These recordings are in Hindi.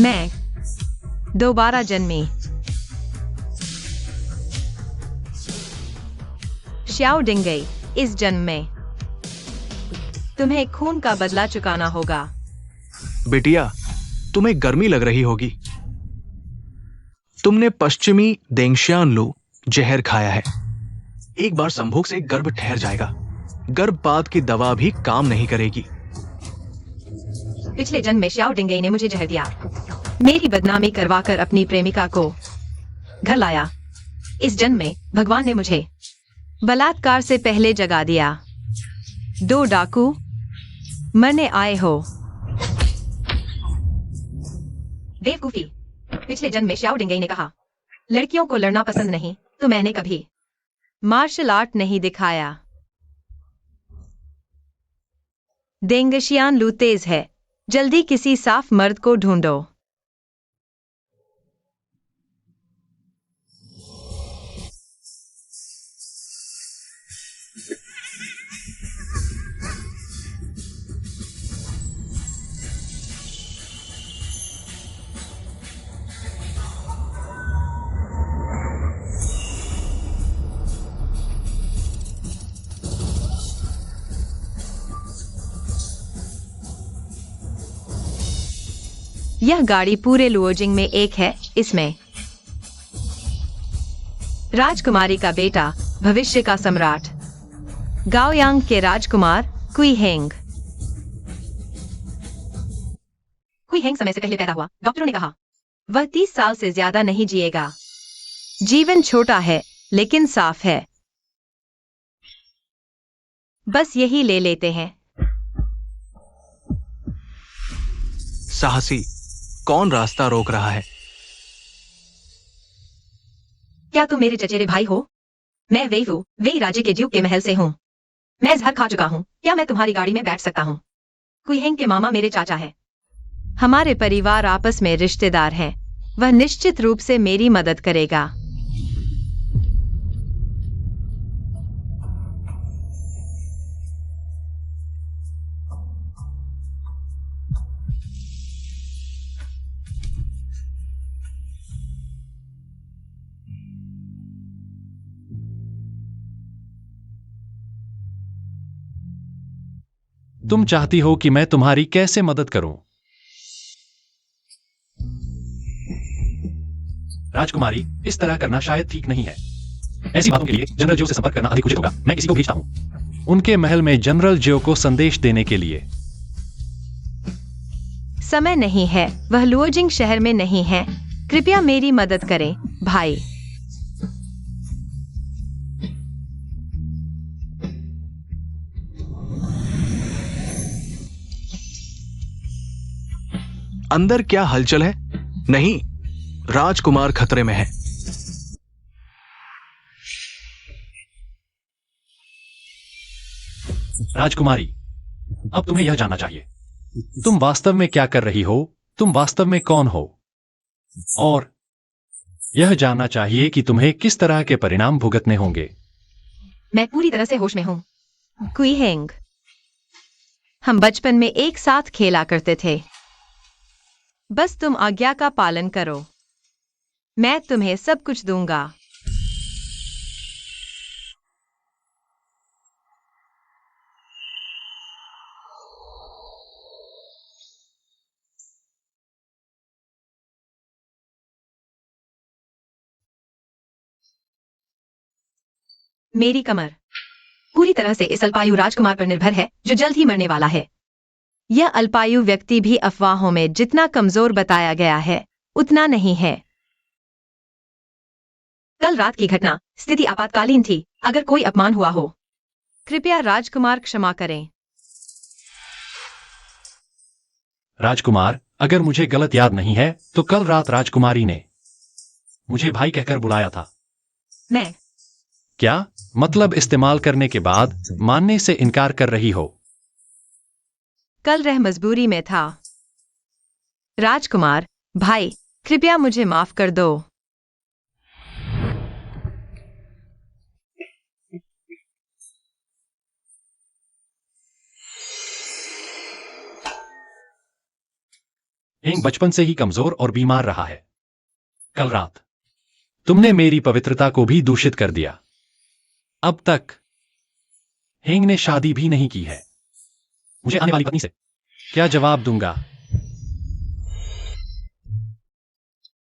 मैं दोबारा जन्मी। श्याओ डिंगई, इस जन्म में तुम्हें खून का बदला चुकाना होगा। बिटिया, तुम्हें गर्मी लग रही होगी। तुमने पश्चिमी देंगशियानलू जहर खाया है। एक बार संभोग से गर्भ ठहर जाएगा। गर्भपात की दवा भी काम नहीं करेगी। पिछले जन्म में श्याओ डिंगई ने मुझे जहर दिया, मेरी बदनामी करवाकर अपनी प्रेमिका को घर लाया। इस जन्म में भगवान ने मुझे बलात्कार से पहले जगा दिया। 2 डाकू मरने आए हो। बेवकूफी। पिछले जन्म में श्याओ डिंगई ने कहा, लड़कियों को लड़ना पसंद नहीं, तो मैंने कभी मार्शल आर्ट नहीं दिखाया। देंगशियानलू तेज है, जल्दी किसी साफ मर्द को ढूंढो। यह गाड़ी पूरे लुओजिंग में एक है। इसमें राजकुमारी का बेटा, भविष्य का सम्राट, गाओयांग के राजकुमार कुई हेंग समय से पहले पैदा हुआ। डॉक्टरों ने कहा वह 30 साल से ज्यादा नहीं जिएगा। जीवन छोटा है लेकिन साफ है। बस यही ले लेते हैं। साहसी, कौन रास्ता रोक रहा है? क्या तुम मेरे चचेरे भाई हो? मैं वेई राज्य के ड्यूक के महल से हूँ। मैं जहर खा चुका हूँ। क्या मैं तुम्हारी गाड़ी में बैठ सकता हूँ? कुईहेंग के मामा मेरे चाचा है। हमारे परिवार आपस में रिश्तेदार हैं। वह निश्चित रूप से मेरी मदद करेगा। तुम चाहती हो कि मैं तुम्हारी कैसे मदद करूं? राजकुमारी, इस तरह करना शायद ठीक नहीं है। ऐसी बातों के लिए जनरल जियो से संपर्क करना अधिक उचित होगा। मैं किसी को भेजता हूं। उनके महल में जनरल जियो को संदेश देने के लिए। समय नहीं है, वह लुओजिंग शहर में नहीं है। कृपया मेरी मदद करें, भाई। अंदर क्या हलचल है? नहीं, राजकुमार खतरे में है। राजकुमारी, अब तुम्हें यह जानना चाहिए, तुम वास्तव में क्या कर रही हो? तुम वास्तव में कौन हो? और यह जानना चाहिए कि तुम्हें किस तरह के परिणाम भुगतने होंगे। मैं पूरी तरह से होश में हूँ। कुईहेंग, हम बचपन में एक साथ खेला करते थे। बस तुम आज्ञा का पालन करो। मैं तुम्हें सब कुछ दूंगा। मेरी कमर पूरी तरह से इस अल्पायु राजकुमार पर निर्भर है, जो जल्द ही मरने वाला है। यह अल्पायु व्यक्ति भी अफवाहों में जितना कमजोर बताया गया है, उतना नहीं है। कल रात की घटना, स्थिति आपातकालीन थी। अगर कोई अपमान हुआ हो, कृपया राजकुमार क्षमा करें। राजकुमार, अगर मुझे गलत याद नहीं है तो कल रात राजकुमारी ने मुझे भाई कहकर बुलाया था। मैं क्या मतलब इस्तेमाल करने के बाद मानने से इनकार कर रही हो? कल रह मजबूरी में था। राजकुमार भाई, कृपया मुझे माफ कर दो। हिंग बचपन से ही कमजोर और बीमार रहा है। कल रात तुमने मेरी पवित्रता को भी दूषित कर दिया। अब तक हिंग ने शादी भी नहीं की है। मुझे आने वाली पत्नी से क्या जवाब दूंगा?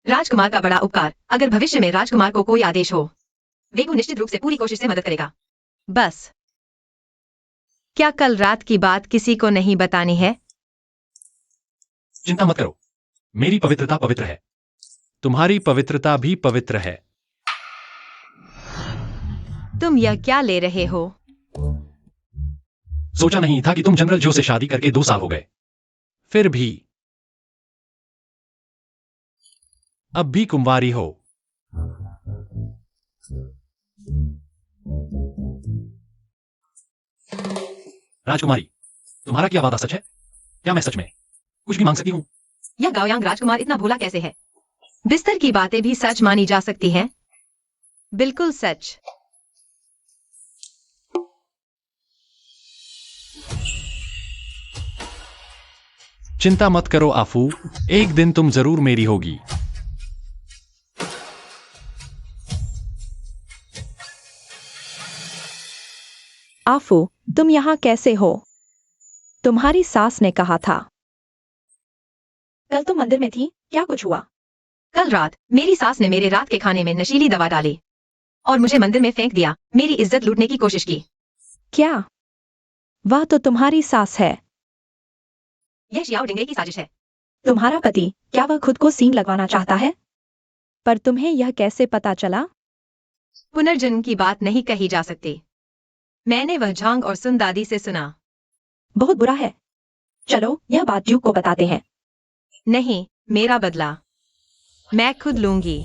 राजकुमार का बड़ा उपकार। अगर भविष्य में राजकुमार को कोई आदेश हो, वेगु निश्चित रूप से पूरी कोशिश से मदद करेगा। बस क्या कल रात की बात किसी को नहीं बतानी है? चिंता मत करो, मेरी पवित्रता पवित्र है। तुम्हारी पवित्रता भी पवित्र है। तुम यह क्या ले रहे हो? सोचा नहीं था कि तुम जनरल जो से शादी करके 2 साल हो गए। फिर भी अब भी कुंवारी हो। राजकुमारी, तुम्हारा क्या वादा सच है? क्या मैं सच में कुछ भी मांग सकती हूं? यह गाओयांग राजकुमार इतना भोला कैसे है? बिस्तर की बातें भी सच मानी जा सकती हैं। बिल्कुल सच। चिंता मत करो आफू, एक दिन तुम जरूर मेरी होगी। आफू, तुम यहाँ कैसे हो? तुम्हारी सास ने कहा था। कल तुम मंदिर में थी, क्या कुछ हुआ? कल रात मेरी सास ने मेरे रात के खाने में नशीली दवा डाली और मुझे मंदिर में फेंक दिया। मेरी इज्जत लूटने की कोशिश की। क्या? वह तो तुम्हारी सास है। यह शियाओ डिंगरे की साजिश है। तुम्हारा पति, क्या वह खुद को सींग लगवाना चाहता है? पर तुम्हें यह कैसे पता चला? पुनर्जन्म की बात नहीं कही जा सकती। मैंने वह झांग और सुन दादी से सुना। बहुत बुरा है। चलो यह बात ड्यूक को बताते हैं। नहीं, मेरा बदला मैं खुद लूंगी।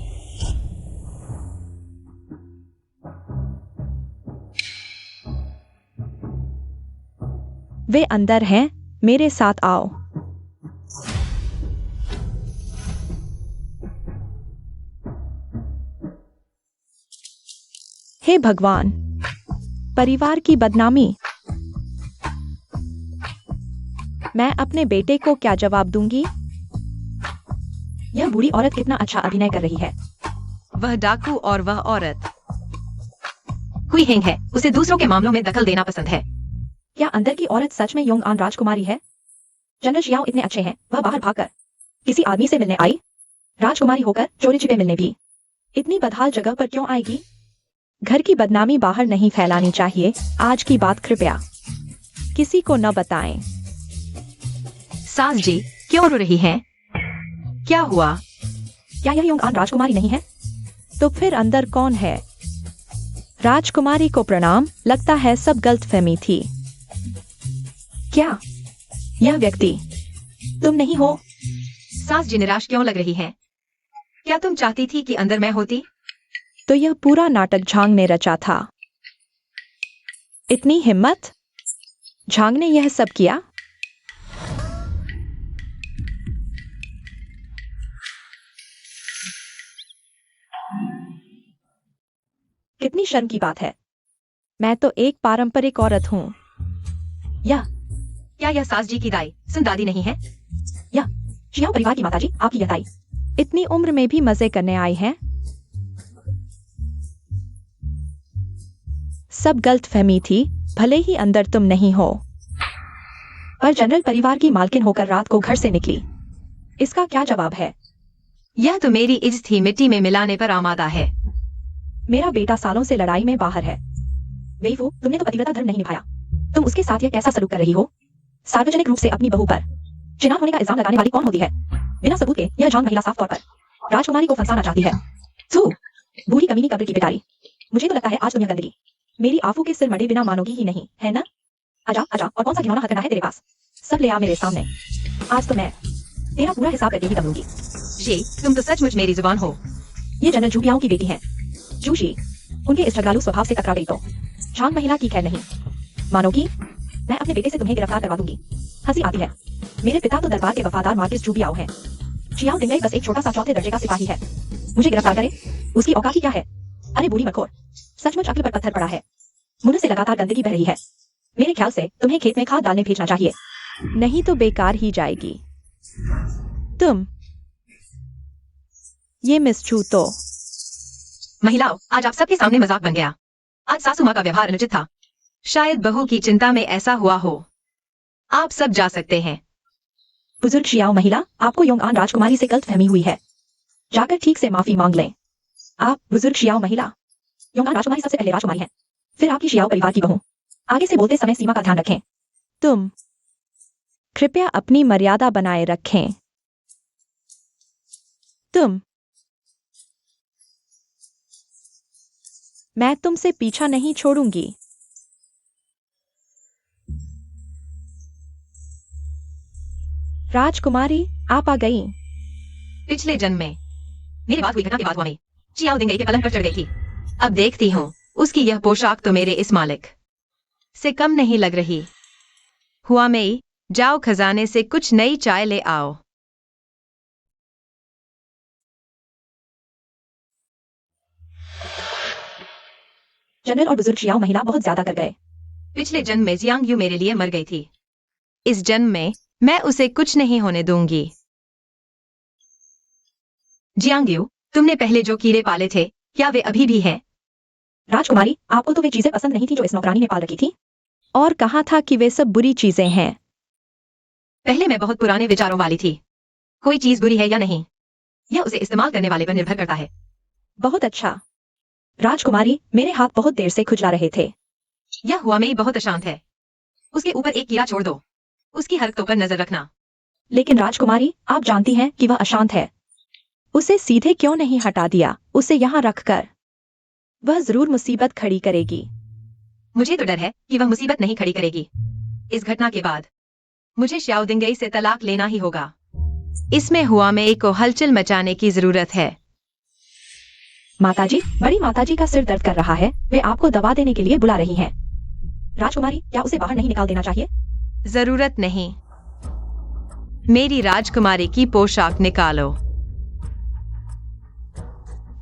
वे अंदर हैं, मेरे साथ आओ। हे भगवान, परिवार की बदनामी। मैं अपने बेटे को क्या जवाब दूंगी? यह बूढ़ी औरत कितना अच्छा अभिनय कर रही है। वह डाकू और वह औरत हुई हिंग है। उसे दूसरों के मामलों में दखल देना पसंद है। क्या अंदर की औरत सच में योंग आन राजकुमारी है? जनरल शियाओ इतने अच्छे हैं, वह बाहर भागकर किसी आदमी से मिलने आई, राजकुमारी होकर चोरी छिपे मिलने भी। इतनी बदहाल जगह पर क्यों आएगी? घर की बदनामी बाहर नहीं फैलानी चाहिए। आज की बात कृपया किसी को न बताएं। सास जी, क्यों रो रही हैं? क्या हुआ? क्या यह योंग आन राजकुमारी नहीं है? तो फिर अंदर कौन है? राजकुमारी को प्रणाम। लगता है सब गलतफहमी थी। क्या यह व्यक्ति तुम नहीं हो? सास जी निराश क्यों लग रही हैं? क्या तुम चाहती थी कि अंदर मैं होती? तो यह पूरा नाटक झांग ने रचा था। इतनी हिम्मत? झांग ने यह सब किया? कितनी शर्म की बात है। मैं तो एक पारंपरिक औरत हूँ। क्या यह सास जी की दाई सुन दादी नहीं है? शियाओ परिवार की माताजी, आपकी यह दाई इतनी उम्र में भी मजे करने आई हैं? सब गलतफहमी थी, भले ही अंदर तुम नहीं हो। पर जनरल परिवार की मालकिन होकर रात को घर से निकली, इसका क्या जवाब है? यह तो मेरी इज्जत ही मिट्टी में मिलाने पर आमादा है। मेरा बेटा सालों से लड़ाई में बाहर है। वेइवू, तुमने तो पतिव्रता धर्म नहीं निभाया। तुम उसके साथ यह कैसा सलूक कर रही हो? सार्वजनिक रूप से अपनी बहू पर चिनार होने का इल्जाम लगाने वाली कौन होती है? बिना सबूत के यह झांग महिला साफ तौर पर राजकुमारी को फंसाना चाहती है। थू, बूढ़ी कमीनी कब्र की पिटारी। मुझे तो लगता है आज तुम यह गंदगी मेरी आफू के सिर मड़े बिना मानोगी ही नहीं, है ना? आजा आजा, और कौन सा घिनौना हथकंडा है तेरे पास? सब ले आ मेरे सामने। आज तो मैं तेरा पूरा हिसाब करके ही तब लूंगी। जी, तुम तो सचमुच मेरी जुबान हो। ये जनरल जूबियाओं की बेटी है, जूशी। उनके इस झगड़ालू स्वभाव से टकरा गई तो झांग महिला की खैर नहीं। मानोगी? मैं अपने बेटे से तुम्हें गिरफ्तार करवा दूंगी। हंसी आती है। मेरे पिता तो दरबार के वफादार मार्किस जूबियाओ हैं। शियाओ डिंगई बस एक छोटा सा चौथे दर्जे का सिपाही है। मुझे गिरफ्तार करे? उसकी औकात ही क्या है? अरे बूढ़ी मखोर, सचमुच अक्ल पर पत्थर पड़ा है। मुंह से लगातार गंदगी बह रही है। मेरे ख्याल से तुम्हें खेत में खाद डालने भेजना चाहिए, नहीं तो बेकार ही जाएगी। तुम ये मिस छू तो महिलाओं, आज आप सबके सामने मजाक बन गया। आज सासू माँ का व्यवहार अनुचित था। शायद बहू की चिंता में ऐसा हुआ हो। आप सब जा सकते हैं। बुजुर्ग शियाओ महिला, आपको योंगान राजकुमारी से गलतफहमी हुई है। जाकर ठीक से माफी मांग लें। आप बुजुर्ग शियाओ महिला, योंगान राजकुमारी सबसे पहले राजकुमारी है, फिर आपकी शियाओ परिवार की बहू। आगे से बोलते समय सीमा का ध्यान रखें। तुम कृपया अपनी मर्यादा बनाए रखें। तुम मैं तुमसे पीछा नहीं छोड़ूंगी। राजकुमारी, आप आ गई। पिछले जन्म में मेरे बाद हुई घटना के बाद हुआ मैं चियाओ दिंगई के पलंग पर चढ़ गई थी। अब देखती हूँ उसकी यह पोशाक तो मेरे इस मालिक से कम नहीं लग रही। हुआ मई, जाओ खजाने से कुछ नई चाय ले आओ। जनरल और बुजुर्ग शियाओ महिला बहुत ज्यादा कर गए। पिछले जन्म में जियांग यू मेरे लिए मर गई थी। इस जन्म में मैं उसे कुछ नहीं होने दूंगी। जियांग यू, तुमने पहले जो कीड़े पाले थे, क्या वे अभी भी हैं? राजकुमारी, आपको तो वे चीजें पसंद नहीं थी जो इस नौकरानी ने पाल रखी थी, और कहा था कि वे सब बुरी चीजें हैं। पहले मैं बहुत पुराने विचारों वाली थी। कोई चीज बुरी है या नहीं, यह उसे इस्तेमाल करने वाले पर निर्भर करता है। बहुत अच्छा। राजकुमारी, मेरे हाथ बहुत देर से खुजला रहे थे। यह हुआ मई बहुत अशांत है। उसके ऊपर एक कीड़ा छोड़ दो। उसकी हरकतों पर नजर रखना। लेकिन राजकुमारी, आप जानती हैं कि वह अशांत है। उसे सीधे क्यों नहीं हटा दिया? उसे यहाँ रखकर वह जरूर मुसीबत खड़ी करेगी। मुझे तो डर है कि वह मुसीबत नहीं खड़ी करेगी। इस घटना के बाद मुझे श्याओ दिंगई से तलाक लेना ही होगा। इसमें हुआ मई को हलचल मचाने की जरूरत है। माताजी, बड़ी माताजी का सिर दर्द कर रहा है। वे आपको दवा देने के लिए बुला रही हैं। राजकुमारी, क्या उसे बाहर नहीं निकाल देना चाहिए? जरूरत नहीं। मेरी राजकुमारी की पोशाक निकालो।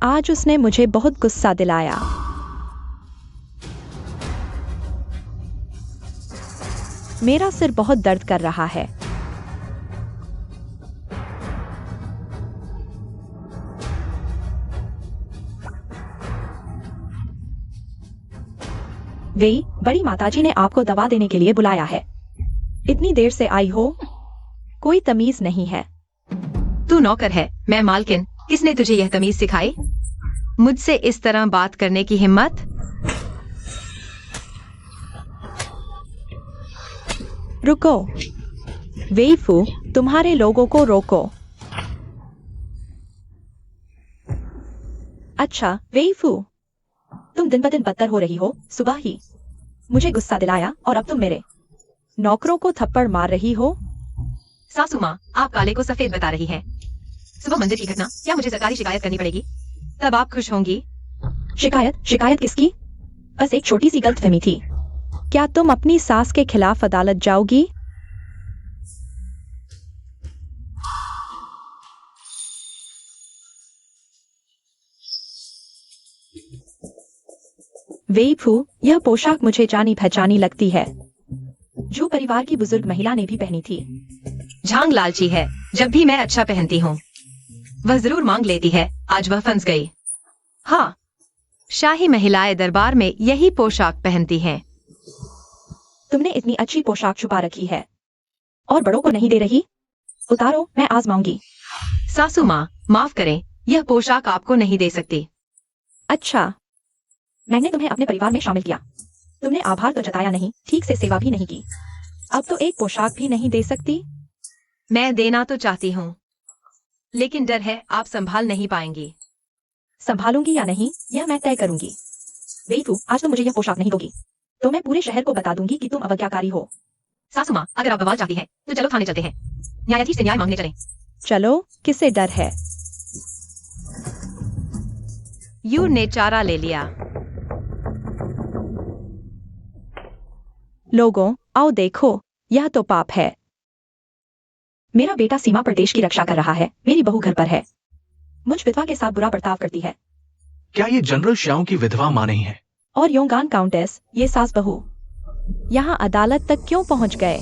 आज उसने मुझे बहुत गुस्सा दिलाया। मेरा सिर बहुत दर्द कर रहा है। वे बड़ी माताजी ने आपको दवा देने के लिए बुलाया है। इतनी देर से आई हो, कोई तमीज नहीं है। तू नौकर है, मैं मालकिन। किसने तुझे यह तमीज सिखाई? मुझसे इस तरह बात करने की हिम्मत? रुको, वेईफू, तुम्हारे लोगों को रोको। अच्छा वेईफू, तुम दिन ब दिन बदतर हो रही हो। सुबह ही मुझे गुस्सा दिलाया और अब तुम मेरे नौकरों को थप्पड़ मार रही हो। सासू माँ, आप काले को सफेद बता रही हैं। सुबह मंदिर की घटना, क्या मुझे सरकारी शिकायत करनी पड़ेगी? तब आप खुश होंगी। शिकायत? शिकायत किसकी? बस एक छोटी सी गलतफहमी थी। क्या तुम अपनी सास के खिलाफ अदालत जाओगी? वेईफू, यह पोशाक मुझे जानी पहचानी लगती है, जो परिवार की बुजुर्ग महिला ने भी पहनी थी। झांग लालची है। जब भी मैं अच्छा पहनती हूँ वह जरूर मांग लेती है। आज वह फंस गई। हाँ, शाही महिलाएं दरबार में यही पोशाक पहनती हैं। तुमने इतनी अच्छी पोशाक छुपा रखी है और बड़ों को नहीं दे रही। उतारो, मैं आजमाऊंगी। सासू माँ, माफ करें, यह पोशाक आपको नहीं दे सकती। अच्छा, मैंने तुम्हें अपने परिवार में शामिल किया। तुमने आभार तो जताया नहीं, ठीक से सेवा भी नहीं की। अब तो एक पोशाक भी नहीं दे सकती। मैं देना तो चाहती हूँ, लेकिन डर है आप संभाल नहीं पाएंगी। संभालूंगी या नहीं, यह मैं तय करूंगी। वेईफू, आज तुम मुझे यह पोशाक नहीं दोगी तो मैं पूरे शहर को बता दूंगी कि तुम अवज्ञाकारी हो। सासू माँ, अगर आप बवाल चाहती हैं, तो चलो थाने चलते हैं। न्यायाधीश से न्याय मांगने चलें। चलो, किसे डर है? यू ने चारा ले लिया। लोगों, आओ देखो, यह तो पाप है। मेरा बेटा सीमा पर देश की रक्षा कर रहा है, मेरी बहू घर पर है, मुझ विधवा के साथ बुरा बर्ताव करती है। क्या ये जनरल श्याओ की विधवा मां नहीं है? और योंगान काउंटेस, ये सास बहू यहाँ अदालत तक क्यों पहुंच गए?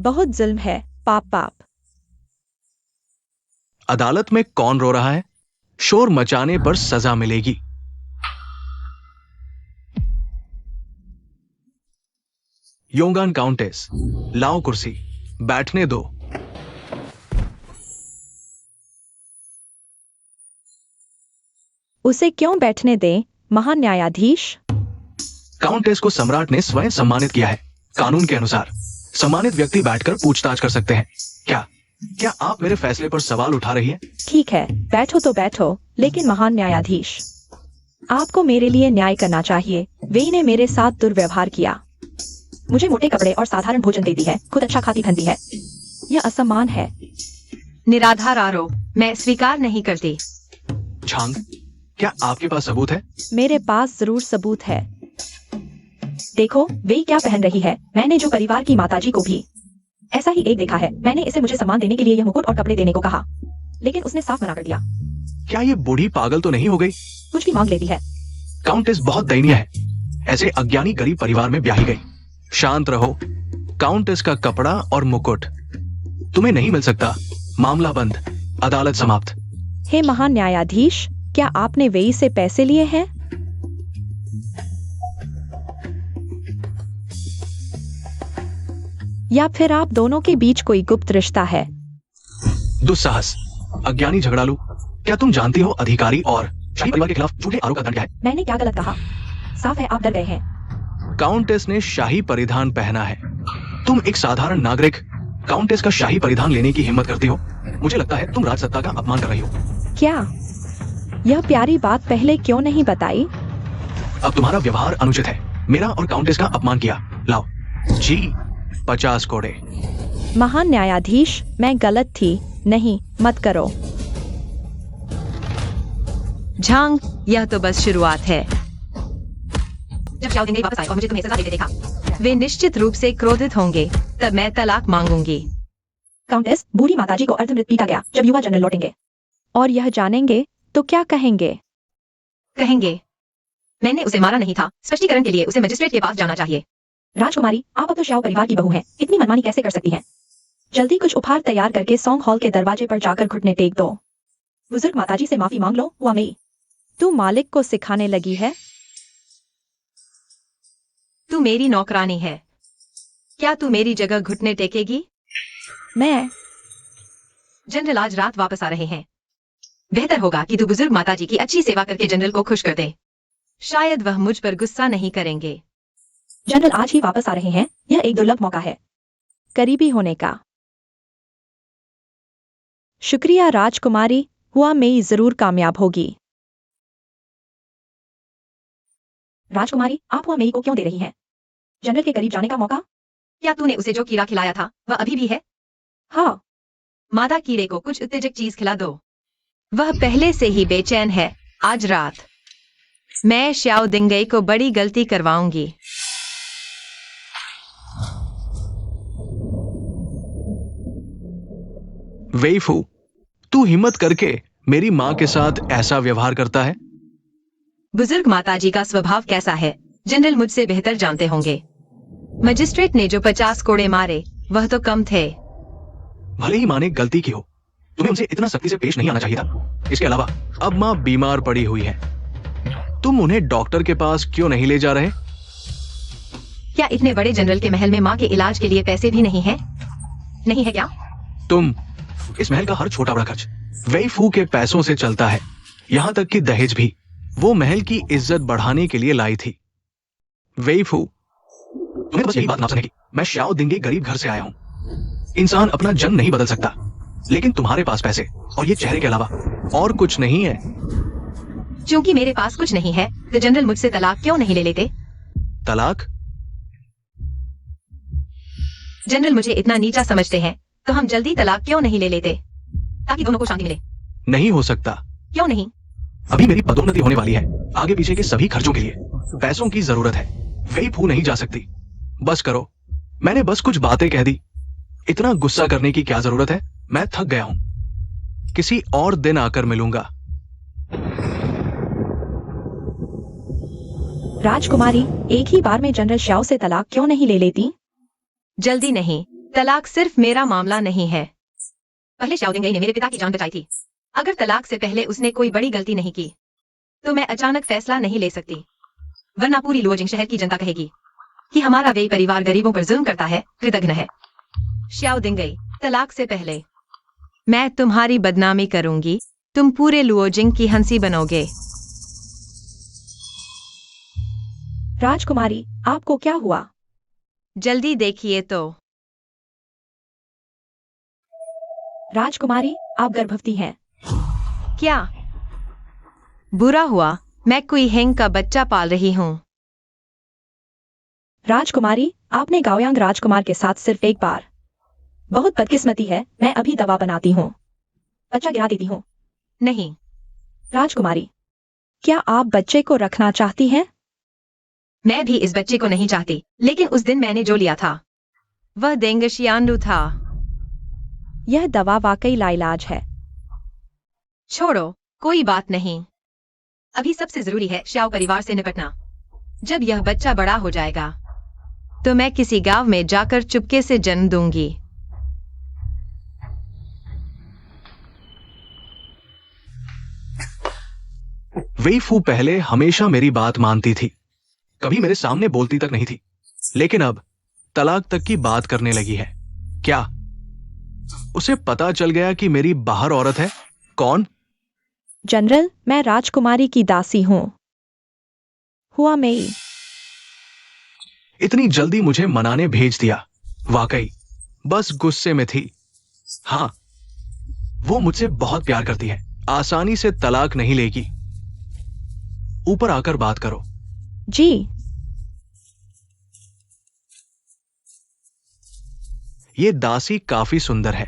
बहुत जुल्म है, पाप पाप। अदालत में कौन रो रहा है? शोर मचाने पर सजा मिलेगी। योंगान काउंटेस, लाओ कुर्सी, बैठने दो। उसे क्यों बैठने दें, महान न्यायाधीश? काउंटेस को सम्राट ने स्वयं सम्मानित किया है। कानून के अनुसार सम्मानित व्यक्ति बैठकर पूछताछ कर सकते हैं। क्या क्या आप मेरे फैसले पर सवाल उठा रही हैं? ठीक है, बैठो तो बैठो, लेकिन महान न्यायाधीश, आपको मेरे लिए न्याय करना चाहिए। वेई ने मेरे साथ दुर्व्यवहार किया, मुझे मोटे कपड़े और साधारण भोजन देती है, खुद अच्छा खाती बनती है। यह असम्मान है। निराधार आरोप मैं स्वीकार नहीं करती। झांग, क्या आपके पास सबूत है? मेरे पास जरूर सबूत है। देखो वेई क्या पहन रही है। मैंने जो परिवार की माताजी को भी ऐसा ही एक देखा है। मैंने इसे मुझे सम्मान देने के लिए यह मुकुट और कपड़े देने को कहा, लेकिन उसने साफ मना कर दिया। क्या ये बूढ़ी पागल तो नहीं हो गई? कुछ भी मांग लेती है। काउंटेस बहुत दयनीय है। ऐसे अज्ञानी गरीब परिवार में ब्याही गई। शांत रहो। काउंटेस का कपड़ा और मुकुट तुम्हें नहीं मिल सकता। मामला बंद, अदालत समाप्त। हे महान न्यायाधीश, क्या आपने वेई से पैसे लिए हैं? या फिर आप दोनों के बीच कोई गुप्त रिश्ता है? दुस्साहस, अज्ञानी झगड़ालू, क्या तुम जानती हो अधिकारी और शाही परिवार के खिलाफ झूठे आरोप का दंड क्या है? मैंने क्या गलत कहा? साफ है आप डर गए हैं। काउंटेस ने शाही परिधान पहना है। तुम एक साधारण नागरिक काउंटेस का शाही परिधान लेने की हिम्मत करती हो? मुझे लगता है तुम राजसत्ता का अपमान कर रही हो। क्या यह प्यारी बात पहले क्यों नहीं बताई? अब तुम्हारा व्यवहार अनुचित है। मेरा और काउंटेस का अपमान किया। लाओ जी 50 कोड़े। महान न्यायाधीश, मैं गलत थी। नहीं, मत करो। झांग, यह तो बस शुरुआत है। जब शाओ दिंगई वापस आए और मुझे तुम्हें सजा देते देखा, वे निश्चित रूप से क्रोधित होंगे। तब मैं तलाक मांगूंगी। काउंटेस, बूढ़ी माताजी को अर्धमृत पीटा गया। जब युवा जनरल लौटेंगे और यह जानेंगे तो क्या कहेंगे? कहेंगे मैंने उसे मारा नहीं था। स्पष्टीकरण के लिए उसे मजिस्ट्रेट के पास जाना चाहिए। राजकुमारी, आप अब तो शाओ परिवार की बहू हैं। इतनी मनमानी कैसे कर सकती हैं? जल्दी कुछ उपहार तैयार करके सॉन्ग हॉल के दरवाजे पर जाकर घुटने टेक दो। बुजुर्ग माताजी से माफी मांग लो। हुआ मेई, तू मालिक को सिखाने लगी है? तू मेरी नौकरानी है। क्या तू मेरी जगह घुटने टेकेगी? मैं जनरल आज रात वापस आ रहे हैं। बेहतर होगा कि तू बुजुर्ग माताजी की अच्छी सेवा करके जनरल को खुश कर दे। शायद वह मुझ पर गुस्सा नहीं करेंगे। जनरल आज ही वापस आ रहे हैं। यह एक दुर्लभ मौका है करीबी होने का। शुक्रिया राजकुमारी, हुआ मेई जरूर कामयाब होगी। राजकुमारी, आप हुआ मेई को क्यों दे रही हैं? जनरल के करीब जाने का मौका? क्या तूने उसे जो कीड़ा खिलाया था वह अभी भी है? हाँ। मादा कीड़े को कुछ उत्तेजक चीज खिला दो। वह पहले से ही बेचैन है। आज रात मैं श्याओ दिंगई को बड़ी गलती करवाऊंगी। वेईफू, तू हिम्मत करके मेरी माँ के साथ ऐसा व्यवहार करता है? बुजुर्ग माताजी का स्वभाव कैसा है जनरल मुझसे बेहतर जानते होंगे। मजिस्ट्रेट ने जो 50 कोड़े मारे वह तो कम थे। भले ही माँ ने गलती की हो, तुम्हें उनसे इतना सख्ती से पेश नहीं आना चाहिए था। इसके अलावा अब माँ बीमार पड़ी हुई है। तुम उन्हें डॉक्टर के पास क्यों नहीं ले जा रहे? क्या इतने बड़े जनरल के महल में माँ के इलाज के लिए पैसे भी नहीं है? नहीं है क्या? तुम इस महल का हर छोटा बड़ा खर्च वेईफू के पैसों से चलता है। यहां तक कि दहेज भी वो महल की इज्जत बढ़ाने के लिए लाई थी। वेईफू, तुम्हें बस यही बात ना सुनेगी। मैं श्याओ दिंगे गरीब घर से आया हूं। इंसान अपना जन्म नहीं बदल सकता, लेकिन तुम्हारे पास पैसे और ये चेहरे के अलावा और कुछ नहीं है। क्योंकि मेरे पास कुछ नहीं है तो जनरल मुझसे तलाक क्यों नहीं ले लेते? तलाक? जनरल मुझे इतना नीचा समझते हैं तो हम जल्दी तलाक क्यों नहीं ले लेते ताकि दोनों को शांति मिले? नहीं हो सकता। क्यों नहीं? अभी मेरी पदोन्नति होने वाली है। आगे पीछे के सभी खर्चों के लिए पैसों की जरूरत है। वेईफू नहीं जा सकती। बस करो, मैंने बस कुछ बातें कह दी। इतना गुस्सा करने की क्या जरूरत है? मैं थक गया हूं। किसी और दिन आकर मिलूंगा। राजकुमारी, एक ही बार में जनरल श्याओ से तलाक क्यों नहीं ले लेती? जल्दी नहीं। तलाक सिर्फ मेरा मामला नहीं है। पहले श्याओ दिंगई ने मेरे पिता की जान बचाई थी। अगर तलाक से पहले उसने कोई बड़ी गलती नहीं की तो मैं अचानक फैसला नहीं ले सकती, वरना पूरी लुओजिंग शहर की जनता कहेगी कि हमारा वेई परिवार गरीबों पर जुल्म करता है, कृतघ्न है। श्याओ दिंगई, तलाक से पहले मैं तुम्हारी बदनामी करूंगी, तुम पूरे लुओजिंग की हंसी बनोगे। राजकुमारी, आपको क्या हुआ? जल्दी देखिए तो। राजकुमारी, आप गर्भवती हैं। क्या बुरा हुआ? मैं कुई हेंग का बच्चा पाल रही हूँ। राजकुमारी, आपने गाओयांग राजकुमार के साथ सिर्फ एक बार। बहुत बदकिस्मती है, मैं अभी दवा बनाती हूँ, बच्चा गिरा देती हूँ। नहीं। राजकुमारी, क्या आप बच्चे को रखना चाहती हैं? मैं भी इस बच्चे को नहीं चाहती, लेकिन उस दिन मैंने जो लिया था वह देंगशियानडू था। यह दवा वाकई लाइलाज है। छोड़ो, कोई बात नहीं। अभी सबसे जरूरी है श्याओ परिवार से निपटना। जब यह बच्चा बड़ा हो जाएगा तो मैं किसी गांव में जाकर चुपके से जन्म दूंगी। वेई फू पहले हमेशा मेरी बात मानती थी, कभी मेरे सामने बोलती तक नहीं थी, लेकिन अब तलाक तक की बात करने लगी है। क्या उसे पता चल गया कि मेरी बाहर औरत है? कौन? जनरल, मैं राजकुमारी की दासी हूँ, हुआ मेई। इतनी जल्दी मुझे मनाने भेज दिया, वाकई बस गुस्से में थी। हाँ, वो मुझसे बहुत प्यार करती है, आसानी से तलाक नहीं लेगी। ऊपर आकर बात करो। जी। ये दासी काफी सुंदर है।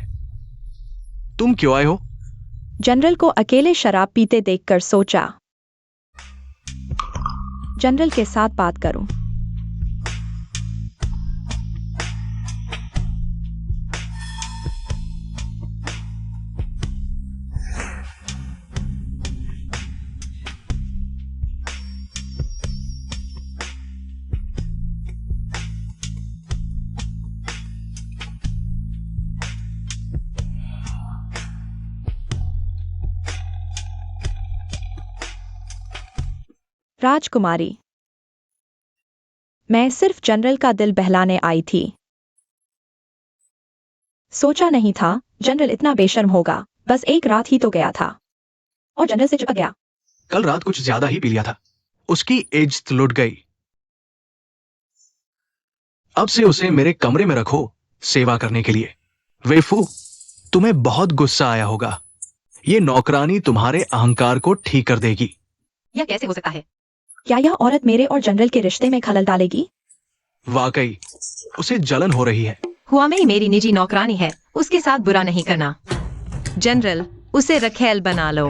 तुम क्यों आए हो? जनरल को अकेले शराब पीते देखकर सोचा जनरल के साथ बात करूं। राजकुमारी, मैं सिर्फ जनरल का दिल बहलाने आई थी। सोचा नहीं था जनरल इतना बेशर्म होगा, बस एक रात ही तो गया था और जनरल से चिपक गया। कल रात कुछ ज्यादा ही पी लिया था, उसकी इज्जत लुट गई। अब से उसे मेरे कमरे में रखो सेवा करने के लिए। वेफू, तुम्हें बहुत गुस्सा आया होगा, ये नौकरानी तुम्हारे अहंकार को ठीक कर देगी। यह कैसे हो सकता है? क्या यह औरत मेरे और जनरल के रिश्ते में खलल डालेगी? वाकई उसे जलन हो रही है। हुआमेई मेरी निजी नौकरानी है, उसके साथ बुरा नहीं करना। जनरल, उसे रखेल बना लो।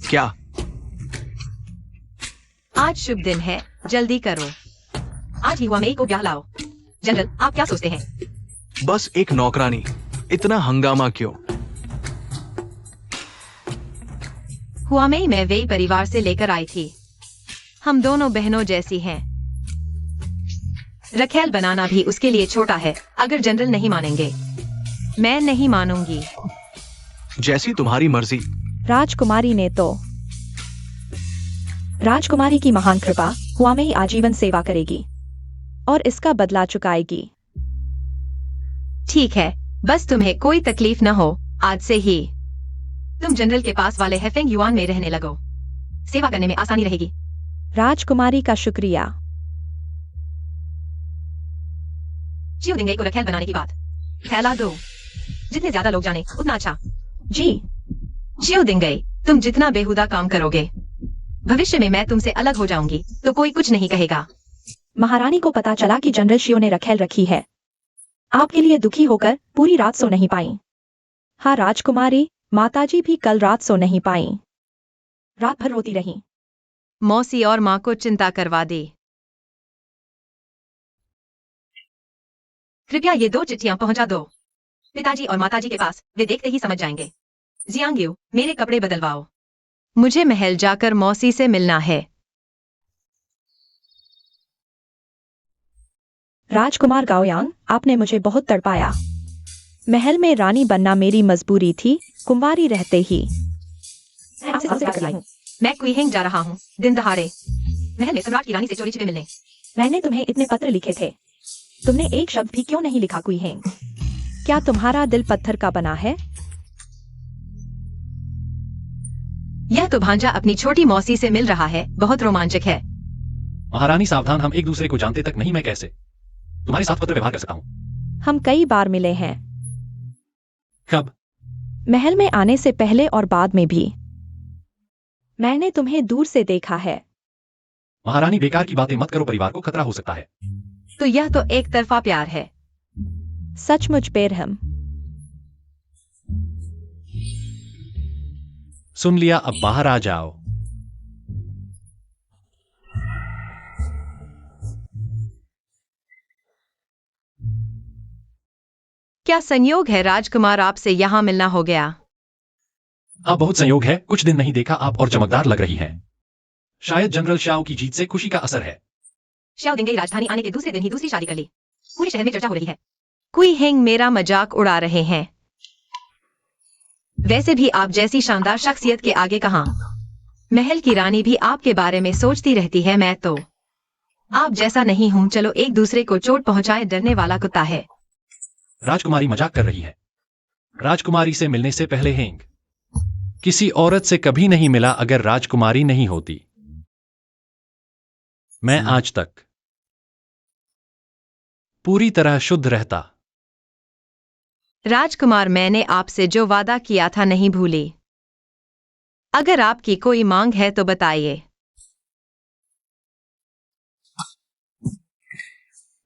क्या? आज शुभ दिन है, जल्दी करो। आज ही हुआमेई को ब्याह लाओ। जनरल, आप क्या सोचते हैं? बस एक नौकरानी, इतना हंगामा क्यों? हुआमेई मैं वेई परिवार से लेकर आई थी, हम दोनों बहनों जैसी हैं। रखेल बनाना भी उसके लिए छोटा है। अगर जनरल नहीं मानेंगे, मैं नहीं मानूंगी। जैसी तुम्हारी मर्जी। राजकुमारी ने तो। राजकुमारी की महान कृपा हुआमेई आजीवन सेवा करेगी और इसका बदला चुकाएगी। ठीक है, बस तुम्हें कोई तकलीफ न हो, आज से ही तुम जनरल के पास वाले हेफेंग युआन में रहने लगो। सेवा करने में आसानी रहेगी। राजकुमारी का शुक्रिया। चियो दिंगई को रखेल बनाने की बात फैला दो, जितने ज्यादा लोग जाने उतना अच्छा। जी। चियो दिंगई, तुम जितना बेहुदा काम करोगे, भविष्य में मैं तुमसे अलग हो जाऊंगी तो कोई कुछ नहीं कहेगा। महारानी को पता चला कि जनरल शियो ने रखेल रखी है। आपके लिए दुखी होकर पूरी रात सो नहीं पाई। हाँ राजकुमारी, माताजी भी कल रात सो नहीं पाई, रात भर रोती रही। मौसी और माँ को चिंता करवा दी। कृपया ये 2 चिट्ठियां पहुंचा दो पिताजी और माताजी के पास, वे देखते ही समझ जाएंगे। जियांग्यू, मेरे कपड़े बदलवाओ, मुझे महल जाकर मौसी से मिलना है। राजकुमार गाओयांग, आपने मुझे बहुत तड़पाया। महल में रानी बनना मेरी मजबूरी थी, कुंवारी रहते ही। मैं आपसे सबसे कर लाई हूँ। मैं क्वी हेंग जा रहा हूँ दिन दहाड़े महल में सम्राट की रानी से चोरी छिपे मिलने। मैंने तुम्हें इतने पत्र लिखे थे, तुमने एक शब्द भी क्यों नहीं लिखा कुई हेंग? क्या तुम्हारा दिल पत्थर का बना है? यह तो भांजा अपनी छोटी मौसी से मिल रहा है, बहुत रोमांचक है। महारानी सावधान, हम एक दूसरे को जानते तक नहीं, मैं कैसे तुम्हारे साथ पत्र व्यवहार कर सकता हूँ? हम कई बार मिले हैं, कब? महल में आने से पहले और बाद में भी। मैंने तुम्हें दूर से देखा है। महारानी बेकार की बातें मत करो, परिवार को खतरा हो सकता है। तो यह तो एक तरफा प्यार है। सचमुच बेरहम। सुन लिया, अब बाहर आ जाओ। क्या संयोग है राजकुमार, आपसे यहाँ मिलना हो गया? आप बहुत संयोग है, कुछ दिन नहीं देखा आप और चमकदार लग रही हैं। शायद जनरल शाओ की जीत से खुशी का असर है। शाओ दिंगई राजधानी आने के दूसरे दिन ही दूसरी शादी कर ली। पूरे शहर में चर्चा हो रही है। कुई हेंग मेरा मजाक उड़ा रहे हैं। वैसे भी आप जैसी शानदार शख्सियत के आगे कहां। महल की रानी भी आपके बारे में सोचती रहती है, मैं तो आप जैसा नहीं हूं। चलो एक दूसरे को चोट पहुंचाए, डरने वाला कुत्ता है। राजकुमारी मजाक कर रही है। राजकुमारी से मिलने से पहले हेंग किसी औरत से कभी नहीं मिला अगर राजकुमारी नहीं होती। मैं आज तक पूरी तरह शुद्ध रहता। राजकुमार, मैंने आपसे जो वादा किया था नहीं भूली। अगर आपकी कोई मांग है तो बताइए।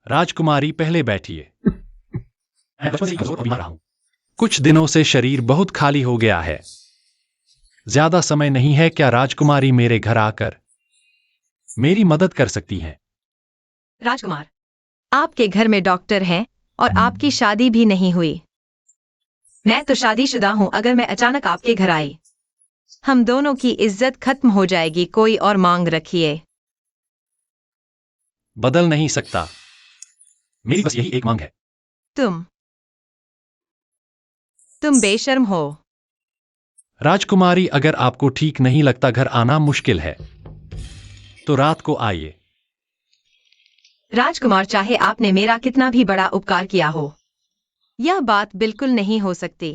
राजकुमारी पहले बैठिए। मैं बचपन से ही कमजोर और बीमार रहा हूं। कुछ दिनों से शरीर बहुत खाली हो गया है। ज्यादा समय नहीं है, क्या राजकुमारी मेरे घर आकर मेरी मदद कर सकती हैं? राजकुमार, आपके घर में डॉक्टर हैं और आपकी शादी भी नहीं हुई। मैं तो शादीशुदा हूं। अगर मैं अचानक आपके घर आई, हम दोनों की इज्जत खत्म हो जाएगी। कोई और मांग रखिए। बदल नहीं सकता। मेरी बस यही एक मांग है। तुम बेशर्म हो। राजकुमारी, अगर आपको ठीक नहीं लगता घर आना मुश्किल है तो रात को आइए। राजकुमार, चाहे आपने मेरा कितना भी बड़ा उपकार किया हो, यह बात बिल्कुल नहीं हो सकती।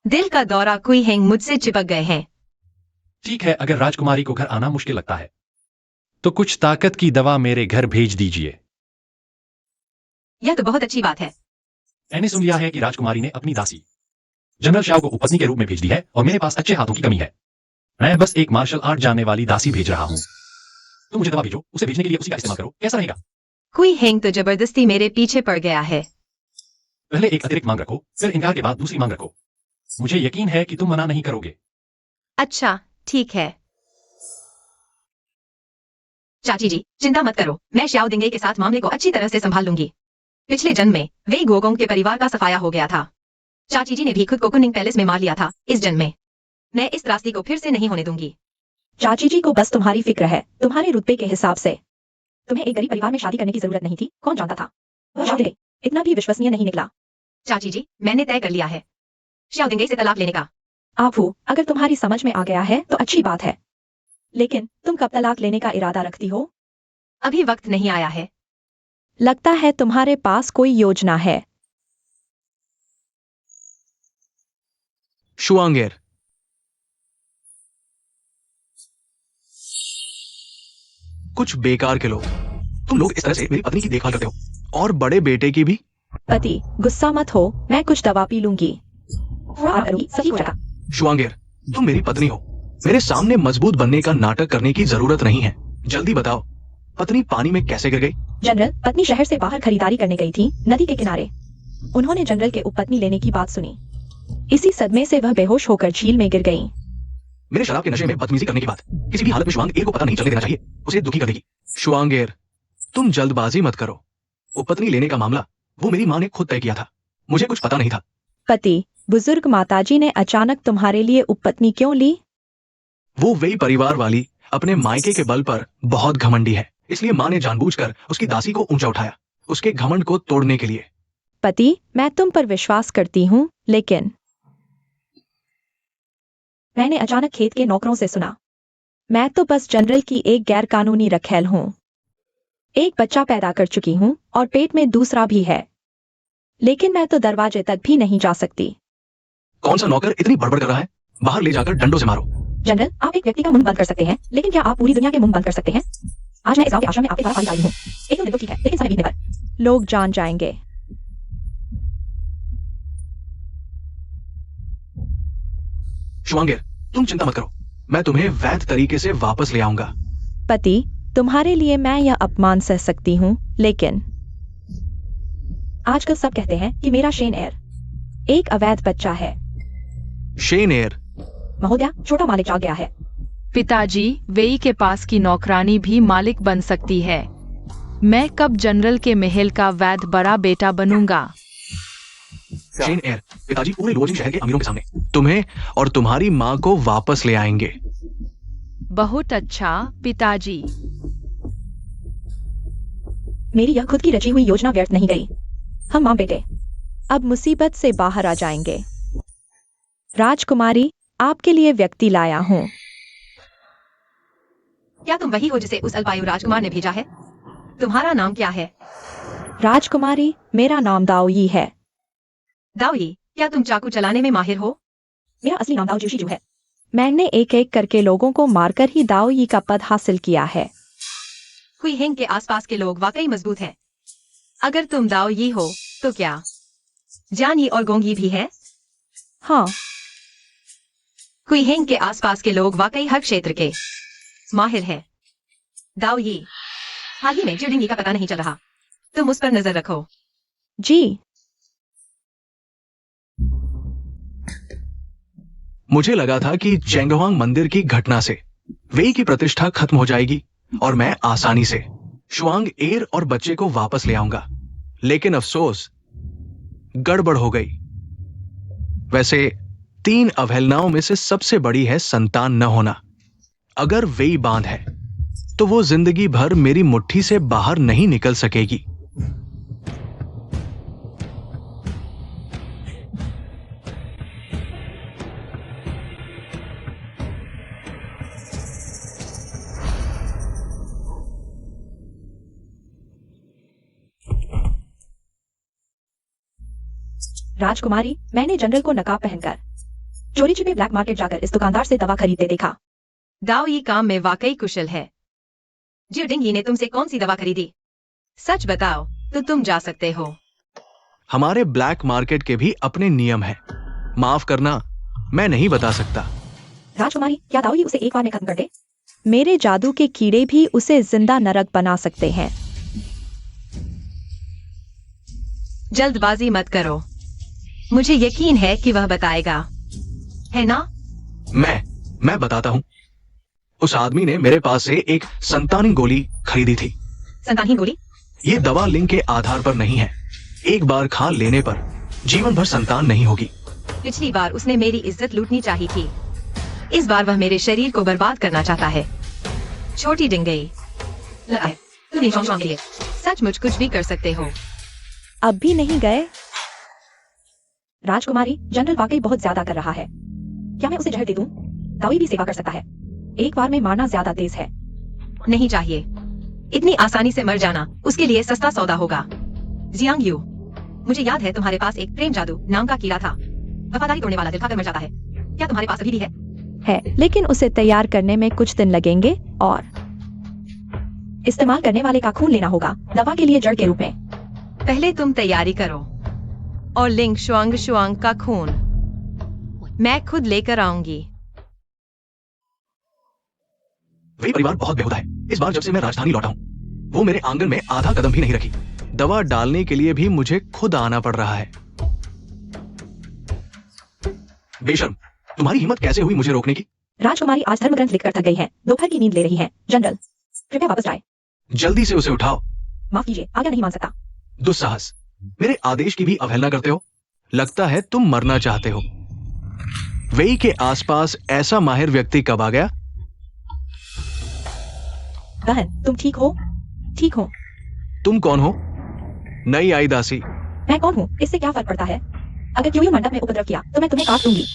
दिल का दौरा कुई हेंग मुझसे चिपक गए हैं। ठीक है, अगर राजकुमारी को घर आना मुश्किल लगता है तो कुछ ताकत की दवा मेरे घर भेज दीजिए। यह तो बहुत अच्छी बात है। मैंने सुन लिया है कि राजकुमारी ने अपनी दासी जनरल शाओ को उपपत्नी के रूप में भेज दी है और मेरे पास अच्छे हाथों की कमी है। मैं बस एक मार्शल आर्ट जानने वाली दासी भेज रहा हूं। तुम मुझे दवा भेजो, उसे भेजने के लिए उसी का इस्तेमाल करो, कैसा रहेगा? कुई हेंग तो जबरदस्ती मेरे पीछे पड़ गया है। पहले एक अतिरिक्त मांग रखो, फिर इनकार के बाद दूसरी मांग रखो। मुझे यकीन है कि तुम मना नहीं करोगे। अच्छा, ठीक है। चाची जी, चिंता मत करो, मैं श्याओ दिंगे के साथ मामले को अच्छी तरह से संभाल लूंगी। पिछले जन्म में वेई गोगोंग के परिवार का सफाया हो गया था। चाची जी ने भी खुद को कुनिंग पैलेस में मार लिया था। इस जन्म में मैं इस त्रासदी को फिर से नहीं होने दूंगी। चाची जी को बस तुम्हारी फिक्र है। तुम्हारे रुतबे के हिसाब से तुम्हें एक गरीब परिवार में शादी करने की जरूरत नहीं थी। कौन जानता था वह श्याओ दिंगे इतना भी विश्वसनीय नहीं निकला। चाची जी, मैंने तय कर लिया है श्याओ दिंगे से तलाक लेने का। आपू, अगर तुम्हारी समझ में आ गया है तो अच्छी बात है, लेकिन तुम कब तलाक लेने का इरादा रखती हो? अभी वक्त नहीं आया है। लगता है तुम्हारे पास कोई योजना है। शुआंगेर, कुछ बेकार के लोग। तुम लोग इस तरह से मेरी पत्नी की देखभाल करते हो और बड़े बेटे की भी। पति, गुस्सा मत हो, मैं कुछ दवा पी लूंगी। सही हो जाएगा। शुआंगेर, तुम मेरी पत्नी हो। मेरे सामने मजबूत बनने का नाटक करने की जरूरत नहीं है। जल्दी बताओ, पत्नी पानी में कैसे गिर गई? जनरल, पत्नी शहर से बाहर खरीदारी करने गई थी, नदी के किनारे। उन्होंने जनरल के उपपत्नी लेने की बात सुनी। इसी सदमे से वह बेहोश होकर झील में गिर गई। मेरे शराब के नशे में बदतमीजी करने की बात किसी भी हालत में शुआंगेर को पता नहीं चलने देना चाहिए, उसे दुखी कर देगी। शुआंगेर, तुम जल्दबाजी मत करो। उपपत्नी लेने का मामला वो मेरी माँ ने खुद तय किया था, मुझे कुछ पता नहीं था। पति, बुजुर्ग माताजी ने अचानक तुम्हारे लिए उपपत्नी क्यों ली? वो वेई परिवार वाली अपने मायके के बल पर बहुत घमंडी है। इसलिए माँ ने जानबूझकर उसकी दासी को ऊंचा उठाया, उसके घमंड को तोड़ने के लिए। पति, मैं तुम पर विश्वास करती हूँ, लेकिन मैंने अचानक खेत के नौकरों से सुना, मैं तो बस जनरल की एक गैरकानूनी रखैल हूँ। एक बच्चा पैदा कर चुकी हूँ और पेट में दूसरा भी है, लेकिन मैं तो दरवाजे तक भी नहीं जा सकती। कौन सा नौकर इतनी बड़बड़ कर रहा है? बाहर ले जाकर डंडों से मारो। जनरल, आप एक व्यक्ति का मुंह बंद कर सकते हैं, लेकिन क्या आप पूरी दुनिया के मुंह बंद कर सकते हैं? आज मैं इस गांव के आश्रम में आपके द्वारा आई हूँ। एकदम बिल्कुल ठीक है, लेकिन समय बीतने पर लोग जान जाएंगे। शुआंगिर, तुम चिंता मत करो, मैं तुम्हें वैध तरीके से वापस ले आऊंगा। पति, तुम्हारे लिए मैं यह अपमान सह सकती हूँ, लेकिन आजकल सब कहते हैं कि मेरा शेन एयर एक अवैध बच्चा है। Shane air? महोदया, छोटा मालिक जाग गया है। पिताजी, वेई के पास की नौकरानी भी मालिक बन सकती है। मैं कब जनरल के महल का वैध बड़ा बेटा बनूंगा? शेन एयर, पिताजी पूरे लोअर्जिंग शहर के अमीरों के सामने तुम्हें और तुम्हारी माँ को वापस ले आएंगे। बहुत अच्छा पिताजी। मेरी यह खुद की रची हुई योजना व्यर्थ नहीं गई। हम माँ बेटे अब मुसीबत से बाहर आ जाएंगे। राजकुमारी, आपके लिए व्यक्ति लाया हूँ। क्या तुम वही हो जिसे उस अल्पायु राजकुमार ने भेजा है? तुम्हारा नाम क्या है? राजकुमारी, मेरा नाम दाओयी है। दाओयी, क्या तुम चाकू चलाने में माहिर हो? मेरा असली नाम दाओ जोशीजू है। मैंने एक एक करके लोगों को मारकर ही दाओयी का पद हासिल किया है। हुईहेंग के आसपास के लोग वाकई मजबूत हैं। अगर तुम दाओयी हो तो क्या जानी और गोंगी भी है? हाँ, हुईहेंग के आसपास के लोग वाकई हर क्षेत्र के माहिर है। दाओयी, हाल ही में जुडिंगी का पता नहीं चल रहा, तुम उस पर नजर रखो। जी। मुझे लगा था कि चेंगवांग मंदिर की घटना से वेई की प्रतिष्ठा खत्म हो जाएगी और मैं आसानी से शुआंग एर और बच्चे को वापस ले आऊंगा, लेकिन अफसोस, गड़बड़ हो गई। वैसे 3 अवहेलनाओं में से सबसे बड़ी है संतान न होना। अगर वेई बांध है तो वो जिंदगी भर मेरी मुट्ठी से बाहर नहीं निकल सकेगी। राजकुमारी, मैंने जनरल को नकाब पहनकर चोरी छिपे ब्लैक मार्केट जाकर इस दुकानदार से दवा खरीदते देखा। दाओयी काम में वाकई कुशल है। जुडिंगी ने तुमसे कौन सी दवा खरीदी? सच बताओ तो तुम जा सकते हो। हमारे ब्लैक मार्केट के भी अपने नियम हैं। माफ करना, मैं नहीं बता सकता। राजकुमारी, क्या दाओयी उसे एक बार में खत्म कर दे? मेरे जादू के कीड़े भी उसे जिंदा नरक बना सकते हैं। जल्दबाजी मत करो, मुझे यकीन है कि वह बताएगा, है ना? मैं बताता हूं। उस आदमी ने मेरे पास से एक संतानी गोली खरीदी थी। संतानहीन गोली? ये दवा लिंग के आधार पर नहीं है। एक बार खा लेने पर जीवन भर संतान नहीं होगी। पिछली बार उसने मेरी इज्जत लूटनी चाहिए थी, इस बार वह मेरे शरीर को बर्बाद करना चाहता है। छोटी डिंगई, तुम के लिए सचमुच कुछ भी कर सकते हो। अब भी नहीं गए? राजकुमारी, जनरल वाकई बहुत ज्यादा कर रहा है। क्या मैं उसे जहर दे दूं? दाओयी भी सेवा कर सकता है। एक बार में मारना ज्यादा तेज है। नहीं चाहिए, इतनी आसानी से मर जाना उसके लिए सस्ता सौदा होगा। जियांग यू, मुझे याद है तुम्हारे पास एक प्रेम जादू नाम का कीड़ा था। वफादारी तोड़ने वाला दिल खाकर मर जाता है। क्या तुम्हारे पास अभी भी है? लेकिन उसे तैयार करने में कुछ दिन लगेंगे और इस्तेमाल करने वाले का खून लेना होगा दवा के लिए जड़ के रूप में। पहले तुम तैयारी करो और लिंग शुआंग का खून मैं खुद लेकर आऊंगी। वही परिवार बहुत बेहुदा है। इस बार जब से मैं राजधानी लौटा हूं, वो मेरे आंगन में आधा कदम भी नहीं रखी। दवा डालने के लिए भी मुझे खुद आना पड़ रहा है। बेशर्म, तुम्हारी हिम्मत कैसे हुई मुझे रोकने की? राजकुमारी आज धर्म ग्रंथ लिखकर थक गई है, दोपहर की नींद ले रही है। जनरल, कृपया वापस जाए। जल्दी से उसे उठाओ। माफ कीजिए, आज्ञा नहीं मान सकता। दुस्साहस, मेरे आदेश की भी अवहेलना करते हो। लगता है तुम मरना चाहते हो। वेई के आसपास ऐसा माहिर व्यक्ति कब आ गया? बहन, तुम ठीक हो? ठीक हूँ। तुम कौन हो? नई आई दासी। मैं कौन हूँ इससे क्या फर्क पड़ता है? अगर क्यों मंडप में उपद्रव किया तो मैं तुम्हें काट दूंगी।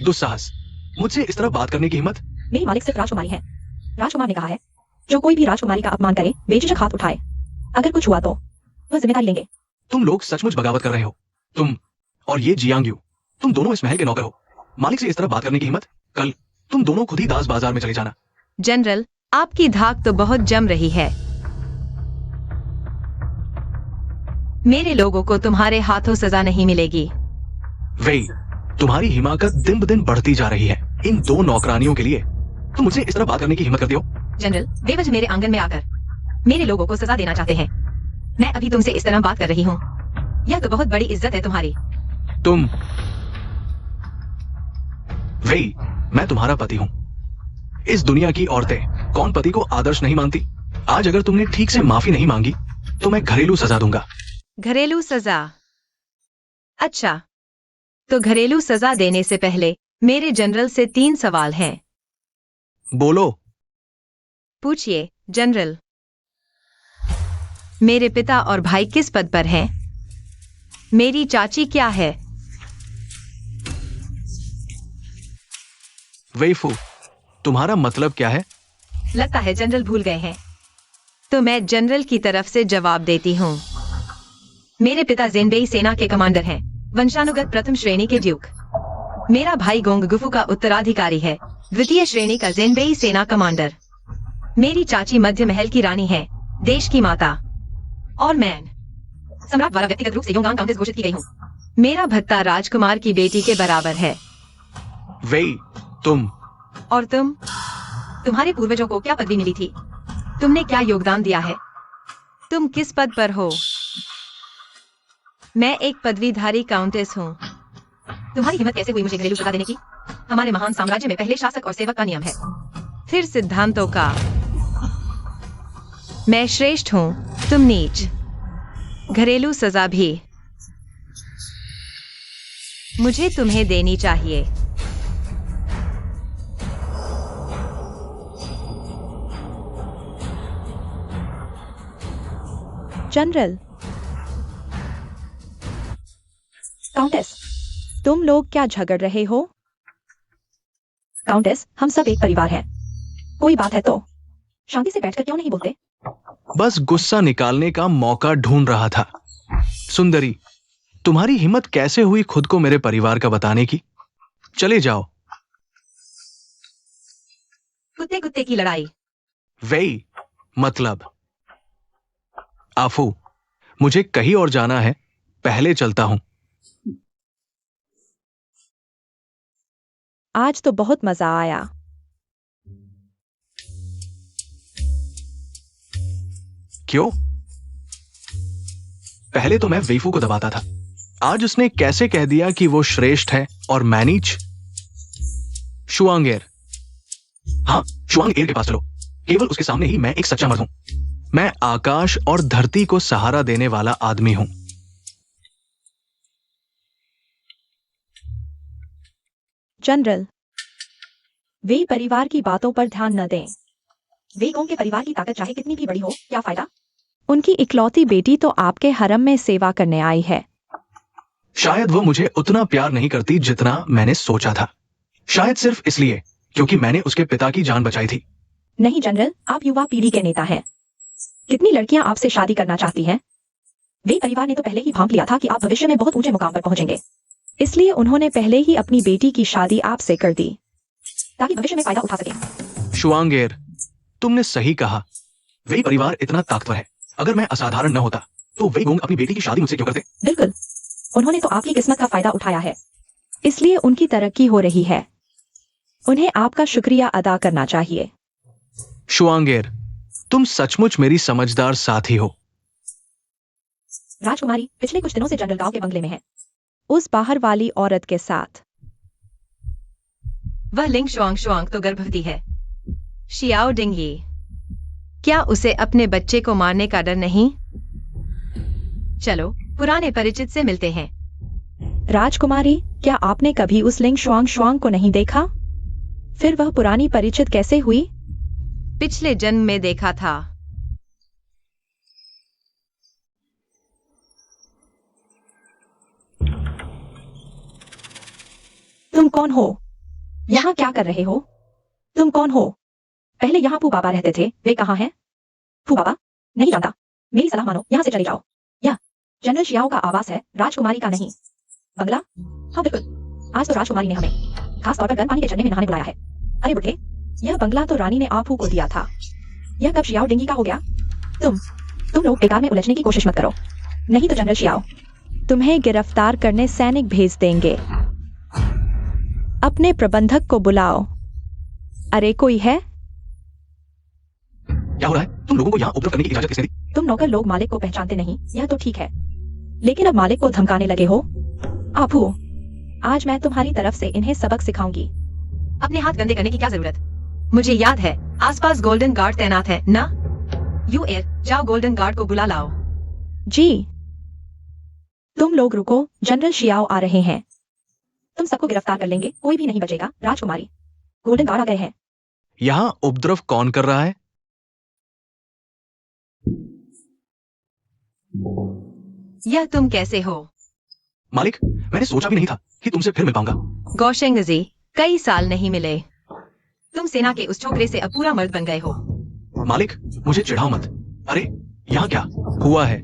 दुस्साहस, मुझसे इस तरह बात करने की हिम्मत? मेरी मालिक सिर्फ राजकुमारी है। राजकुमार ने कहा है जो कोई भी राजकुमारी का अपमान करे बेझिझक हाथ उठाए। अगर कुछ हुआ तो वह जिम्मेदारी लेंगे। तुम लोग सचमुच बगावत कर रहे हो। तुम और ये जियांग, तुम दोनों इस महल के नौकर हो। मालिक से इस तरह बात करने की हिम्मत? कल तुम दोनों खुद ही दास बाजार में चले जाना। जनरल, आपकी धाक तो बहुत जम रही है। मेरे लोगों को तुम्हारे हाथों सजा नहीं मिलेगी। वेई, तुम्हारी हिमाकत दिन ब दिन बढ़ती जा रही है। इन 2 नौकरानियों के लिए तुम मुझसे इस तरह बात करने की हिम्मत करते हो? जनरल, बेवजह मेरे आंगन में आकर मेरे लोगों को सजा देना चाहते हैं। मैं अभी तुमसे इस तरह बात कर रही हूँ। यह तो बहुत बड़ी इज्जत है तुम्हारी। तुम वेई, मैं तुम्हारा पति हूँ। इस दुनिया की औरतें कौन पति को आदर्श नहीं मानती? आज अगर तुमने ठीक से माफी नहीं मांगी तो मैं घरेलू सजा दूंगा। घरेलू सजा? अच्छा, तो घरेलू सजा देने से पहले मेरे जनरल से 3 सवाल हैं। बोलो। पूछिए जनरल। मेरे पिता और भाई किस पद पर हैं? मेरी चाची क्या है? वेईफू, तुम्हारा मतलब क्या है? लगता है जनरल भूल गए हैं। तो मैं जनरल की तरफ से जवाब देती हूँ। मेरे पिता ज़ेनबेई सेना के कमांडर हैं, वंशानुगत प्रथम श्रेणी के ड्यूक। मेरा भाई गोंगगुफू का उत्तराधिकारी है, द्वितीय श्रेणी का ज़ेनबेई सेना कमांडर। मेरी चाची मध्य महल की रानी है, देश की माता। और मैं सम्राट द्वारा व्यक्तिगत रूप से योंगांग काउंटेस घोषित की गई हूँ। मेरा भत्ता राजकुमार की बेटी के बराबर है। वेई, तुम और तुम? तुम्हारे पूर्वजों को क्या पदवी मिली थी? तुमने क्या योगदान दिया है? तुम किस पद पर हो? मैं एक पदवीधारी काउंटेस हूँ। तुम्हारी हिम्मत कैसे हुई मुझे घरेलू सजा देने की? हमारे महान साम्राज्य में पहले शासक और सेवक का नियम है, फिर सिद्धांतों का। मैं श्रेष्ठ हूँ, तुम नीच। घरेलू सजा भी मुझे तुम्हें देनी चाहिए। जनरल। काउंटेस, तुम लोग क्या झगड़ रहे हो? काउंटेस, हम सब एक परिवार हैं। कोई बात है तो शांति से बैठकर क्यों नहीं बोलते? बस गुस्सा निकालने का मौका ढूंढ रहा था। सुंदरी, तुम्हारी हिम्मत कैसे हुई खुद को मेरे परिवार का बताने की? चले जाओ। कुत्ते कुत्ते की लड़ाई। वेई, मतलब आफू, मुझे कहीं और जाना है, पहले चलता हूं। आज तो बहुत मजा आया। क्यों? पहले तो मैं वेईफू को दबाता था, आज उसने कैसे कह दिया कि वो श्रेष्ठ है और मैं नीच? शुआंगेर, हाँ, शुआंगेर के पास चलो। केवल उसके सामने ही मैं एक सच्चा मर्द हूं। मैं आकाश और धरती को सहारा देने वाला आदमी हूं। जनरल, वे परिवार की बातों पर ध्यान न दें। वे गोंग के परिवार की ताकत चाहे कितनी भी बड़ी हो, क्या फायदा? उनकी इकलौती बेटी तो आपके हरम में सेवा करने आई है। शायद वो मुझे उतना प्यार नहीं करती जितना मैंने सोचा था। शायद सिर्फ इसलिए क्योंकि मैंने उसके पिता की जान बचाई थी। नहीं जनरल, आप युवा पीढ़ी के नेता हैं। कितनी लड़कियां आपसे शादी करना चाहती हैं? वे परिवार ने तो पहले ही भांप लिया था कि आप भविष्य में बहुत ऊंचे मुकाम पर पहुंचेंगे। इसलिए उन्होंने पहले ही अपनी बेटी की शादी आपसे कर दी ताकि भविष्य में फायदा उठा सके। शुआंगेर, तुमने सही कहा। वे परिवार इतना ताकतवर है। अगर मैं असाधारण न होता तो वे गोंग अपनी बेटी की शादी मुझसे क्यों करते? बिल्कुल, उन्होंने तो आपकी किस्मत का फायदा उठाया है, इसलिए उनकी तरक्की हो रही है। उन्हें आपका शुक्रिया अदा करना चाहिए। शुआंगेर, तुम सचमुच मेरी समझदार साथी हो। राजकुमारी पिछले कुछ दिनों से जनरल गांव के बंगले में है, उस बाहर वाली औरत के साथ। वह लिंग शुआंग शुआंग तो गर्भवती है। शियाओ डिंगी, क्या उसे अपने बच्चे को मारने का डर नहीं? चलो पुराने परिचित से मिलते हैं। राजकुमारी, क्या आपने कभी उस लिंग शुआंग शुआंग को नहीं देखा? फिर वह पुरानी परिचित कैसे हुई? पिछले जन्म में देखा था। तुम कौन हो? यहाँ क्या कर रहे हो? तुम कौन हो? पहले यहाँ फू बाबा रहते थे, वे कहाँ हैं? फू बाबा? नहीं जानता। मेरी सलाह मानो, यहाँ से चले जाओ। यह जनरल शियाओ का आवास है, राजकुमारी का नहीं। बंगला? हाँ बिल्कुल। आज तो राजकुमारी ने हमें खास तौर पर गर्म पानी के झरने में नहाने बुलाया है। अरे बुढ़े, यह बंगला तो रानी ने आप को दिया था। यह कब शियाओ डिंगी का हो गया? तुम लोग बेकार में उलझने की कोशिश मत करो, नहीं तो जनरल शियाओ तुम्हें गिरफ्तार करने सैनिक भेज देंगे। अपने प्रबंधक को बुलाओ। अरे कोई है? क्या हो रहा है? तुम लोगों को यहाँ उपद्रव करने की इजाजत किसने दी? तुम नौकर लोग मालिक को पहचानते नहीं, यह तो ठीक है, लेकिन अब मालिक को धमकाने लगे हो। आपू, आज मैं तुम्हारी तरफ से इन्हें सबक सिखाऊंगी। अपने हाथ गंदे करने की क्या जरूरत? मुझे याद है आसपास गोल्डन गार्ड तैनात है ना? यू एयर, जाओ गोल्डन गार्ड को बुला लाओ। जी। तुम लोग रुको, जनरल शियाओ आ रहे हैं। तुम सबको गिरफ्तार कर लेंगे, कोई भी नहीं बचेगा। राजकुमारी, गोल्डन गार्ड आ गए हैं। यहाँ उपद्रव कौन कर रहा है? यह तुम कैसे हो? मालिक, मैंने सोचा भी नहीं था कि तुमसे फिर मिल पाऊंगा। गौशेंगजी, कई साल नहीं मिले। तुम सेना के उस छोकरे से अब पूरा मर्द बन गए हो। मालिक, मुझे चिढ़ाओ मत। अरे यहाँ क्या हुआ है?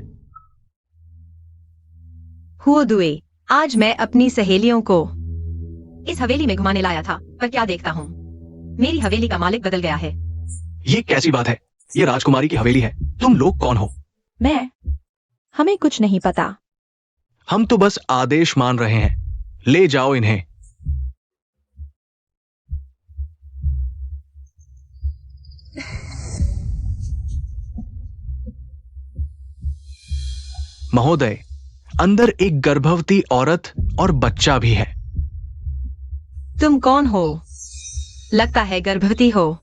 हुओ दुए, आज मैं अपनी सहेलियों को इस हवेली में घुमाने लाया था, पर क्या देखता हूँ, मेरी हवेली का मालिक बदल गया है। ये कैसी बात है? ये राजकुमारी की हवेली है। तुम लोग कौन हो? हमें कुछ नहीं पता। हम तो बस आदेश मान रहे हैं। ले जाओ इन्हें। महोदय, अंदर एक गर्भवती औरत और बच्चा भी है। तुम कौन हो? लगता है गर्भवती हो,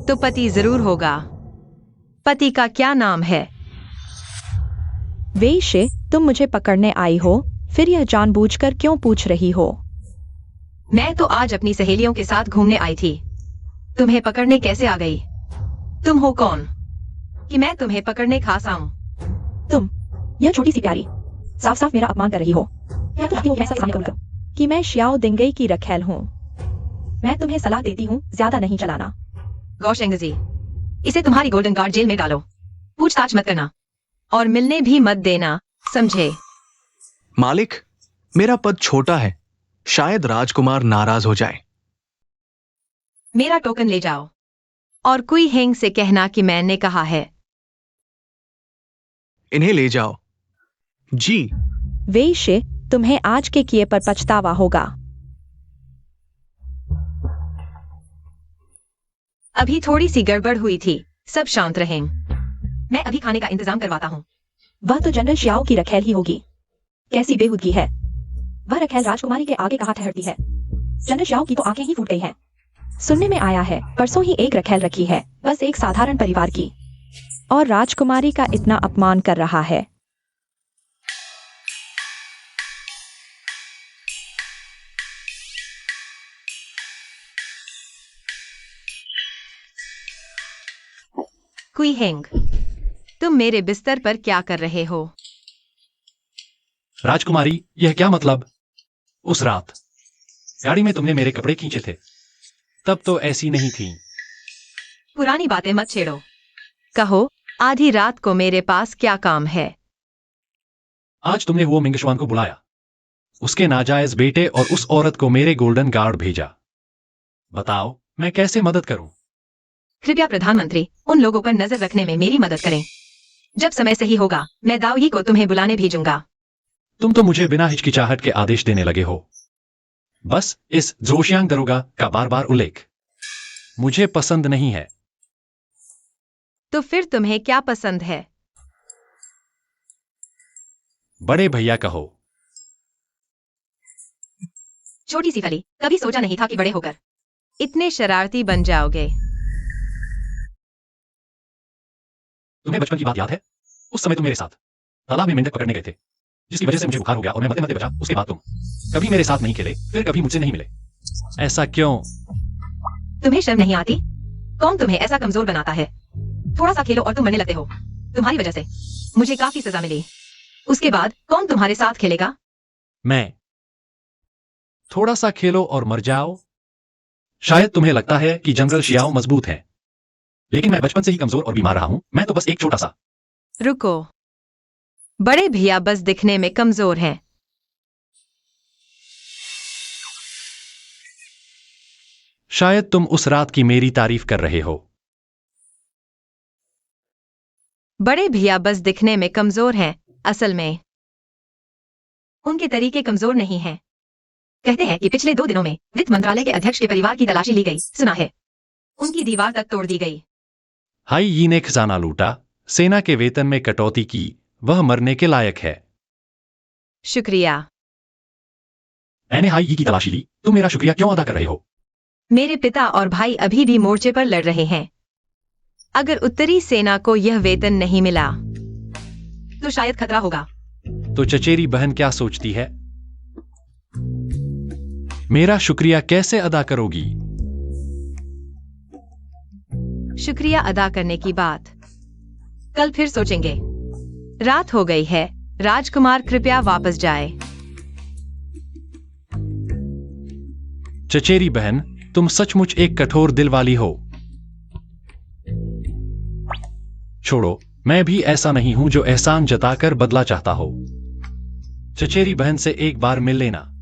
तो पति जरूर होगा। पति का क्या नाम है? वेश्य, तुम मुझे पकड़ने आई हो, फिर यह जानबूझकर क्यों पूछ रही हो? मैं तो आज अपनी सहेलियों के साथ घूमने आई थी। तुम्हें पकड़ने कैसे आ गई? तुम हो कौन कि मैं तुम्हें पकड़ने खास आऊं? तुम, यह छोटी सी प्यारी, साफ साफ मेरा अपमान कर रही हो। क्या तुम चाहती हो कि मैं सब सामने कहूं कि मैं शियाओ दिंगई की रखेल हूँ। मैं तुम्हें सलाह देती हूँ, ज्यादा नहीं चलाना। गौशेंगजी, इसे तुम्हारी गोल्डन गार्ड जेल में डालो। पूछताछ मत करना और मिलने भी मत देना, समझे? मालिक, मेरा पद छोटा है, शायद राजकुमार नाराज हो जाए। मेरा टोकन ले जाओ और कुई हेंग से कहना कि मैंने कहा है। इन्हें ले जाओ। जी। वेश्य, तुम्हें आज के किए पर पछतावा होगा। अभी थोड़ी सी गड़बड़ हुई थी, सब शांत रहें। मैं अभी खाने का इंतजाम करवाता हूँ। वह तो जनरल शियाओ की रखेल ही होगी। कैसी बेहुदगी है। वह रखेल राजकुमारी के आगे कहाँ ठहरती है? जनरल शियाओ की तो आंखें ही फूट गई हैं। सुनने में आया है परसों ही एक रखेल रखी है, बस एक साधारण परिवार की, और राजकुमारी का इतना अपमान कर रहा है। कुई हेंग, तुम मेरे बिस्तर पर क्या कर रहे हो? राजकुमारी, यह क्या मतलब? उस रात गाड़ी में तुमने मेरे कपड़े खींचे थे, तब तो ऐसी नहीं थी। पुरानी बातें मत छेड़ो। कहो, आधी रात को मेरे पास क्या काम है? आज तुमने वो मिंगशवान को बुलाया, उसके नाजायज बेटे और उस औरत को मेरे गोल्डन गार्ड भेजा। बताओ, मैं कैसे मदद करूं? कृपया प्रधानमंत्री, उन लोगों पर नजर रखने में मेरी मदद करें। जब समय सही होगा, मैं दाऊई को तुम्हें बुलाने भेजूंगा। तुम तो मुझे बिना हिचकिचाहट के आदेश देने लगे हो। बस इस जोशियांग दरोगा का बार बार उल्लेख मुझे पसंद नहीं है। तो फिर तुम्हें क्या पसंद है? बड़े भैया कहो। छोटी सी फली, कभी सोचा नहीं था कि बड़े होकर इतने शरारती बन जाओगे। तुम्हें बचपन की बात याद है? उस समय तुम मेरे साथ तालाब में मेंढक पकड़ने गए थे, जिसकी वजह से मुझे बुखार हो गया और मैं मरते मरते बचा। उसके बाद तुम कभी मेरे साथ नहीं खेले, फिर कभी मुझसे नहीं मिले। ऐसा क्यों? तुम्हें शर्म नहीं आती? कौन तुम्हें ऐसा कमजोर बनाता है? थोड़ा सा खेलो और तुम मरने लगते हो। तुम्हारी वजह से मुझे काफी सजा मिली। उसके बाद कौन तुम्हारे साथ खेलेगा? मैं। थोड़ा सा खेलो और मर जाओ। शायद तुम्हें लगता है कि जनरल शियाओ मजबूत है, लेकिन मैं बचपन से ही कमजोर और बीमार रहा हूं। मैं तो बस एक छोटा सा। रुको, बड़े भैया बस दिखने में कमजोर हैं। शायद तुम उस रात की मेरी तारीफ कर रहे हो। बड़े भैया बस दिखने में कमजोर हैं, असल में उनके तरीके कमजोर नहीं हैं। कहते हैं कि पिछले 2 दिनों में वित्त मंत्रालय के अध्यक्ष के परिवार की तलाशी ली गई, सुना है। उनकी दीवार तक तोड़ दी गई। हाई यी ने खजाना लूटा, सेना के वेतन में कटौती की, वह मरने के लायक है। शुक्रिया। मैंने हाई यी की तलाशी ली, तुम मेरा शुक्रिया क्यों अदा कर रहे हो? मेरे पिता और भाई अभी भी मोर्चे पर लड़ रहे हैं। अगर उत्तरी सेना को यह वेतन नहीं मिला तो शायद खतरा होगा। तो चचेरी बहन क्या सोचती है? मेरा शुक्रिया कैसे अदा करोगी? शुक्रिया अदा करने की बात कल फिर सोचेंगे। रात हो गई है, राजकुमार कृपया वापस जाए। चचेरी बहन, तुम सचमुच एक कठोर दिल वाली हो। छोड़ो, मैं भी ऐसा नहीं हूं जो एहसान जताकर बदला चाहता हो। चचेरी बहन से एक बार मिल लेना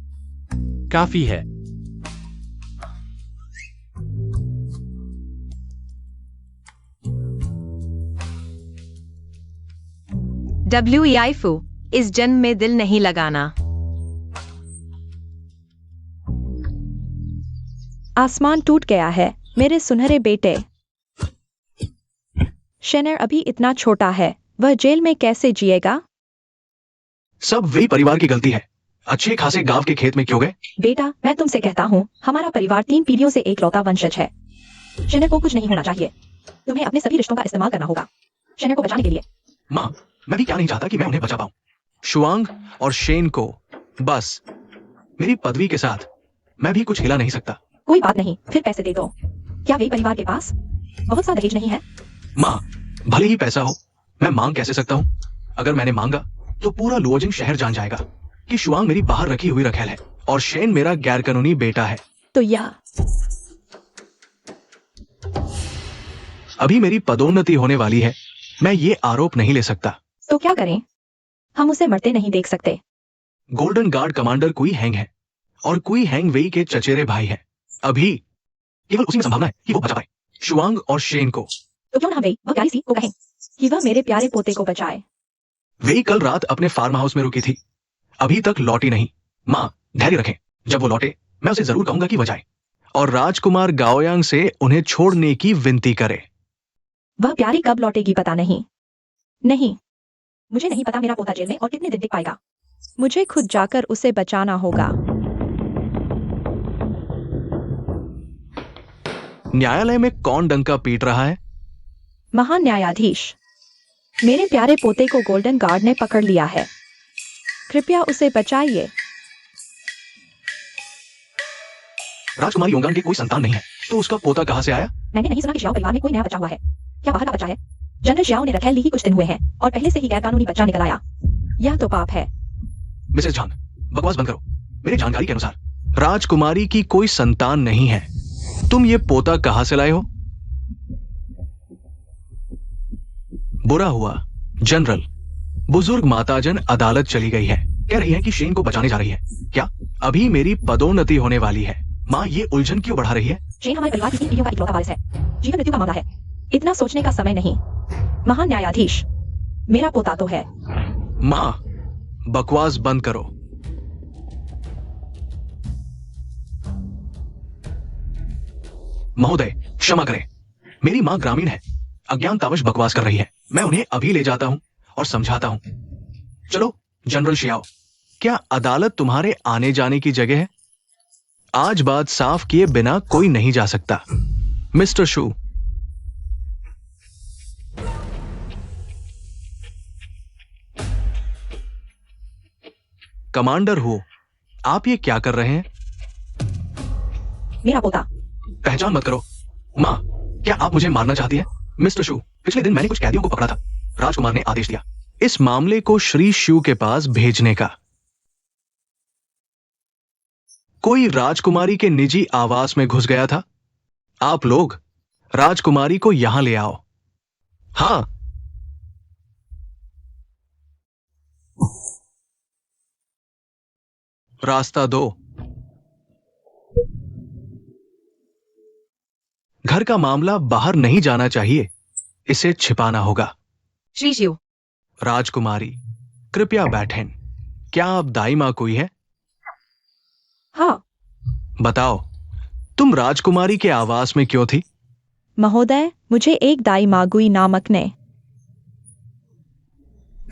काफी है। WEIFU, इस जन्म में दिल नहीं लगाना। आसमान टूट गया है मेरे सुनहरे बेटे। शेनर अभी इतना छोटा है, वह जेल में कैसे जिएगा? सब वही परिवार की गलती है। अच्छे खासे गांव के खेत में क्यों गए? बेटा, मैं तुमसे कहता हूँ, हमारा परिवार 3 पीढ़ियों से एकलौता वंशज है। शेनर को कुछ नहीं होना चाहिए। तुम्हें अपने सभी रिश्तों का इस्तेमाल करना होगा शेनर को बचाने के लिए। माँ, मैं भी क्या नहीं चाहता कि मैं उन्हें बचा पाऊं। शुआंग और शेन को बस मेरी पदवी के साथ मैं भी कुछ हिला नहीं सकता। कोई बात नहीं, फिर पैसे दे दो। क्या वे परिवार के पास बहुत सा दहेज नहीं है? माँ, भले ही पैसा हो, मैं मांग कैसे सकता हूँ? अगर मैंने मांगा तो पूरा लुओजिंग शहर जान जाएगा कि शुआंग मेरी बाहर रखी हुई रखेल है और शेन मेरा गैरकानूनी बेटा है। तो यह अभी मेरी पदोन्नति होने वाली है, मैं ये आरोप नहीं ले सकता। तो क्या करें? हम उसे मरते नहीं देख सकते। गोल्डन गार्ड कमांडर कुई हैंग है और कुई हैंग वेई के चचेरे भाई है। अभी केवल उसी में संभावना है कि वो बचा पाए शुआंग और शेन को। तो क्यों ना वे वह प्यारी सी को कहें कि वह मेरे प्यारे पोते को बचाए। वेई कल रात अपने फार्म हाउस में रुकी थी, अभी तक लौटी नहीं। माँ, धैर्य रखें, जब वो लौटे मैं उसे जरूर कहूंगा कि वो जाए और राजकुमार गाओयांग से उन्हें छोड़ने की विनती करे। वह प्यारी कब लौटेगी पता नहीं। नहीं, मुझे नहीं पता मेरा पोता जेल में और कितने दिन टिक पाएगा। मुझे खुद जाकर उसे बचाना होगा। न्यायालय में कौन डंका पीट रहा है? महान न्यायाधीश, मेरे प्यारे पोते को गोल्डन गार्ड ने पकड़ लिया है, कृपया उसे बचाइए। राजकुमारी योंगान के कोई संतान नहीं है, तो उसका पोता कहां से आया? मैंने नहीं सुना कि शियाओ परिवार में कोई नया बच्चा हुआ है। क्या बाहर का बच्चा है? जनरल शियाओ ने रखेल ली ही कुछ दिन हुए हैं और पहले से ही गैरकानूनी बच्चा निकल आया। यह तो पाप है। मिसेस झांग, बकवास बंद करो। मेरी जानकारी के अनुसार राजकुमारी की कोई संतान नहीं है। तुम ये पोता कहां से लाए हो? बुरा हुआ जनरल, बुजुर्ग माताजन अदालत चली गई है, कह रही है कि शेन को बचाने जा रही है। क्या अभी मेरी पदोन्नति होने वाली है? माँ, ये उलझन क्यों बढ़ा रही है? शेन हमारे परिवार की 3 पीढ़ियों का इकलौता वारिस है। जीवन मृत्यु का मामला है, इतना सोचने का समय नहीं। महान न्यायाधीश, मेरा पोता तो है। माँ, बकवास बंद करो। महोदय, क्षमा करें, मेरी माँ ग्रामीण है, अज्ञानतावश बकवास कर रही है। मैं उन्हें अभी ले जाता हूं और समझाता हूं। चलो जनरल शियाओ, क्या अदालत तुम्हारे आने जाने की जगह है? आज बात साफ किए बिना कोई नहीं जा सकता। मिस्टर शू, कमांडर हो, आप ये क्या कर रहे हैं? मेरा पोता। पहचान मत करो। माँ, क्या आप मुझे मारना चाहती हैं? मिस्टर शू, पिछले दिन मैंने कुछ कैदियों को पकड़ा था। राजकुमार ने आदेश दिया इस मामले को श्री शू के पास भेजने का। कोई राजकुमारी के निजी आवास में घुस गया था। आप लोग राजकुमारी को यहां ले आओ। हाँ। रास्ता दो। घर का मामला बाहर नहीं जाना चाहिए, इसे छिपाना होगा। श्री शिव, राजकुमारी, कृपया बैठें। क्या आप दाई मां कोई है? हाँ बताओ, तुम राजकुमारी के आवास में क्यों थी? महोदय, मुझे एक दाई मागुई नामक ने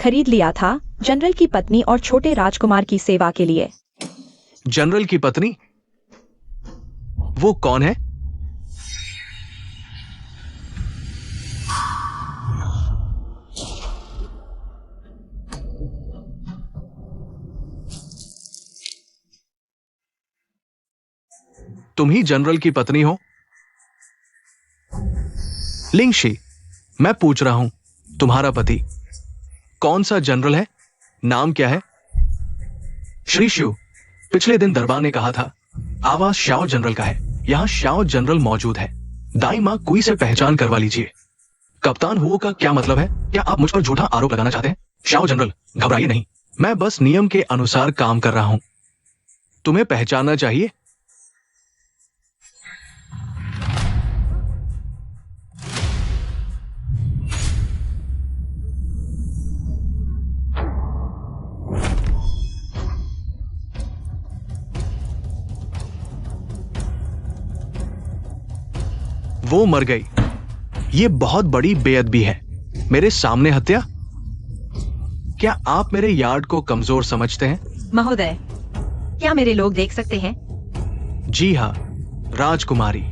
खरीद लिया था, जनरल की पत्नी और छोटे राजकुमार की सेवा के लिए। जनरल की पत्नी? वो कौन है? तुम ही जनरल की पत्नी हो? लिंगशी, मैं पूछ रहा हूं, तुम्हारा पति कौन सा जनरल है? नाम क्या है? श्री शिव, पिछले दिन दरबार ने कहा था आवास श्याओ जनरल का है। यहां श्याओ जनरल मौजूद है। दाई मां कुई से पहचान करवा लीजिए। कप्तान हुओ का क्या मतलब है? क्या आप मुझ पर झूठा आरोप लगाना चाहते हैं? श्याओ जनरल, घबराइए नहीं, मैं बस नियम के अनुसार काम कर रहा हूं। तुम्हें पहचानना चाहिए। वो मर गई। ये बहुत बड़ी बेअदबी है। मेरे सामने हत्या। क्या आप मेरे यार्ड को कमजोर समझते हैं? महोदय, क्या मेरे लोग देख सकते हैं? जी हां, राजकुमारी।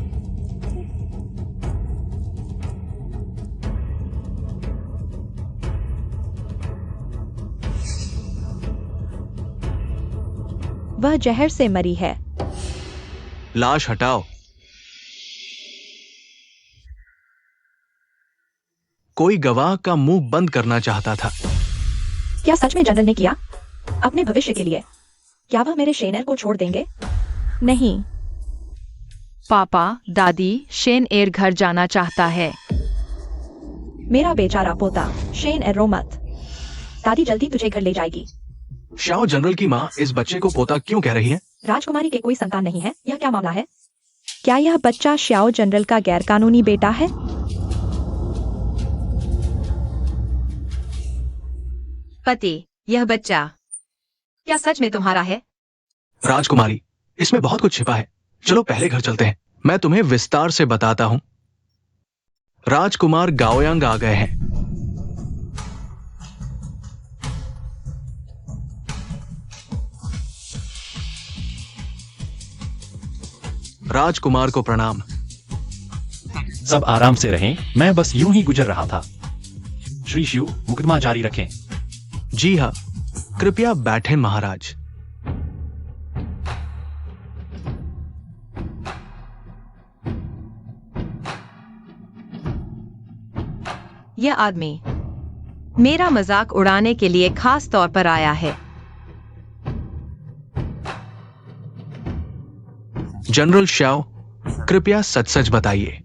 वह जहर से मरी है। लाश हटाओ। कोई गवाह का मुंह बंद करना चाहता था। क्या सच में जनरल ने किया? अपने भविष्य के लिए क्या वह मेरे शेनर को छोड़ देंगे? नहीं। पापा, दादी, शेन एर घर जाना चाहता है। मेरा बेचारा पोता शेन एरो मत। दादी जल्दी तुझे घर ले जाएगी। श्याओ जनरल की मां इस बच्चे को पोता क्यों कह रही है? राजकुमारी के कोई संतान नहीं है। यह क्या मामला है? क्या यह बच्चा श्याओ जनरल का गैरकानूनी बेटा है? पति, यह बच्चा क्या सच में तुम्हारा है? राजकुमारी, इसमें बहुत कुछ छिपा है। चलो पहले घर चलते हैं, मैं तुम्हें विस्तार से बताता हूं। राजकुमार गाओयांग आ गए हैं। राजकुमार को प्रणाम। सब आराम से रहें, मैं बस यूं ही गुजर रहा था। श्री शिव, मुकदमा जारी रखें। जी हां, कृपया बैठें महाराज। यह आदमी मेरा मजाक उड़ाने के लिए खास तौर पर आया है। जनरल श्याओ, कृपया सच सच बताइए,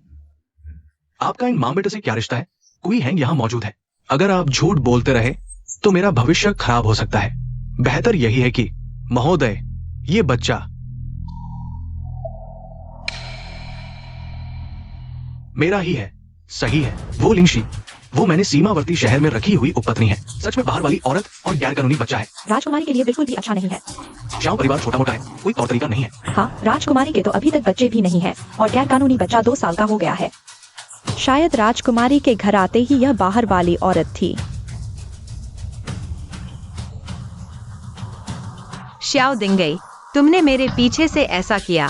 आपका इन मां बेटे से क्या रिश्ता है? कोई हैंग यहां मौजूद है। अगर आप झूठ बोलते रहे तो मेरा भविष्य खराब हो सकता है। बेहतर यही है कि महोदय, ये बच्चा मेरा ही है। सही है, वो लिंगशी, वो मैंने सीमावर्ती शहर में रखी हुई उपपत्नी है। सच में बाहर वाली औरत और गैर कानूनी बच्चा है। राजकुमारी के लिए बिल्कुल भी अच्छा नहीं है। श्याओ परिवार छोटा मोटा है, कोई तौर तरीका नहीं है। हाँ, राजकुमारी के तो अभी तक बच्चे भी नहीं है और गैर कानूनी बच्चा 2 साल का हो गया है। शायद राजकुमारी के घर आते ही यह बाहर वाली औरत थी। श्याओ दिंगई, तुमने मेरे पीछे से ऐसा किया।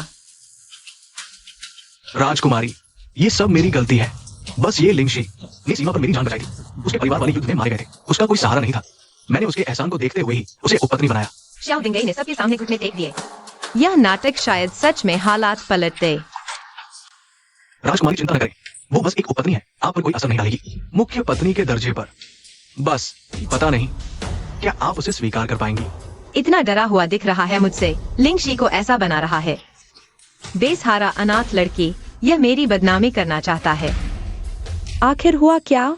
राजकुमारी, ये सब मेरी गलती है। बस ये लिंगशी ने सीमा पर मेरी जान बचाई थी। उसके परिवार वाले युद्ध में मारे गए थे। उसका कोई सहारा नहीं था। मैंने उसके एहसान को देखते हुए ही उसे उपपत्नी बनाया। श्याओ दिंगई ने सबके सामने घुटने टेक दिए। यह नाटक शायद सच में हालात पलट दे। राजकुमारी, चिंता न करें, वो बस एक उपपत्नी है, आप पर कोई असर नहीं डालेगी। मुख्य पत्नी के दर्जे पर बस, पता नहीं क्या आप उसे स्वीकार कर पाएंगी? इतना डरा हुआ दिख रहा है मुझसे। लिंगशी को ऐसा बना रहा है। बेसहारा अनाथ लड़की, यह मेरी बदनामी करना चाहता है। आखिर हुआ क्या?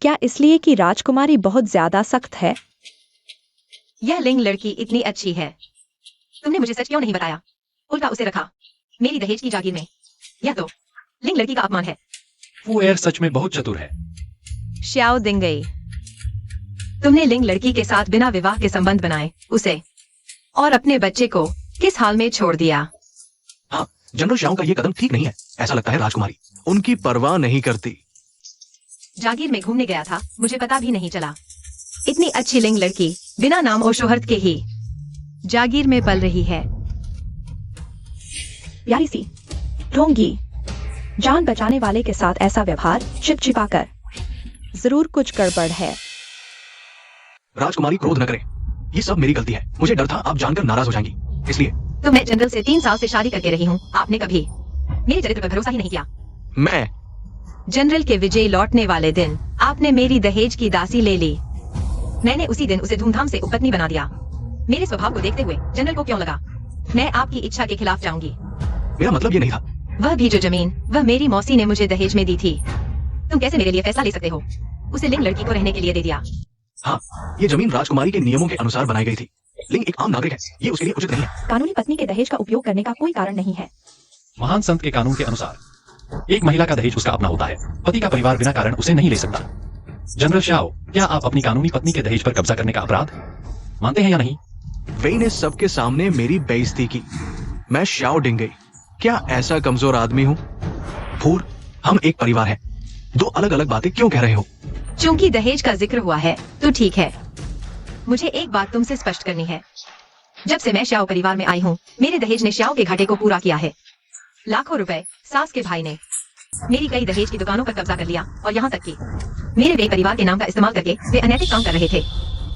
क्या इसलिए कि राजकुमारी बहुत ज्यादा सख्त है? यह लिंग लड़की इतनी अच्छी है। तुमने मुझे सच क्यों नहीं बताया? उल्टा उसे रखा मेरी दहेज की जागीर में। यह तो लिंग लड़की का अपमान है। फू एर सच में बहुत चतुर है। श्याओ दिंगई, तुमने लिंग लड़की के साथ बिना विवाह के संबंध बनाए, उसे और अपने बच्चे को किस हाल में छोड़ दिया? हाँ, जनरल श्याओ का ये कदम ठीक नहीं है। ऐसा लगता है राजकुमारी उनकी परवाह नहीं करती। जागीर में घूमने गया था, मुझे पता भी नहीं चला। इतनी अच्छी लिंग लड़की बिना नाम और शोहरत के ही जागीर में पल रही है। प्यारी सी ढोंगी, जान बचाने वाले के साथ ऐसा व्यवहार चिपचिपा कर, जरूर कुछ गड़बड़ है। राजकुमारी क्रोध न करें, ये सब मेरी गलती है। मुझे डर था आप जानकर नाराज हो जाएंगी, इसलिए। तो मैं जनरल से 3 साल से शादी करके रही हूँ। आपने कभी मेरे चरित्र पर भरोसा ही नहीं किया। मैं जनरल के विजय लौटने वाले दिन आपने मेरी दहेज की दासी ले ली। मैंने उसी दिन उसे धूमधाम से उपपत्नी बना दिया। मेरे स्वभाव को देखते हुए जनरल को क्यों लगा मैं आपकी इच्छा के खिलाफ जाऊंगी? मेरा मतलब ये नहीं था। वह भी जो जमीन वह मेरी मौसी ने मुझे दहेज में दी थी। तुम कैसे मेरे लिए फैसला ले सकते हो? उसे लिंग लड़की को रहने के लिए दे दिया। हाँ, ये जमीन राजकुमारी के नियमों के अनुसार बनाई गई थी। लिंग एक आम नागरिक है, ये उसके लिए उचित नहीं है। कानूनी पत्नी के दहेज का उपयोग करने का कोई कारण नहीं है। महान संत के कानून के अनुसार एक महिला का दहेज उसका अपना होता है। पति का परिवार बिना कारण उसे नहीं ले सकता। जनरल श्याओ, क्या आप अपनी कानूनी पत्नी के दहेज पर कब्जा करने का अपराध मानते हैं या नहीं? वेई ने सबके सामने मेरी बेइज्जती की। मैं श्याओ डिंगई, क्या ऐसा कमजोर आदमी हूँ? फूर, हम एक परिवार हैं। दो अलग अलग बातें क्यों कह रहे हो? चूंकि दहेज का जिक्र हुआ है तो ठीक है। मुझे एक बात तुमसे स्पष्ट करनी है। जब से मैं श्याओ परिवार में आई हूँ, मेरे दहेज ने श्याओ के घाटे को पूरा किया है। लाखों रुपए सास के भाई ने मेरी कई दहेज की दुकानों पर कब्जा कर लिया, और यहाँ तक कि मेरे वे परिवार के नाम का इस्तेमाल करके वे अनैतिक काम कर रहे थे।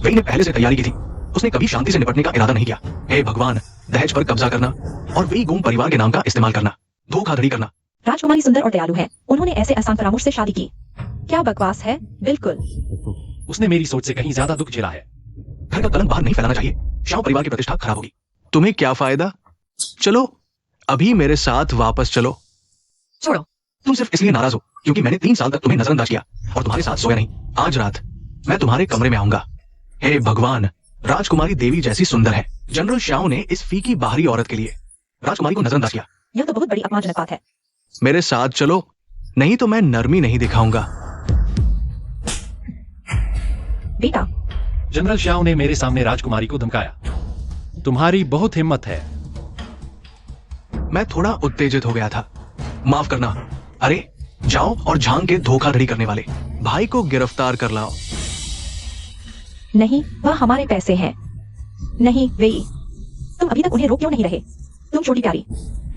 वेई ने पहले से तैयारी की थी। उसने कभी शांति से निपटने का इरादा नहीं किया। हे भगवान, दहेज पर कब्जा करना और वेई गुम परिवार के नाम का इस्तेमाल करना, धोखाधड़ी करना। राजकुमारी सुंदर और दयालु है, उन्होंने ऐसे आसान परामर्श से शादी की। क्या बकवास है। बिल्कुल, उसने मेरी सोच से कहीं ज्यादा दुख झेला है। घर का कलंक बाहर नहीं फैलाना चाहिए। श्याओ परिवार की प्रतिष्ठा खराब होगी। तुम्हें क्या फायदा? चलो अभी मेरे साथ वापस चलो। छोड़ो। तुम सिर्फ इसलिए नाराज हो क्योंकि मैंने 3 साल तक तुम्हें नजरअंदाज किया और तुम्हारे साथ सोया नहीं। आज रात मैं तुम्हारे कमरे में आऊंगा। हे भगवान, राजकुमारी देवी जैसी सुंदर है। जनरल श्याओ ने इस फीकी बाहरी औरत के लिए राजकुमारी को नजरअंदाज किया। यह तो बहुत बड़ी अपमानजनक बात है। मेरे साथ चलो, नहीं तो मैं नरमी नहीं दिखाऊंगा। बेटा, जनरल श्याओ ने मेरे सामने राजकुमारी को धमकाया। तुम्हारी बहुत हिम्मत है। मैं थोड़ा उत्तेजित हो गया था, माफ करना। अरे जाओ और झांग के धोखाधड़ी करने वाले भाई को गिरफ्तार कर लाओ। नहीं, वह हमारे पैसे हैं। नहीं वेई, तुम अभी तक उन्हें रोक क्यों नहीं रहे? तुम छोटी प्यारी।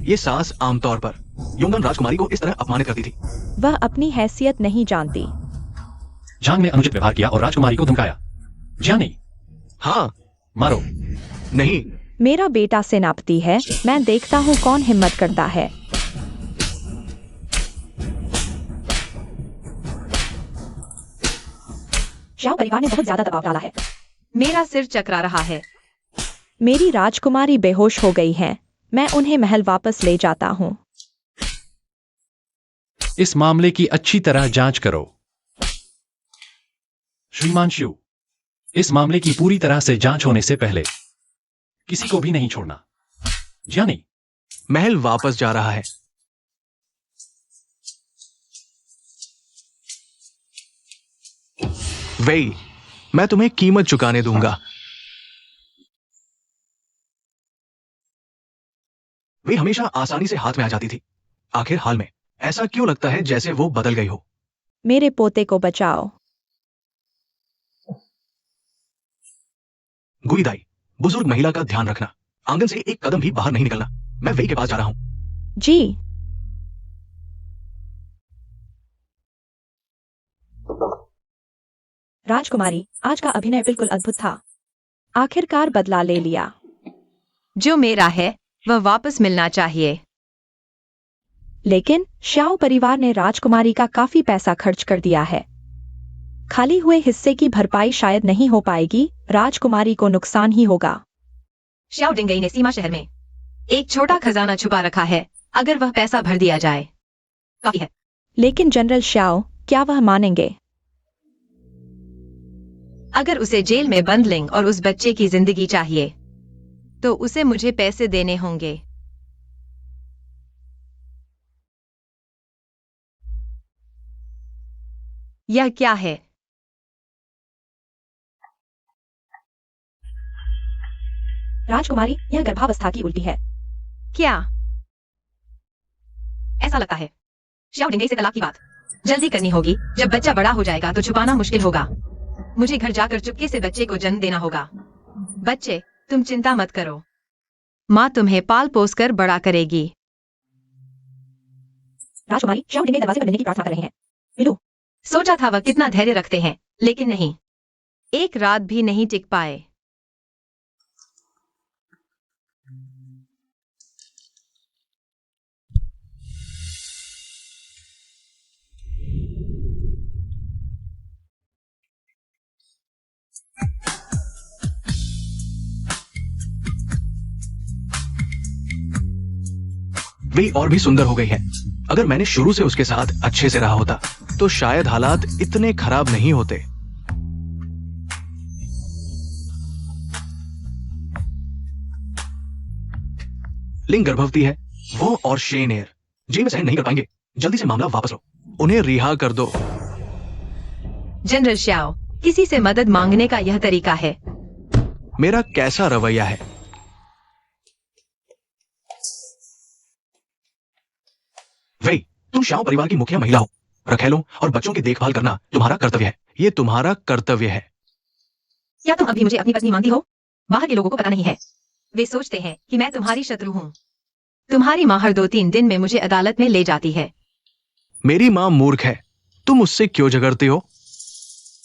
ये सास आमतौर पर योंगन राजकुमारी को इस तरह अपमानित करती थी। वह अपनी हैसियत नहीं जानती। झांग ने अनुचित व्यवहार किया और राजकुमारी को धमकाया। जानी, हाँ, मारो। नहीं। मेरा बेटा सेनापति है, मैं देखता हूँ कौन हिम्मत करता है। श्याओ परिवार ने बहुत ज्यादा दबाव डाला है। मेरा सिर चकरा रहा है। मेरी राजकुमारी बेहोश हो गई है। मैं उन्हें महल वापस ले जाता हूँ। इस मामले की अच्छी तरह जांच करो। श्रीमान शिव, इस मामले की पूरी तरह से जांच होने से पहले किसी को भी नहीं छोड़ना। जानी, महल वापस जा रहा है। वेई, मैं तुम्हें कीमत चुकाने दूंगा। वे हमेशा आसानी से हाथ में आ जाती थी। आखिर हाल में ऐसा क्यों लगता है जैसे वो बदल गई हो? मेरे पोते को बचाओ। गुईदाई, बुजुर्ग महिला का ध्यान रखना। आंगन से एक कदम भी बाहर नहीं निकलना। मैं वेई के पास जा रहा हूं। जी। राजकुमारी, आज का अभिनय बिल्कुल अद्भुत था। आखिरकार बदला ले लिया। जो मेरा है वह वापस मिलना चाहिए। लेकिन श्याओ परिवार ने राजकुमारी का काफी पैसा खर्च कर दिया है। खाली हुए हिस्से की भरपाई शायद नहीं हो पाएगी, राजकुमारी को नुकसान ही होगा। श्याओ डिंगई ने सीमा शहर में एक छोटा खजाना छुपा रखा है, अगर वह पैसा भर दिया जाए काफी है। लेकिन जनरल श्याओ, क्या वह मानेंगे? अगर उसे जेल में बंद लिंग और उस बच्चे की जिंदगी चाहिए तो उसे मुझे पैसे देने होंगे। यह क्या है? राजकुमारी, यह गर्भावस्था की उल्टी है। क्या ऐसा लगता है? श्याओ डिंगई से तलाक की बात जल्दी करनी होगी, जब बच्चा बड़ा हो जाएगा तो छुपाना मुश्किल होगा। मुझे घर जाकर चुपके से बच्चे को जन्म देना होगा। बच्चे, तुम चिंता मत करो, माँ तुम्हें पाल पोस कर बड़ा करेगी। राजकुमारी, श्याओ डिंगई दरवाजे पर लेने की प्रार्थना कर रहे हैं। विलू, सोचा था वह कितना धैर्य रखते हैं, लेकिन नहीं, एक रात भी नहीं टिक पाए। वे और भी सुंदर हो गई है। अगर मैंने शुरू से उसके साथ अच्छे से रहा होता तो शायद हालात इतने खराब नहीं होते। लिंग गर्भवती है, वो और शेनेर जेल में सहन नहीं कर पाएंगे। जल्दी से मामला वापस लो, उन्हें रिहा कर दो। जनरल श्याओ, किसी से मदद मांगने का यह तरीका है? मेरा कैसा रवैया है? वे, तुम श्याओ परिवार की मुखिया महिला हो। रखेलों और बच्चों की देखभाल करना तुम्हारा कर्तव्य है। ये तुम्हारा कर्तव्य है। क्या तुम अभी मुझे अपनी पत्नी मानती हो? बाहर के लोगों को पता नहीं है। वे सोचते हैं कि मैं तुम्हारी शत्रु हूँ। तुम्हारी माँ हर 2-3 दिन में मुझे अदालत में ले जाती है। मेरी माँ मूर्ख है, तुम उससे क्यों झगड़ते हो?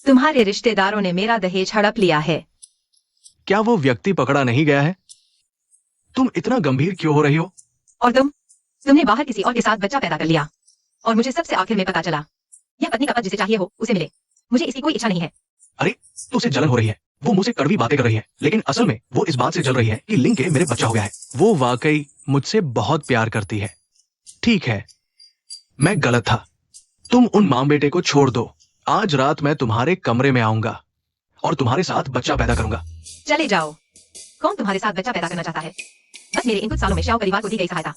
तुम्हारे रिश्तेदारों ने मेरा दहेज हड़प लिया है। क्या वो व्यक्ति पकड़ा नहीं गया है? तुम इतना गंभीर क्यों हो रही हो? और तुमने बाहर किसी और के साथ बच्चा पैदा कर लिया और मुझे सबसे आखिर में पता चला। यह पत्नी का पद जिसे चाहिए हो उसे मिले, मुझे इसकी कोई इच्छा नहीं है। अरे, तो उसे जलन हो रही है। वो मुझसे कड़वी बातें कर रही है, लेकिन असल में वो इस बात से जल रही है कि लिंग के मेरे बच्चा हो गया है। वो वाकई मुझसे बहुत प्यार करती है। ठीक है, मैं गलत था। तुम उन मां बेटे को छोड़ दो। आज रात मैं तुम्हारे कमरे में आऊंगा और तुम्हारे साथ बच्चा पैदा करूंगा। चले जाओ। कौन तुम्हारे साथ बच्चा पैदा करना चाहता है? बस मेरे इन कुछ सालों में श्याओ परिवार को दी गई सहायता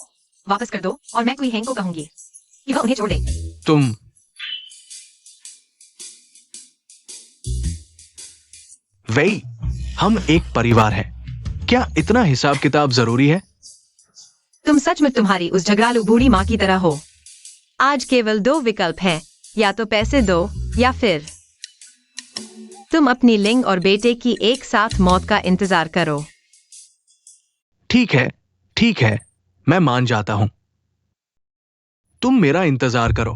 वापस कर दो और मैं कुई हेंग को कहूंगी कि वह उन्हें छोड़ दे। तुम वही, हम एक परिवार है। क्या इतना हिसाब किताब जरूरी है? तुम सचमुच तुम्हारी उस झगड़ालू बूढ़ी माँ की तरह हो। आज केवल 2 विकल्प हैं, या तो पैसे दो या फिर तुम अपनी लिंग और बेटे की एक साथ मौत का इंतजार करो। ठीक है, मैं मान जाता हूं। तुम मेरा इंतजार करो।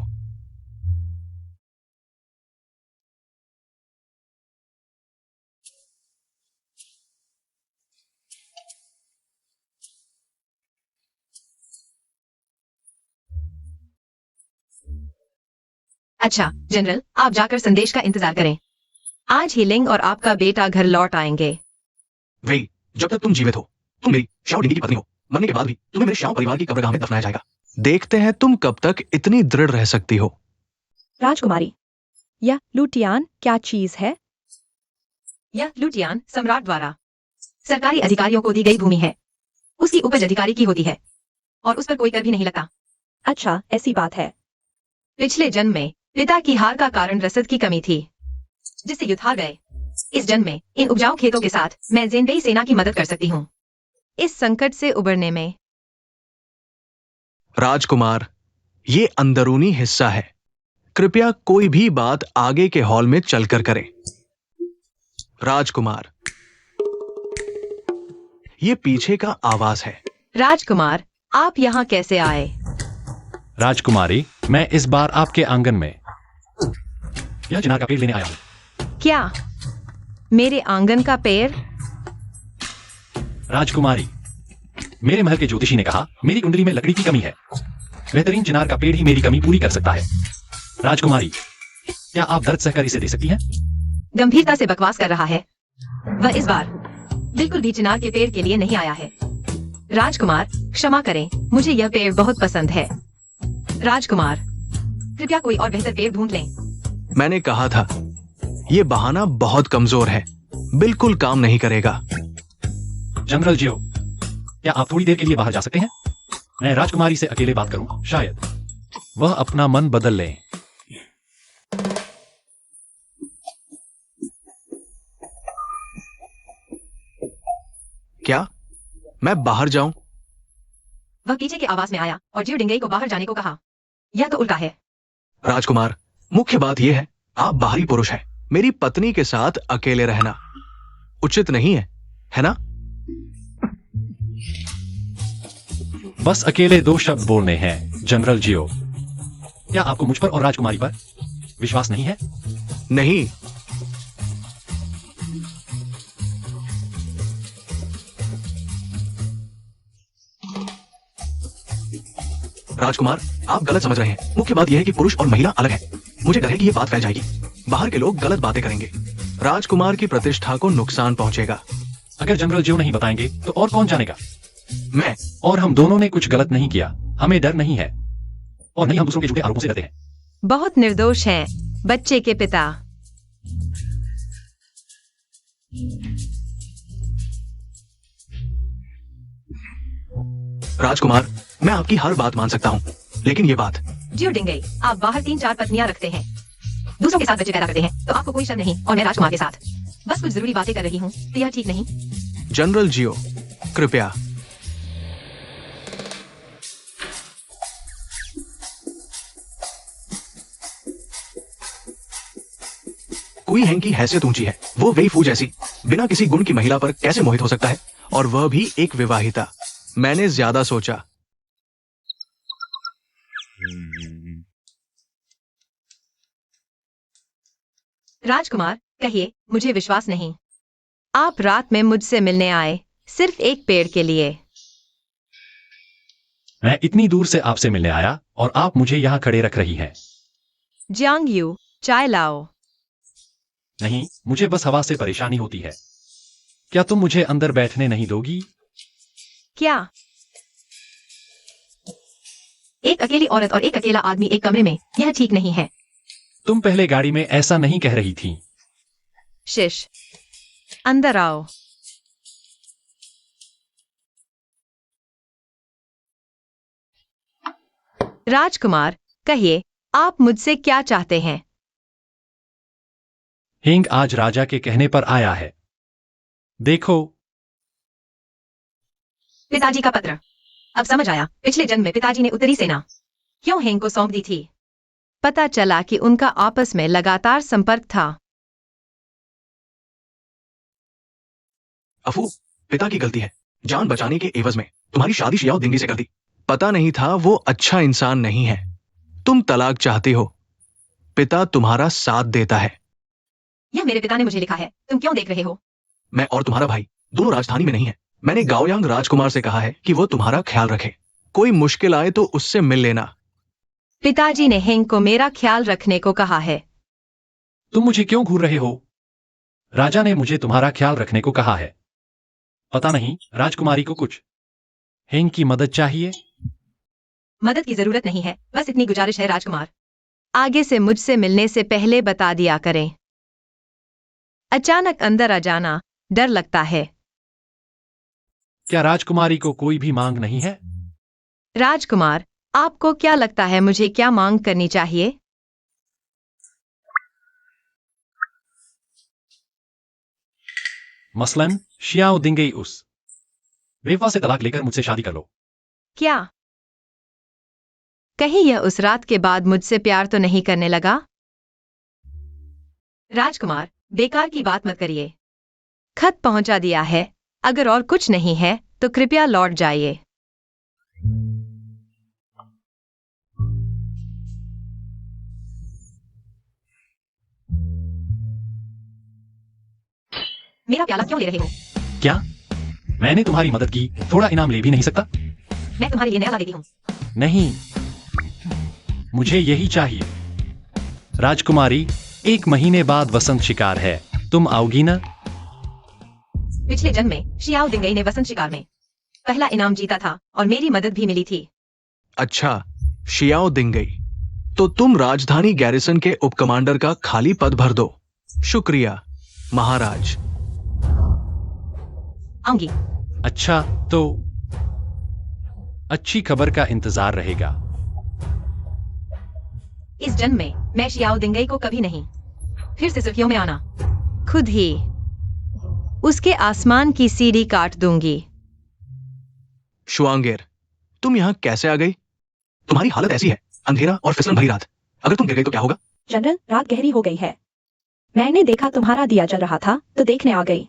अच्छा जनरल, आप जाकर संदेश का इंतजार करें। आज ही लिंग और आपका बेटा घर लौट आएंगे। वे, जब तक तुम जीवित हो, तुम मेरी श्याओ डिंगी की पत्नी हो। मरने के बाद भी तुम्हें मेरे श्याओ परिवार की कब्रगाह में दफनाया जाएगा। देखते हैं तुम कब तक इतनी दृढ़ रह सकती हो। राजकुमारी, यह लुटियान क्या चीज है? यह लुटियान सम्राट द्वारा सरकारी अधिकारियों को दी गई भूमि है। उसकी उपज अधिकारी की होती है और उस पर कोई कर भी नहीं लगता। अच्छा, ऐसी बात है। पिछले जन्म में पिता की हार का कारण रसद की कमी थी, जिससे युद्ध हार गए। इस जन्म में इन उपजाऊ खेतों के साथ मैं जेनबेई सेना की मदद कर सकती हूँ इस संकट से उबरने में। राजकुमार, ये अंदरूनी हिस्सा है। कृपया कोई भी बात आगे के हॉल में चलकर करें। राजकुमार, ये पीछे का आवाज है। राजकुमार, आप यहाँ कैसे आए? राजकुमारी, मैं इस बार आपके आंगन में यह चिनार का पेड़ लेने आया हूं। क्या मेरे आंगन का पेड़? राजकुमारी, मेरे महल के ज्योतिषी ने कहा मेरी कुंडली में लकड़ी की कमी है। बेहतरीन चिनार का पेड़ ही मेरी कमी पूरी कर सकता है। राजकुमारी, क्या आप दर्द सहकर इसे दे सकती हैं? गंभीरता से बकवास कर रहा है। वह इस बार बिल्कुल भी चिनार के पेड़ के लिए नहीं आया है। राजकुमार, क्षमा करें, मुझे यह पेड़ बहुत पसंद है। राजकुमार, कृपया कोई और बेहतर पेड़ ढूंढ लें। मैंने कहा था, ये बहाना बहुत कमजोर है, बिल्कुल काम नहीं करेगा। जनरल जियो, क्या आप थोड़ी देर के लिए बाहर जा सकते हैं? मैं राजकुमारी से अकेले बात करूं, शायद वह अपना मन बदल ले। क्या मैं बाहर जाऊं? वह पीछे के आवाज में आया और जियो डिंगई को बाहर जाने को कहा। यह तो उल्टा है। राजकुमार, मुख्य बात यह है, आप बाहरी पुरुष हैं। मेरी पत्नी के साथ अकेले रहना उचित नहीं है ना? बस अकेले 2 शब्द बोलने हैं, जनरल जियो। क्या आपको मुझ पर और राजकुमारी पर विश्वास नहीं है? नहीं। राजकुमार, आप गलत समझ रहे हैं। मुख्य बात यह है कि पुरुष और महिला अलग है। मुझे डर है कि यह बात फैल जाएगी। बाहर के लोग गलत बातें करेंगे। राजकुमार की प्रतिष्ठा को नुकसान पहुंचेगा। अगर जनरल जियो नहीं बताएंगे तो और कौन जानेगा? मैं और हम दोनों ने कुछ गलत नहीं किया। हमें डर नहीं है और नहीं हम दूसरों के झूठे आरोपों से डरते हैं। बहुत निर्दोष हैं, बच्चे के पिता। राजकुमार, मैं आपकी हर बात मान सकता हूँ, लेकिन ये बात। जियो डिंगई, आप बाहर 3-4 पत्नियां रखते हैं, दूसरों के साथ बच्चे पैदा करते हैं, तो आपको कोई शर्म नहीं। और मैं राजकुमार के साथ बस कुछ जरूरी बातें कर रही हूँ, तो यह ठीक नहीं। जनरल जियो, कृपया। कोई हैंग की हैसियत ऊंची है, वो वेई फू जैसी बिना किसी गुण की महिला पर कैसे मोहित हो सकता है, और वह भी एक विवाहिता। मैंने ज्यादा सोचा। राजकुमार, कहिए, मुझे विश्वास नहीं। आप रात में मुझसे मिलने आए, सिर्फ एक पेड़ के लिए। मैं इतनी दूर से आपसे मिलने आया और आप मुझे यहाँ खड़े रख रही हैं। जियांग यू, चाय लाओ। नहीं, मुझे बस हवा से परेशानी होती है। क्या तुम मुझे अंदर बैठने नहीं दोगी? क्या? एक अकेली औरत और एक अकेला आदमी एक कमरे में, यह ठीक नहीं है। तुम पहले गाड़ी में ऐसा नहीं कह रही थी। शिश, अंदर आओ। राजकुमार, कहिए, आप मुझसे क्या चाहते हैं? हिंग आज राजा के कहने पर आया है। देखो। पिताजी का पत्र। अब समझ आया, पिछले जन्म में पिताजी ने उत्तरी सेना क्यों हेंग को सौंप दी थी। पता चला कि उनका आपस में लगातार संपर्क था। अफू, पिता की गलती है। जान बचाने के एवज में तुम्हारी शादी शियाओ दिंगी से कर दी। पता नहीं था वो अच्छा इंसान नहीं है। तुम तलाक चाहते हो, पिता तुम्हारा साथ देता है। यह मेरे पिता ने मुझे लिखा है, तुम क्यों देख रहे हो? मैं और तुम्हारा भाई दोनों राजधानी में नहीं है। मैंने गाओयांग राजकुमार से कहा है कि वो तुम्हारा ख्याल रखे। कोई मुश्किल आए तो उससे मिल लेना। पिताजी ने हेंग को मेरा ख्याल रखने को कहा है। तुम मुझे क्यों घूर रहे हो? राजा ने मुझे तुम्हारा ख्याल रखने को कहा है। पता नहीं, राजकुमारी को कुछ हेंग की मदद चाहिए। मदद की जरूरत नहीं है, बस इतनी गुजारिश है राजकुमार, आगे से मुझसे मिलने से पहले बता दिया करें। अचानक अंदर आ जाना डर लगता है। क्या राजकुमारी को कोई भी मांग नहीं है? राजकुमार, आपको क्या लगता है मुझे क्या मांग करनी चाहिए? मसलन शियाओ दिंगई उस बेवा से तलाक लेकर मुझसे शादी कर लो। क्या? कहीं यह उस रात के बाद मुझसे प्यार तो नहीं करने लगा? राजकुमार, बेकार की बात मत करिए। खत पहुंचा दिया है, अगर और कुछ नहीं है तो कृपया लौट जाइए। मेरा प्याला क्यों ले रहे हो? क्या? मैंने तुम्हारी मदद की, थोड़ा इनाम ले भी नहीं सकता? मैं तुम्हारे लिए नया ला देती हूँ। नहीं, मुझे यही चाहिए। राजकुमारी, 1 महीने बाद वसंत शिकार है, तुम आओगी ना? पिछले जन्म में शियाओ दिंगई ने वसंत शिकार में पहला इनाम जीता था और मेरी मदद भी मिली थी। अच्छा, शियाओ दिंगई, तो तुम राजधानी गैरिसन के उप कमांडर का खाली पद भर दो। शुक्रिया महाराज। आऊंगी। अच्छा, तो अच्छी खबर का इंतजार रहेगा। इस जन्म में मैं शियाओ दिंगई को कभी नहीं, फिर से सुर्खियों में आना। खुद ही उसके आसमान की सीढ़ी काट दूंगी। शुआंगेर, तुम यहां कैसे आ गई? तुम्हारी हालत ऐसी है, अंधेरा और फिसलन भरी रात, अगर तुम गिर गई तो क्या होगा? जनरल, रात गहरी हो गई है। मैंने देखा तुम्हारा दिया जल रहा था तो देखने आ गई।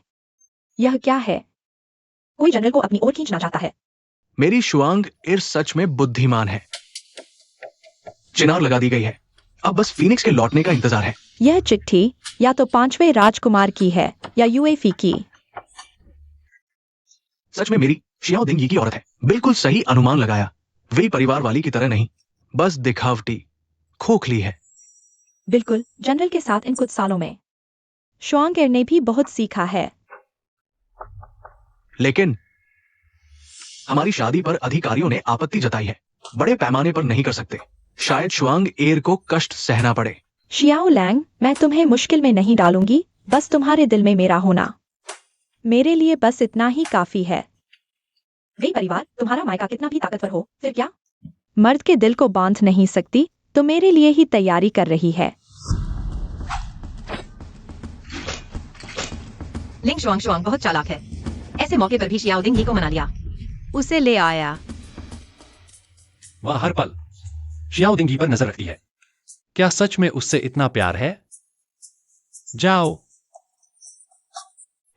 यह क्या है? कोई जनरल को अपनी ओर खींचना चाहता है। मेरी शुआंग इर सच में बुद्धिमान है। चिनार लगा दी गई है, अब बस फीनिक्स के लौटने का इंतजार है। यह चिट्ठी या तो 5वें राजकुमार की है या यूएफी की। सच में मेरी शियाओ दिंगी की औरत है, बिल्कुल सही अनुमान लगाया। वे परिवार वाली की तरह नहीं, बस दिखावटी, खोखली है। बिल्कुल, जनरल के साथ इन कुछ सालों में शुआंगेर ने भी बहुत सीखा है। लेकिन हमारी शादी पर अधिकारियों ने आपत्ति जताई है। बड़े पैमाने पर नहीं कर सकते, शायद शुआंग एर को कष्ट सहना पड़े। शियाओ लैंग, मैं तुम्हें मुश्किल में नहीं डालूंगी, बस तुम्हारे दिल में मेरा होना। मेरे लिए बस इतना ही काफी है। वे परिवार तुम्हारा मायका कितना भी ताकतवर हो, फिर क्या? मर्द के दिल को बांध नहीं सकती, तो मेरे लिए ही तैयारी कर रही है। लिंग शुआंग शुआंग बहुत चालाक है। ऐसे मौके पर भी शियाओ दिंगी को मना लिया, उसे ले आया। वह हर पल शियाओ दिंगी पर नजर रखती है। क्या सच में उससे इतना प्यार है? जाओ।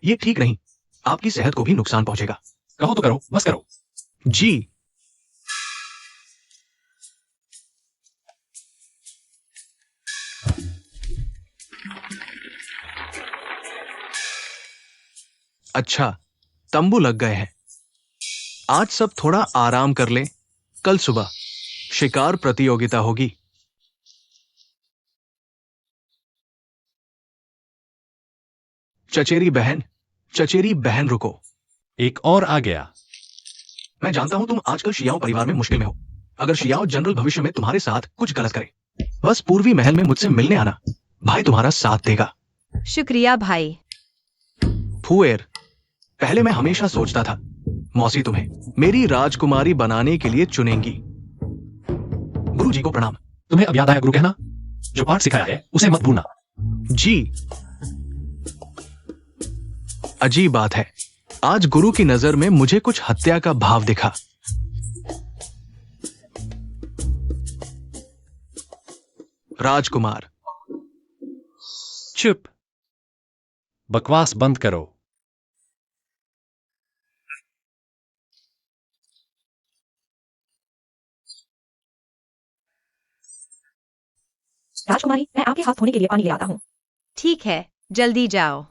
ये ठीक नहीं, आपकी सेहत को भी नुकसान पहुंचेगा। कहो तो करो, बस करो। जी। अच्छा, तंबू लग गए हैं। आज सब थोड़ा आराम कर लें, कल सुबह शिकार प्रतियोगिता होगी। चचेरी बहन रुको। एक और आ गया। मैं जानता हूं तुम आजकल शियाओ परिवार में मुश्किल में हो। अगर शियाओ जनरल भविष्य में तुम्हारे साथ कुछ गलत करे, बस पूर्वी महल में मुझसे मिलने आना, भाई तुम्हारा साथ देगा। शुक्रिया भाई। फुएर, पहले मैं हमेशा सोचता था मौसी तुम्हें मेरी राजकुमारी बनाने के लिए चुनेंगी। गुरुजी को प्रणाम। तुम्हें अब याद आया गुरु कहना? जो पाठ सिखाया है उसे मत भूलना। जी। अजीब बात है, आज गुरु की नजर में मुझे कुछ हत्या का भाव दिखा। राजकुमार। चुप, बकवास बंद करो। राजकुमारी, मैं आपके हाथ धोने के लिए पानी ले आता हूँ। ठीक है, जल्दी जाओ।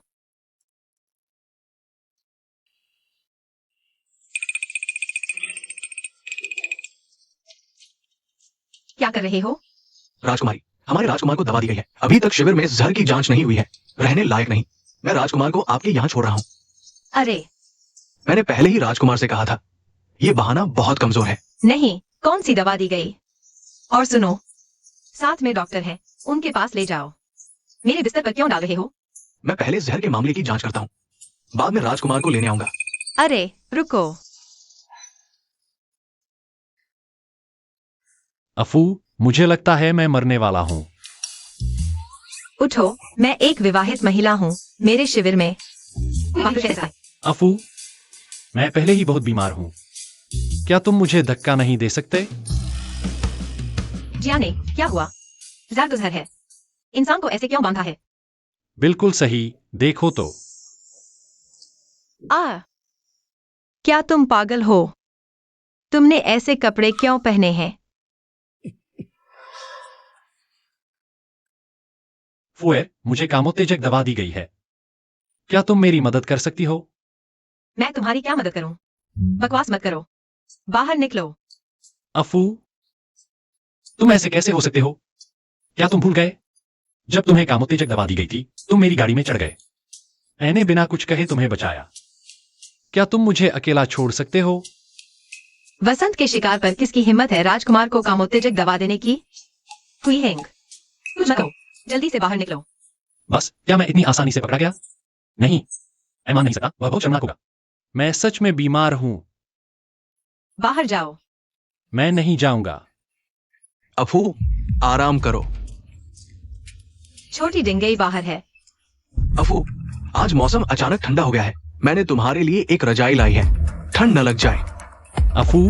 क्या कर रहे हो? राजकुमारी, हमारे राजकुमार को दवा दी गई है। अभी तक शिविर में जहर की जांच नहीं हुई है, रहने लायक नहीं। मैं राजकुमार को आपके यहाँ छोड़ रहा हूँ। अरे मैंने पहले ही राजकुमार से कहा था, ये बहाना बहुत कमजोर है। नहीं, कौन सी दवा दी गई? और सुनो, साथ में डॉक्टर है, उनके पास ले जाओ। मेरे बिस्तर पर क्यों डाल रहे हो? मैं पहले जहर के मामले की जांच करता हूँ, बाद में राजकुमार को लेने आऊंगा। अरे रुको। अफू, मुझे लगता है मैं मरने वाला हूँ। उठो, मैं एक विवाहित महिला हूँ। मेरे शिविर में अफू, मैं पहले ही बहुत बीमार हूँ। क्या तुम मुझे धक्का नहीं दे सकते? जियाने, क्या हुआ? ज़ारदुज़हर है। इंसान को ऐसे क्यों बांधा है? बिल्कुल सही, देखो तो। क्या तुम पागल हो? तुमने ऐसे कपड़े क्यों पहने हैं? फुएर, मुझे कामोत्तेजक दवा दी गई है। क्या तुम मेरी मदद कर सकती हो? मैं तुम्हारी क्या मदद करूं? बकवास मत करो, बाहर निकलो। अफू, तुम ऐसे कैसे हो सकते हो? क्या तुम भूल गए? जब तुम्हें कामोत्तेजक दवा दी गई थी तुम मेरी गाड़ी में चढ़ गए। मैंने बिना कुछ कहे तुम्हें बचाया। क्या तुम मुझे अकेला छोड़ सकते हो? वसंत के शिकार पर किसकी हिम्मत है राजकुमार को कामोत्तेजक दवा देने की? हुई हेंग, कुछ मत कहो, जल्दी से बाहर निकलो। बस क्या मैं इतनी आसानी से पकड़ा गया? नहीं, मैं मान नहीं सकता, वह बहुत शर्मनाक होगा। मैं सच में बीमार हूं। बाहर जाओ। मैं नहीं जाऊंगा। अफू, आराम करो। छोटी डिंगई बाहर है। अफू, आज मौसम अचानक ठंडा हो गया है। मैंने तुम्हारे लिए एक रजाई लाई है, ठंड न लग जाए। अफू,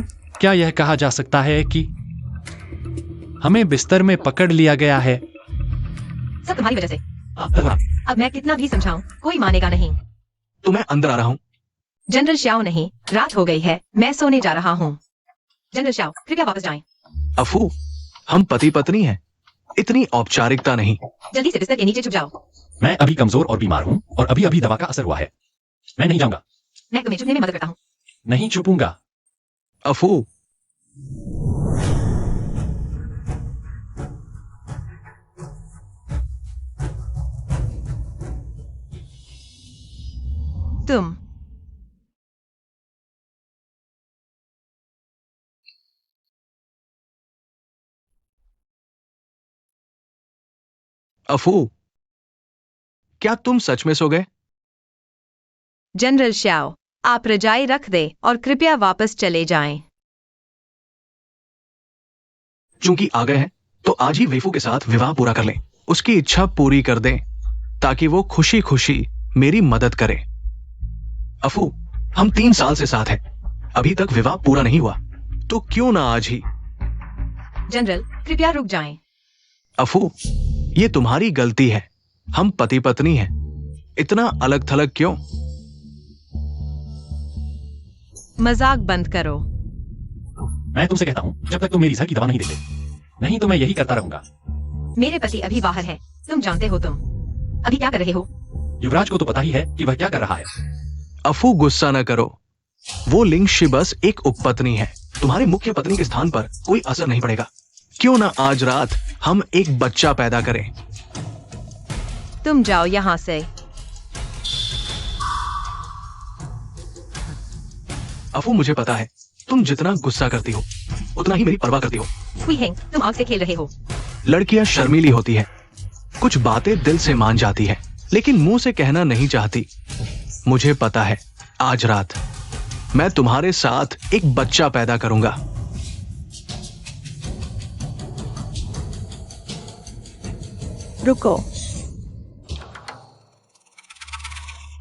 क्या यह कहा जा सकता है कि हमें बिस्तर में पकड़ लिया गया है? सब तुम्हारी वजह से। अब मैं कितना भी समझाऊं, कोई मानेगा नहीं। तो मैं अंदर आ रहा हूँ। जनरल श्याओ नहीं, रात हो गई है, मैं सोने जा रहा हूँ। जनरल श्याओ, कृपया वापस जाएं। अफू, हम पति पत्नी हैं, इतनी औपचारिकता नहीं। जल्दी से बिस्तर के नीचे छुप जाओ। मैं अभी कमजोर और बीमार हूं और अभी अभी दवा का असर हुआ है। मैं नहीं जाऊंगा। मैं तुम्हें छुपने में मदद करता हूँ। नहीं छुपूंगा। अफू, तुम अफू, क्या तुम सच में सो गए? जनरल श्याओ, आप रजाई रख दे और कृपया वापस चले जाएं। चूंकि आ गए हैं तो आज ही वेफू के साथ विवाह पूरा कर लें, उसकी इच्छा पूरी कर दें ताकि वो खुशी खुशी मेरी मदद करे। अफू, हम 3 साल से साथ हैं, अभी तक विवाह पूरा नहीं हुआ, तो क्यों ना आज ही? जनरल, कृपया रुक जाएं। अफू, ये तुम्हारी गलती है, हम पति पत्नी हैं, इतना अलग थलग क्यों? मजाक बंद करो। मैं तुमसे कहता हूं, जब तक तुम मेरी सर की दवा नहीं देते, नहीं तो मैं यही करता रहूंगा। मेरे पति अभी बाहर है, तुम जानते हो। तुम अभी क्या कर रहे हो? युवराज को तो पता ही है कि वह क्या कर रहा है। अफू, गुस्सा न करो, वो लिंगशी बस एक उपपत्नी है, तुम्हारे मुख्य पत्नी के स्थान पर कोई असर नहीं पड़ेगा। क्यों ना आज रात हम एक बच्चा पैदा करें? तुम जाओ यहाँ से। अफू, मुझे पता है तुम जितना गुस्सा करती हो उतना ही मेरी परवाह करती हो। हुई हेंग, तुम आग से खेल रहे हो। लड़कियां शर्मीली होती है, कुछ बातें दिल से मान जाती है लेकिन मुंह से कहना नहीं चाहती। मुझे पता है आज रात मैं तुम्हारे साथ एक बच्चा पैदा करूंगा। रुको।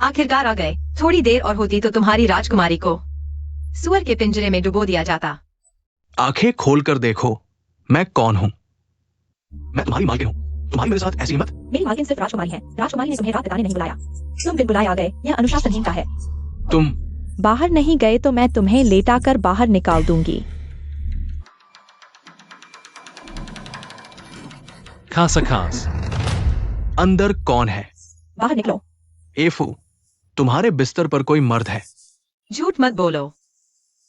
आखिरकार आ गए। थोड़ी देर और होती तो तुम्हारी राजकुमारी को सुअर के पिंजरे में डुबो दिया जाता। आंखें खोलकर देखो, मैं कौन हूं? मैं तुम्हारी मालकिन हूं, तुम्हारी मेरे साथ ऐसी हिम्मत? मेरी मालकिन सिर्फ राजकुमारी है। राजकुमारी ने तुम्हें रात बिताने नहीं बुलाया, तुम बिन बुलाए आ गए। यह अनुशासनहीनता है। तुम बाहर नहीं गए तो मैं तुम्हें लेटा कर बाहर निकाल दूंगी। खांसा खांस। अंदर कौन है? बाहर निकलो। एफू, तुम्हारे बिस्तर पर कोई मर्द है। झूठ मत बोलो,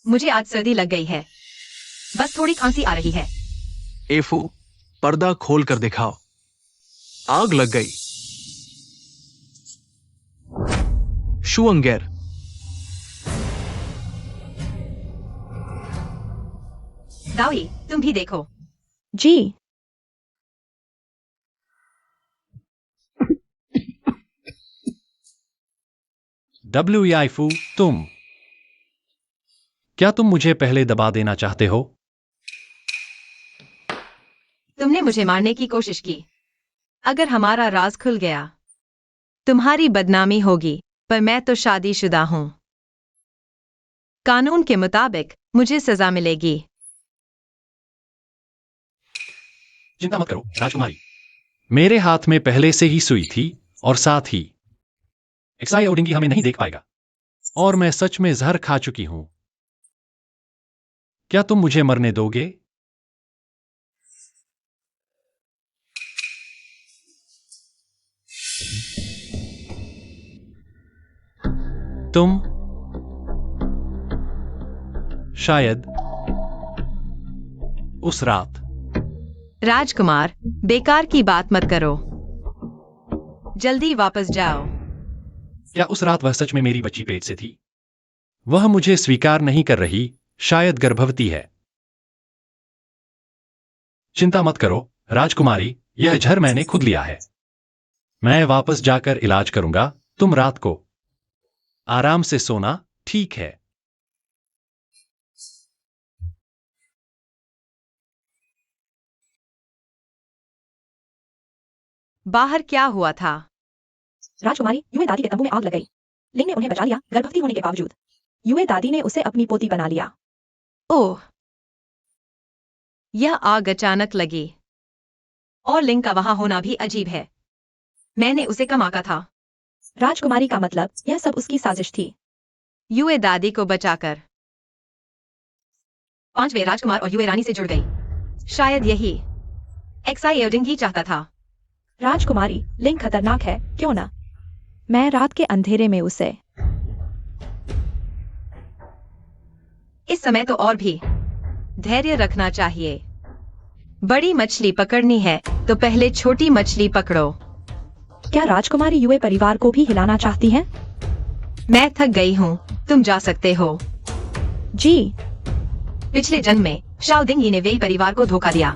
मुझे आज सर्दी लग गई है, बस थोड़ी खांसी आ रही है। एफू, पर्दा खोल कर दिखाओ। आग लग गई। शुअंगेर, दावी, तुम भी देखो। जी। याइफू, क्या तुम मुझे पहले दबा देना चाहते हो? तुमने मुझे मारने की कोशिश की। अगर हमारा राज खुल गया, तुम्हारी बदनामी होगी, पर मैं तो शादीशुदा हूं। कानून के मुताबिक मुझे सजा मिलेगी। चिंता मत करो राजकुमारी, मेरे हाथ में पहले से ही सुई थी और साथ ही एक्साई ओडिंगी हमें नहीं देख पाएगा, और मैं सच में जहर खा चुकी हूं। क्या तुम मुझे मरने दोगे? तुम शायद उस रात। राजकुमार, बेकार की बात मत करो। जल्दी वापस जाओ। क्या उस रात वह सच में मेरी बच्ची पेट से थी? वह मुझे स्वीकार नहीं कर रही, शायद गर्भवती है। चिंता मत करो राजकुमारी, यह जहर मैंने खुद लिया है। मैं वापस जाकर इलाज करूंगा, तुम रात को आराम से सोना, ठीक है? बाहर क्या हुआ था? राजकुमारी, युए दादी के तंबू में आग लग गई। लिंग ने उन्हें बचा लिया, गर्भवती होने के बावजूद। युए दादी ने उसे अपनी पोती बना लिया। ओह, यह आग अचानक लगी। और लिंग का वहां होना भी अजीब है। मैंने उसे कम आंका था। राजकुमारी का मतलब, यह सब उसकी साजिश थी। युए दादी को बचाकर 5वें राजकुमार और युए रानी से जुड़ गई। शायद यही एक्साइडिंग ही चाहता था। राजकुमारी, लिंग खतरनाक है, क्यों ना? मैं रात के अंधेरे में उसे। इस समय तो और भी धैर्य रखना चाहिए। बड़ी मछली पकड़नी है तो पहले छोटी मछली पकड़ो। क्या राजकुमारी युए परिवार को भी हिलाना चाहती हैं? मैं थक गई हूँ, तुम जा सकते हो। जी। पिछले जन्म में शाओदिंगी ने वेई परिवार को धोखा दिया।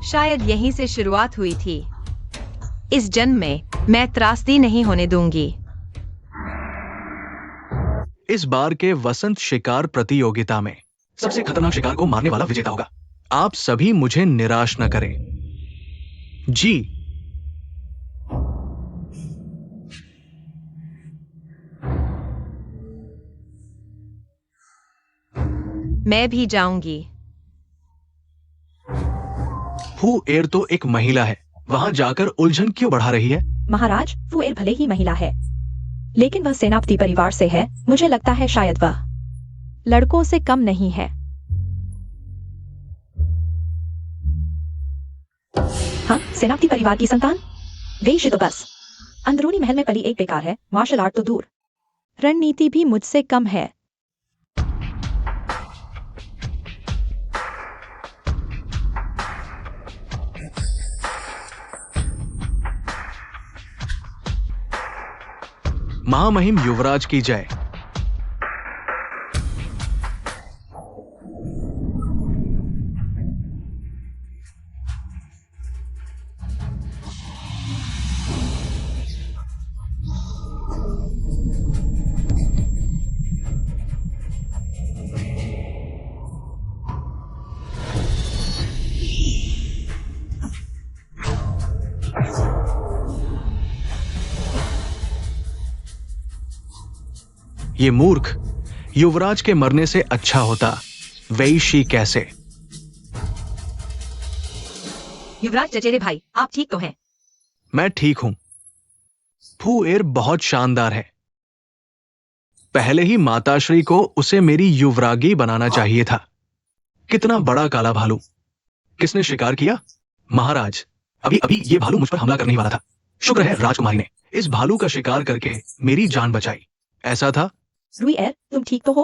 शायद यहीं से शुरुआत हुई थी। इस जन्म में मैं त्रासदी नहीं होने दूंगी। इस बार के वसंत शिकार प्रतियोगिता में सबसे खतरनाक शिकार को मारने वाला विजेता होगा। आप सभी मुझे निराश न करें। जी। मैं भी जाऊंगी। फू एर तो एक महिला है, वहां जाकर उलझन क्यों बढ़ा रही है? महाराज, फुएर भले ही महिला है, लेकिन वह सेनापति परिवार से है। मुझे लगता है शायद वह लड़कों से कम नहीं है। हाँ, सेनापति परिवार की संतान। वेश्य तो बस अंदरूनी महल में पली एक बेकार है, मार्शल आर्ट तो दूर। रणनीति भी मुझसे कम है। महामहिम युवराज की जय। ये मूर्ख, युवराज के मरने से अच्छा होता वैशी कैसे? युवराज चचेरे भाई, आप ठीक तो हैं? मैं ठीक हूं। फुएर बहुत शानदार है। पहले ही माताश्री को उसे मेरी युवरागी बनाना चाहिए था। कितना बड़ा काला भालू। किसने शिकार किया? महाराज, अभी अभी ये भालू मुझ पर हमला करने वाला था। शुक्र है राजकुमारी ने इस भालू का शिकार करके मेरी जान बचाई। ऐसा था? रुइएर, तुम ठीक तो हो?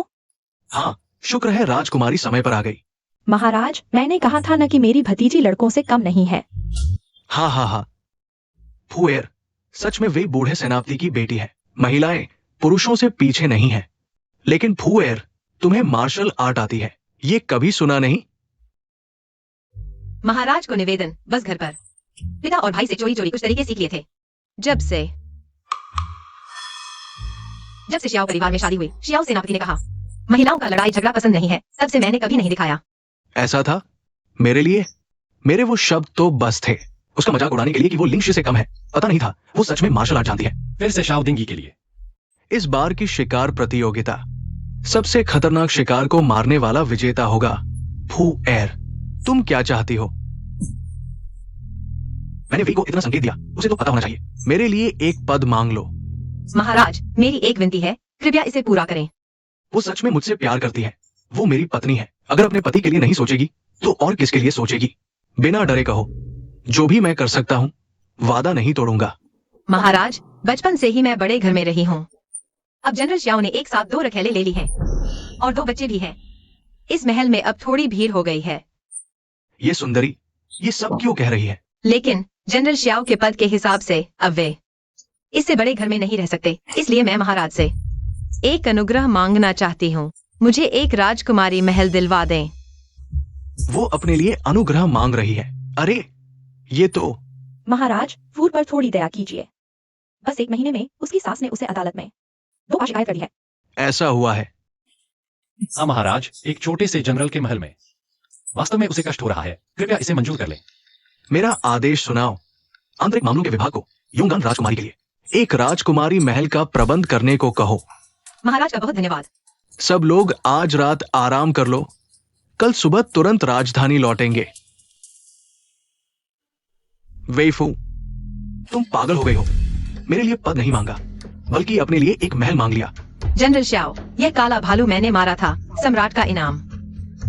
हाँ, शुक्र है राजकुमारी समय पर आ गई। महाराज, मैंने कहा था न कि मेरी भतीजी लड़कों से कम नहीं है। हाँ हाँ हाँ। फुएर, सच में वे बूढ़े सेनापति की बेटी है। महिलाएं पुरुषों से पीछे नहीं है। लेकिन फुएर, तुम्हें मार्शल आर्ट आती है, ये कभी सुना नहीं। महाराज को निवेदन, बस घर पर पिता और भाई से चोरी चोरी कुछ तरीके सीख लिए थे। जब से शियाओ परिवार में शादी हुई, शियाओ सेनापति ने कहा महिलाओं का लड़ाई झगड़ा पसंद नहीं है। तब से मैंने कभी नहीं दिखाया। ऐसा था? मेरे लिए मेरे वो शब्द तो बस थे, उसका मजाक उड़ाने के लिए कि वो लिंगशी से कम है। पता नहीं था वो सच में मार्शल आर्ट जानती है। फिर से शाओदिंगी के लिए इस बार की शिकार प्रतियोगिता सबसे खतरनाक शिकार को मारने वाला विजेता होगा। फुएर, तुम क्या चाहती हो? मैंने वी को इतना संकेत दिया, उसे तो पता होना चाहिए। मेरे लिए एक पद मांग लो। महाराज, मेरी एक विनती है, कृपया इसे पूरा करें। वो सच में मुझसे प्यार करती है। वो मेरी पत्नी है। अगर अपने पति के लिए नहीं सोचेगी तो और किसके लिए सोचेगी? बिना डरे कहो, जो भी मैं कर सकता हूं, वादा नहीं तोड़ूंगा। महाराज, बचपन से ही मैं बड़े घर में रही हूँ। अब जनरल शियाओ ने एक साथ 2 रखेले ले ली हैं और 2 बच्चे भी हैं। इस महल में अब थोड़ी भीड़ हो गई है। ये सुंदरी, ये सब क्यों कह रही है? लेकिन जनरल शियाओ के पद के हिसाब से अब वे इससे बड़े घर में नहीं रह सकते, इसलिए मैं महाराज से एक अनुग्रह मांगना चाहती हूँ। मुझे एक राजकुमारी महल दिलवा दें। वो अपने लिए अनुग्रह मांग रही है। अरे ये तो महाराज, फूर पर थोड़ी दया कीजिए। बस 1 महीने में उसकी सास ने उसे अदालत में 2 बार शिकायत कर दी है। ऐसा हुआ है। हाँ महाराज, एक छोटे से जनरल के महल में वास्तव में उसे कष्ट हो रहा है। कृपया इसे मंजूर कर लें। मेरा आदेश सुनाओ आंतरिक मामलों के विभाग को युंगान राजकुमारी के लिए एक राजकुमारी महल का प्रबंध करने को कहो। महाराज का बहुत धन्यवाद। सब लोग आज रात आराम कर लो, कल सुबह तुरंत राजधानी लौटेंगे। वेईफू, तुम पागल हो गई हो। मेरे लिए पद नहीं मांगा, बल्कि अपने लिए एक महल मांग लिया। जनरल श्याओ, यह काला भालू मैंने मारा था। सम्राट का इनाम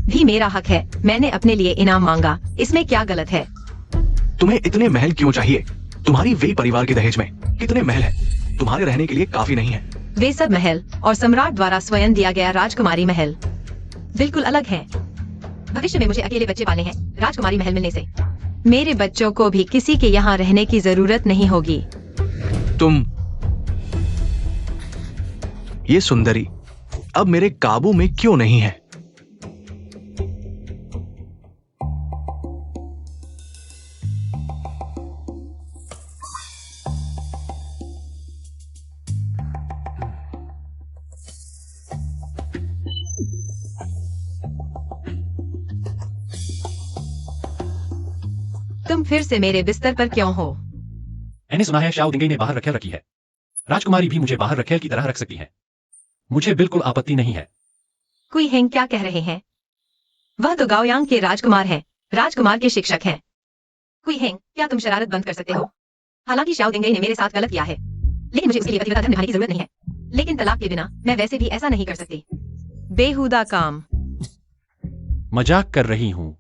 भी मेरा हक है। मैंने अपने लिए इनाम मांगा, इसमें क्या गलत है? तुम्हें इतने महल क्यों चाहिए? तुम्हारी वेई परिवार के दहेज में कितने महल है? तुम्हारे रहने के लिए काफी नहीं है। वे सब महल और सम्राट द्वारा स्वयं दिया गया राजकुमारी महल बिल्कुल अलग है। भविष्य में मुझे अकेले बच्चे पाले हैं। राजकुमारी महल मिलने से मेरे बच्चों को भी किसी के यहाँ रहने की जरूरत नहीं होगी। तुम ये सुंदरी अब मेरे काबू में क्यों नहीं है? तुम फिर से मेरे बिस्तर पर क्यों हो? मैंने सुना है शाओ दिंगे ने बाहर रखेल रखी है। राजकुमारी भी मुझे बाहर रखेल की तरह रख सकती है। मुझे बिल्कुल आपत्ति नहीं है। कुई हेंग क्या कह रहे हैं? वह तो गाओयांग के राजकुमार हैं, राजकुमार के शिक्षक हैं। कुई हेंग, क्या तुम शरारत बंद कर सकते हो? हालांकि शाओ दिंगे ने मेरे साथ गलत किया है, लेकिन मुझे उसके लिए पतिव्रता धर्म निभाने की जरूरत नहीं है। लेकिन तलाक के बिना मैं वैसे भी ऐसा नहीं कर सकती। बेहुदा काम। मजाक कर रही हूं।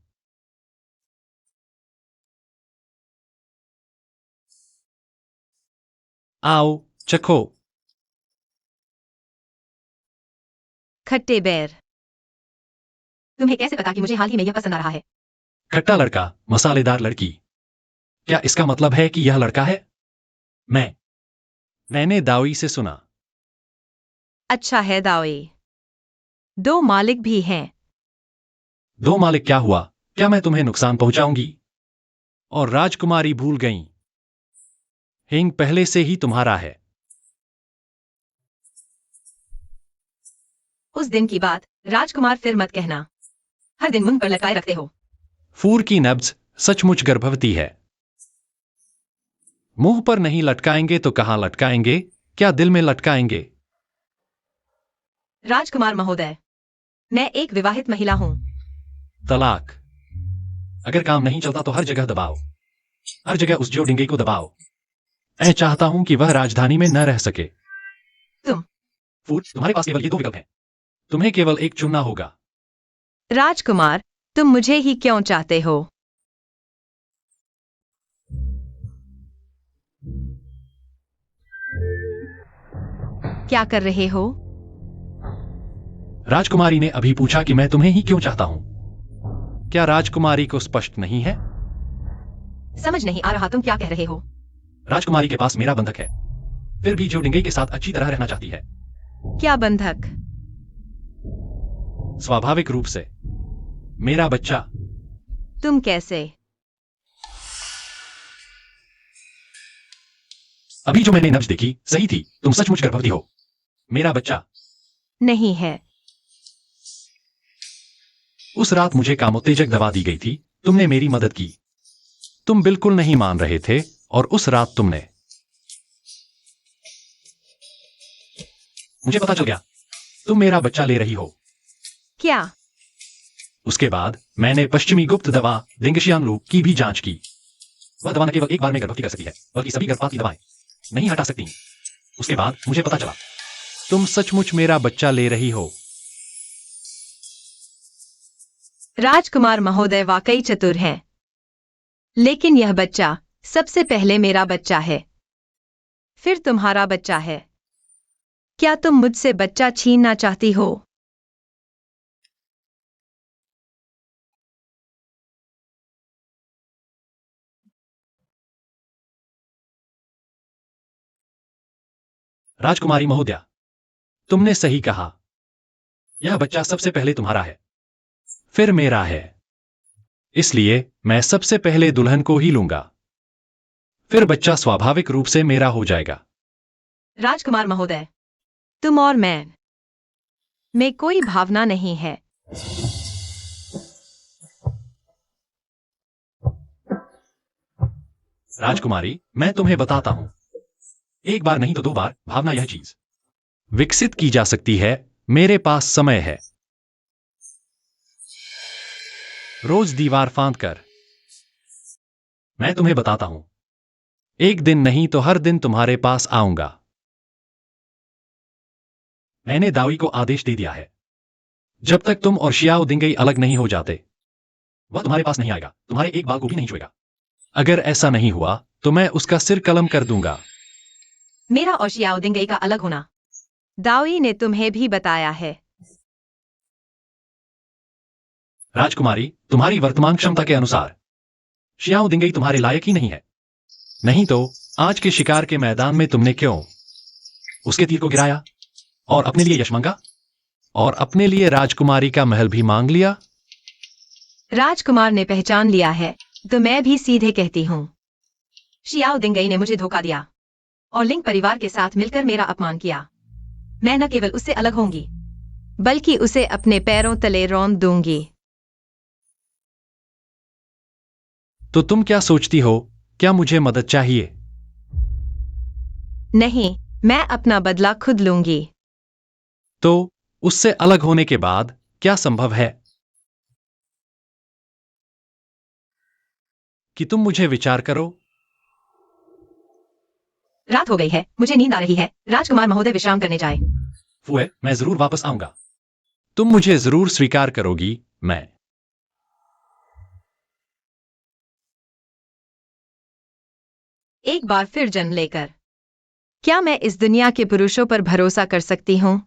आओ चखो। खट्टे बैर। तुम्हें कैसे पता कि मुझे हाल ही में यह पसंद आ रहा है? खट्टा लड़का, मसालेदार लड़की। क्या इसका मतलब है कि यह लड़का है? मैंने दावी से सुना। अच्छा है दाओई। 2 मालिक भी हैं। 2 मालिक क्या हुआ? क्या मैं तुम्हें नुकसान पहुंचाऊंगी? और राजकुमारी भूल गईं। हिंग पहले से ही तुम्हारा है। उस दिन की बात राजकुमार फिर मत कहना। हर दिन मुंह पर लटकाए रखते हो। फूर की नब्ज सचमुच गर्भवती है। मुंह पर नहीं लटकाएंगे तो कहां लटकाएंगे? क्या दिल में लटकाएंगे? राजकुमार महोदय, मैं एक विवाहित महिला हूँ। तलाक। अगर काम नहीं चलता तो हर जगह दबाओ। हर जगह उस जो डिंगे को दबाओ। मैं चाहता हूं कि वह राजधानी में न रह सके। तुम फूर, तुम्हारे पास केवल ये 2 विकल्प हैं। तुम्हें केवल एक चुनना होगा। राजकुमार, तुम मुझे ही क्यों चाहते हो? क्या कर रहे हो? राजकुमारी ने अभी पूछा कि मैं तुम्हें ही क्यों चाहता हूं। क्या राजकुमारी को स्पष्ट नहीं है? समझ नहीं आ रहा तुम क्या कह रहे हो। राजकुमारी के पास मेरा बंधक है, फिर भी जो डिंगे के साथ अच्छी तरह रहना चाहती है। क्या बंधक? स्वाभाविक रूप से मेरा बच्चा। तुम कैसे? अभी जो मैंने नब्ज देखी सही थी। तुम सचमुच गर्भवती हो। मेरा बच्चा नहीं है। उस रात मुझे कामोत्तेजक दवा दी गई थी। तुमने मेरी मदद की। तुम बिल्कुल नहीं मान रहे थे और उस रात तुमने। मुझे पता चल गया तुम मेरा बच्चा ले रही हो। क्या? उसके बाद मैंने पश्चिमी गुप्त दवा दिंगशियांगलू की भी जांच की। वह दवा न केवल एक बार में गर्भवती कर सकती है, बल्कि सभी गर्भपात की दवाएं नहीं हटा सकती। उसके बाद मुझे पता चला तुम सचमुच मेरा बच्चा ले रही हो। राजकुमार महोदय वाकई चतुर हैं। लेकिन यह बच्चा सबसे पहले मेरा बच्चा है, फिर तुम्हारा बच्चा है। क्या तुम मुझसे बच्चा छीनना चाहती हो? राजकुमारी महोदया, तुमने सही कहा। यह बच्चा सबसे पहले तुम्हारा है, फिर मेरा है। इसलिए मैं सबसे पहले दुल्हन को ही लूंगा, फिर बच्चा स्वाभाविक रूप से मेरा हो जाएगा। राजकुमार महोदय, तुम और मैं में कोई भावना नहीं है। राजकुमारी, मैं तुम्हें बताता हूं, एक बार नहीं तो 2 बार भावना यह चीज विकसित की जा सकती है। मेरे पास समय है। रोज दीवार फांद कर मैं तुम्हें बताता हूं, एक दिन नहीं तो हर दिन तुम्हारे पास आऊंगा। मैंने दावी को आदेश दे दिया है, जब तक तुम और शियाओ दिंगई अलग नहीं हो जाते, वह तुम्हारे पास नहीं आएगा, तुम्हारे एक बाल को भी नहीं छुएगा। अगर ऐसा नहीं हुआ तो मैं उसका सिर कलम कर दूंगा। मेरा और शियाओ दिंगई का अलग होना दावी ने तुम्हें भी बताया है। राजकुमारी, तुम्हारी वर्तमान क्षमता के अनुसार शियाओ दिंगई तुम्हारे लायक ही नहीं है। नहीं तो आज के शिकार के मैदान में तुमने क्यों उसके तीर को गिराया और अपने लिए यश मांगा और अपने लिए राजकुमारी का महल भी मांग लिया? राजकुमार ने पहचान लिया है तो मैं भी सीधे कहती हूँ, शियाओ दिंगई ने मुझे धोखा दिया और लिंग परिवार के साथ मिलकर मेरा अपमान किया। मैं न केवल उससे अलग होंगी, बल्कि उसे अपने पैरों तले रौंद दूंगी। तो तुम क्या सोचती हो, क्या मुझे मदद चाहिए? नहीं, मैं अपना बदला खुद लूंगी। तो उससे अलग होने के बाद क्या संभव है कि तुम मुझे विचार करो? रात हो गई है, मुझे नींद आ रही है। राजकुमार महोदय विश्राम करने जाए। फुए, मैं जरूर वापस आऊंगा। तुम मुझे जरूर स्वीकार करोगी। मैं एक बार फिर जन्म लेकर क्या मैं इस दुनिया के पुरुषों पर भरोसा कर सकती हूँ?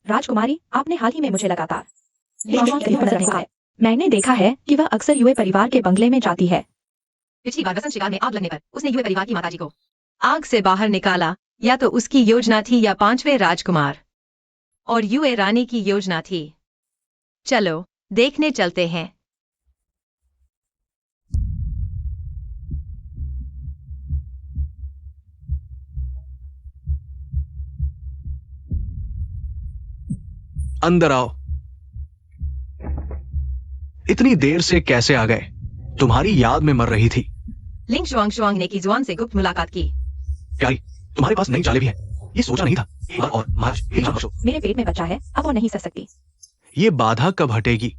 राजकुमारी, आपने हाल ही में मुझे लगातार नजर रखा है। मैंने देखा है कि वह अक्सर युए परिवार के बंगले में जाती है। पिछली बार वसंत शिकार में आग लगने पर उसने युए परिवार की माताजी को आग से बाहर निकाला। या तो उसकी योजना थी या 5वें राजकुमार और युए रानी की योजना थी। चलो देखने चलते हैं। अंदर आओ। इतनी देर से कैसे आ गए? तुम्हारी याद में मर रही थी। लिंग शुआंग ने की जुआन से गुप्त मुलाकात की। प्यारी, तुम्हारे पास नई चालें भी हैं। ये सोचा नहीं था। एक बार और मार्च, एक बार बचो। मेरे पेट में बच्चा है, अब वो नहीं सह सकती। ये बाधा कब हटेगी?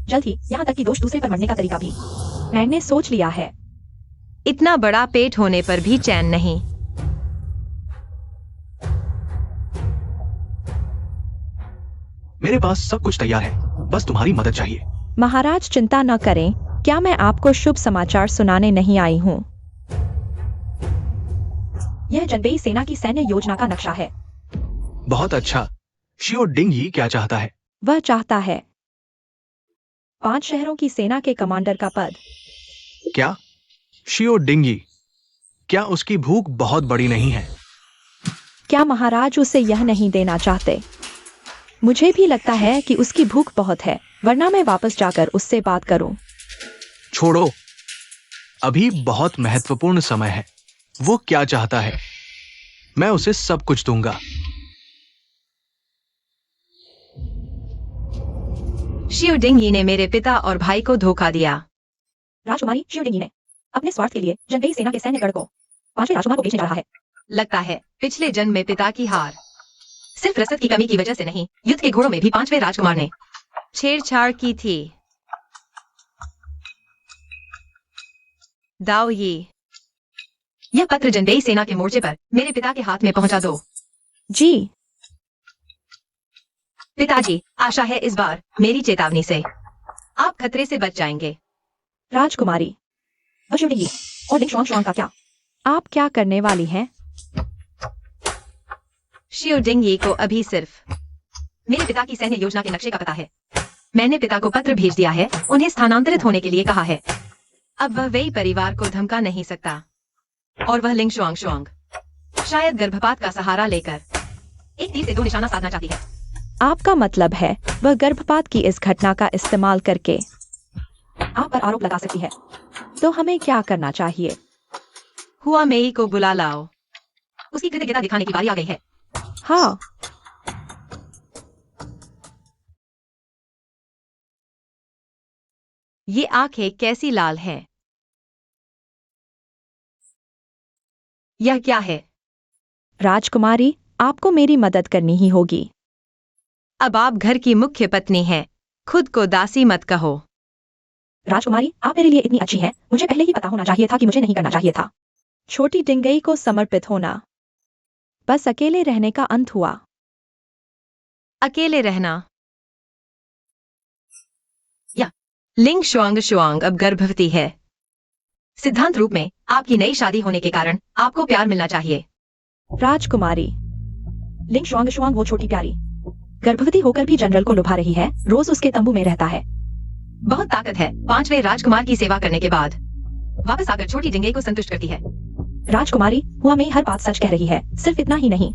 जल्द ही, यहाँ तक कि दोष दूसरे पर मरने का तरीका भी मैंने सोच लिया है। इतना बड़ा पेट होने पर भी चैन नहीं। मेरे पास सब कुछ तैयार है, बस तुम्हारी मदद चाहिए। महाराज चिंता न करें, क्या मैं आपको शुभ समाचार सुनाने नहीं आई हूँ। यह जनबेई सेना की सैन्य योजना का नक्शा है। बहुत अच्छा। शियो डिंग ही क्या चाहता है? वह चाहता है 5 शहरों की सेना के कमांडर का पद। क्या? शियो डिंगी, क्या उसकी भूख बहुत बड़ी नहीं है? क्या महाराज उसे यह नहीं देना चाहते? मुझे भी लगता है कि उसकी भूख बहुत है, वरना मैं वापस जाकर उससे बात करूं। छोड़ो, अभी बहुत महत्वपूर्ण समय है। वो क्या चाहता है? मैं उसे सब कुछ दूंगा। शियो डिंगी ने मेरे पिता और भाई को धोखा दिया। राजकुमारी, शियो डिंगी ने अपने स्वार्थ के लिए जनबेई सेना के सैन्य गढ़ को 5वें राजकुमार को बेचने जा रहा है। लगता है पिछले जन्म में पिता की हार सिर्फ रसद की कमी की वजह से नहीं, युद्ध के घोड़ों में भी 5वें राजकुमार ने छेड़छाड़ की थी। दाओ यह पत्र जनबेई सेना के मोर्चे पर मेरे पिता के हाथ में पहुंचा दो। जी पिताजी, आशा है इस बार मेरी चेतावनी से आप खतरे से बच जाएंगे। राजकुमारी, शियो डिंगी और लिंग शुआंग का क्या? आप क्या करने वाली हैं? शियो डिंगी को अभी सिर्फ मेरे पिता की सैन्य योजना के नक्शे का पता है। मैंने पिता को पत्र भेज दिया है, उन्हें स्थानांतरित होने के लिए कहा है। अब वह वेई परिवार को धमका नहीं सकता और वह लिंग शुआंग शुआंग शायद गर्भपात का सहारा लेकर एक तीर से दो निशाना साधना चाहती है। आपका मतलब है वह गर्भपात की इस घटना का इस्तेमाल करके आप पर आरोप लगा सकती है। तो हमें क्या करना चाहिए? हुआ मेई को बुला लाओ। उसकी कृतज्ञता दिखाने की बारी आ गई है। हाँ। ये आंखें कैसी लाल हैं? यह क्या है? राजकुमारी, आपको मेरी मदद करनी ही होगी। अब आप घर की मुख्य पत्नी हैं। खुद को दासी मत कहो। राजकुमारी, आप मेरे लिए इतनी अच्छी हैं, मुझे पहले ही पता होना चाहिए था कि मुझे नहीं करना चाहिए था। छोटी डिंगई को समर्पित होना। बस अकेले रहने का अंत हुआ। अकेले रहना। या लिंग शुआंग शुआंग अब गर्भवती है। सिद्धांत रूप में आपकी नई शादी होने के कारण आपको प्यार मिलना चाहिए। राजकुमारी, लिंग शुआंग शुआंग वो छोटी प्यारी गर्भवती होकर भी जनरल को लुभा रही है, रोज उसके तंबू में रहता है। बहुत ताकत है। 5वें राजकुमार की सेवा करने के बाद वापस आकर छोटी डिंगई को संतुष्ट करती है। राजकुमारी, हुआ मैं हर बात सच कह रही है। सिर्फ इतना ही नहीं,